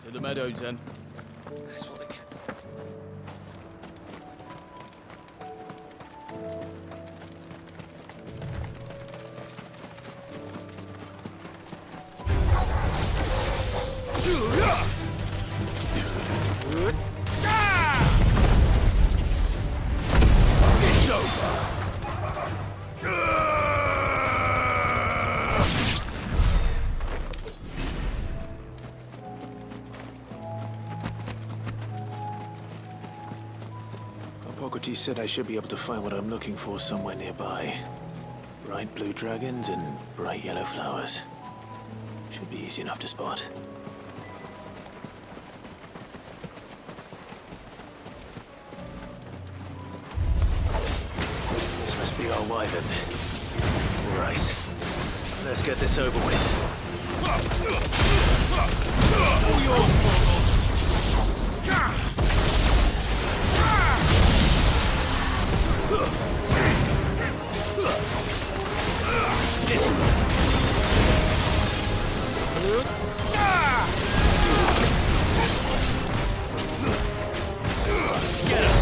To the meadows, then. That's what they kept. It's over. Hippocrates said I should be able to find what I'm looking for somewhere nearby. Bright blue dragons and bright yellow flowers. Should be easy enough to spot. This must be our wyvern. Right. Let's get this over with. All yours, Morgul! Get him!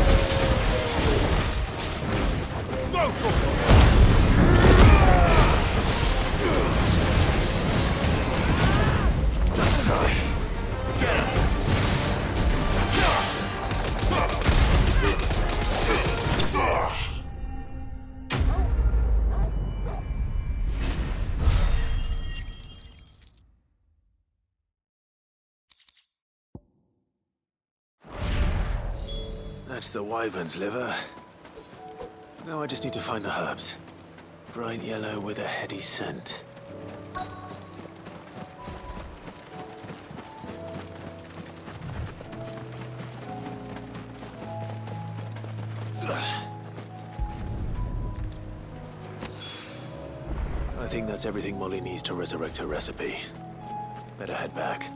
Go for it! That's the wyvern's liver. Now I just need to find the herbs. Bright yellow with a heady scent. I think that's everything Molly needs to resurrect her recipe. Better head back.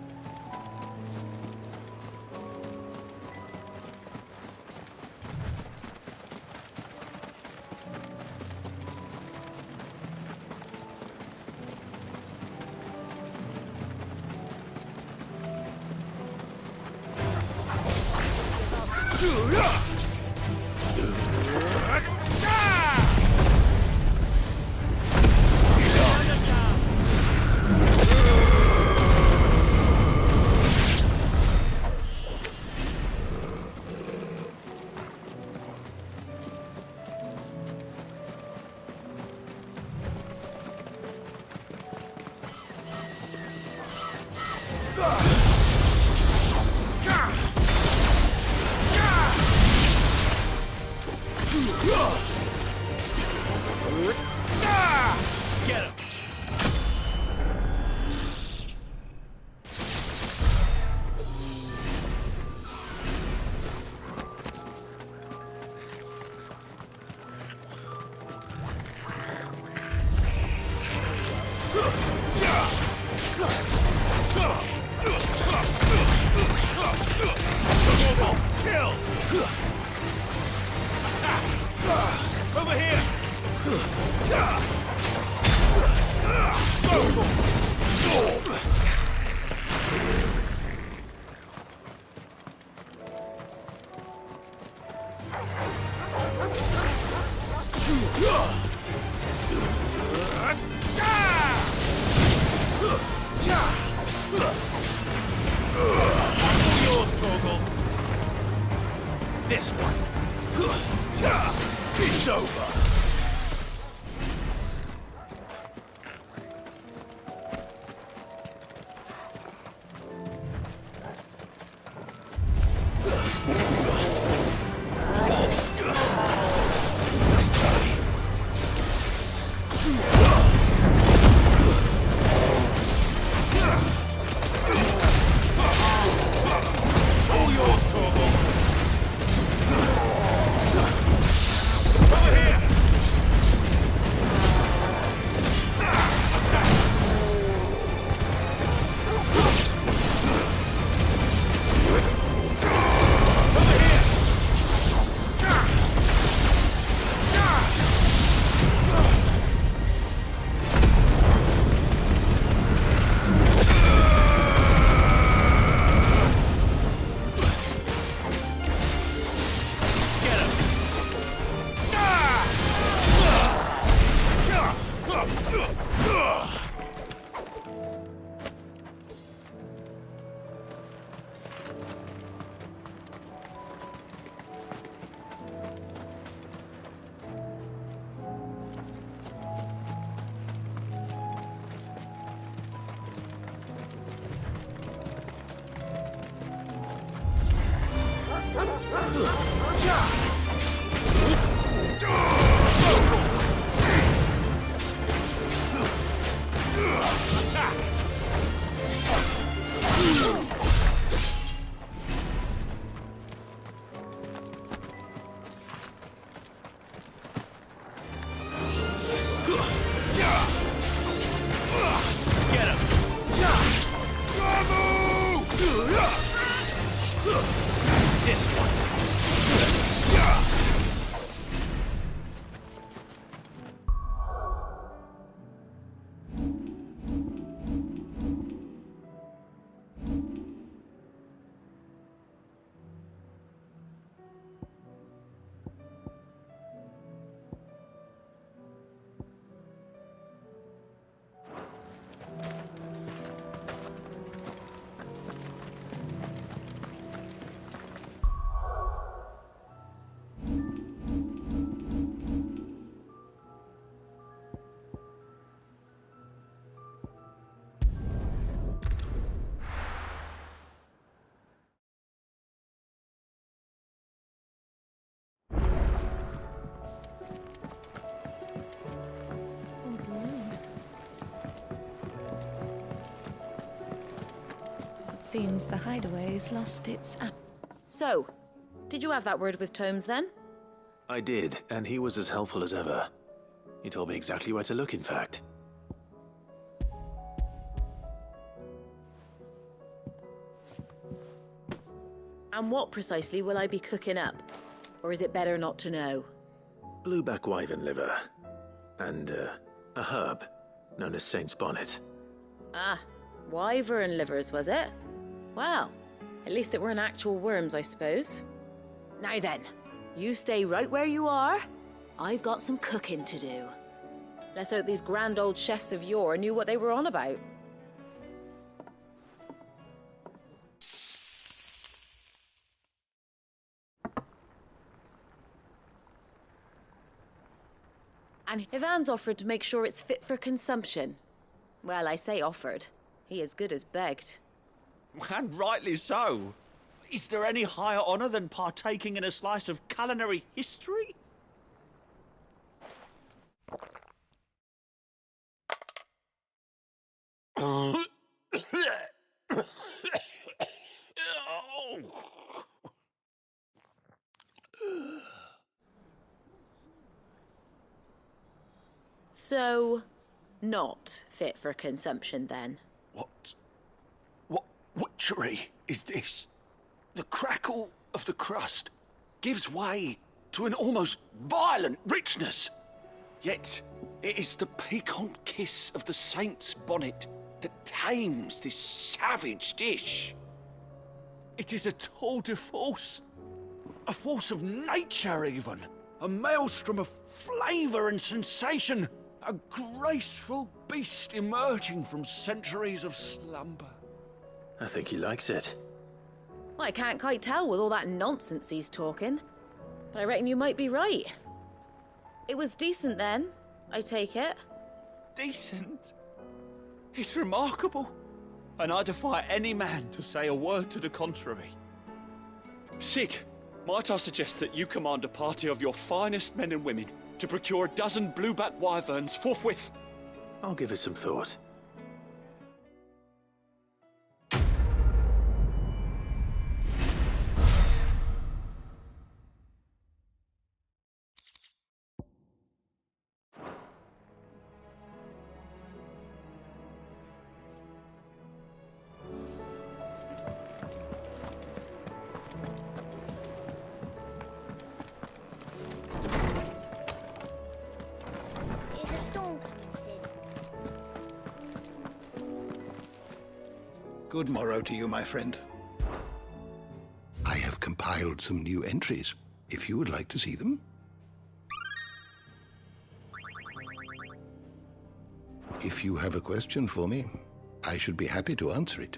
Get him! Kill! Attack! Over here! This one. It's over. Seems the hideaway's lost its app. So, did you have that word with Tomes then? I did, and he was as helpful as ever. He told me exactly where to look, in fact. And what precisely will I be cooking up? Or is it better not to know? Blueback wyvern liver. And, a herb known as Saint's Bonnet. Ah, wyvern livers, was it? Well, at least it weren't actual worms, I suppose. Now then, you stay right where you are. I've got some cooking to do. Let's hope these grand old chefs of yore knew what they were on about. And Ivan's offered to make sure it's fit for consumption. Well, I say offered. He as good as begged. And rightly so. Is there any higher honour than partaking in a slice of culinary history? So, not fit for consumption then? What witchery is this? The crackle of the crust gives way to an almost violent richness. Yet, it is the piquant kiss of the saint's bonnet that tames this savage dish. It is a tour de force, a force of nature even, a maelstrom of flavour and sensation, a graceful beast emerging from centuries of slumber. I think he likes it. Well, I can't quite tell with all that nonsense he's talking. But I reckon you might be right. It was decent then, I take it. Decent? It's remarkable. And I defy any man to say a word to the contrary. Sid, might I suggest that you command a party of your finest men and women to procure a dozen blueback wyverns forthwith? I'll give it some thought. Is a storm coming, Sid? Good morrow to you, my friend. I have compiled some new entries, if you would like to see them. If you have a question for me, I should be happy to answer it.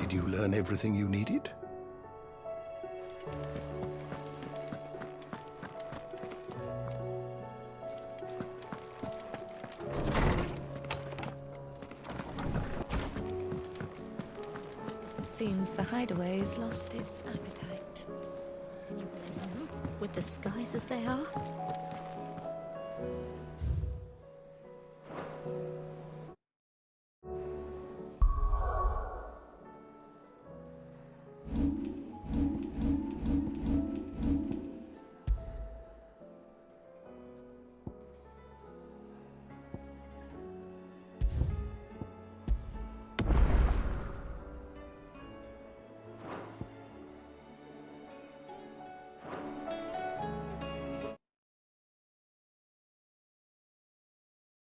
Did you learn everything you needed? It seems the hideaway has lost its appetite. Can you blame them? With the skies as they are?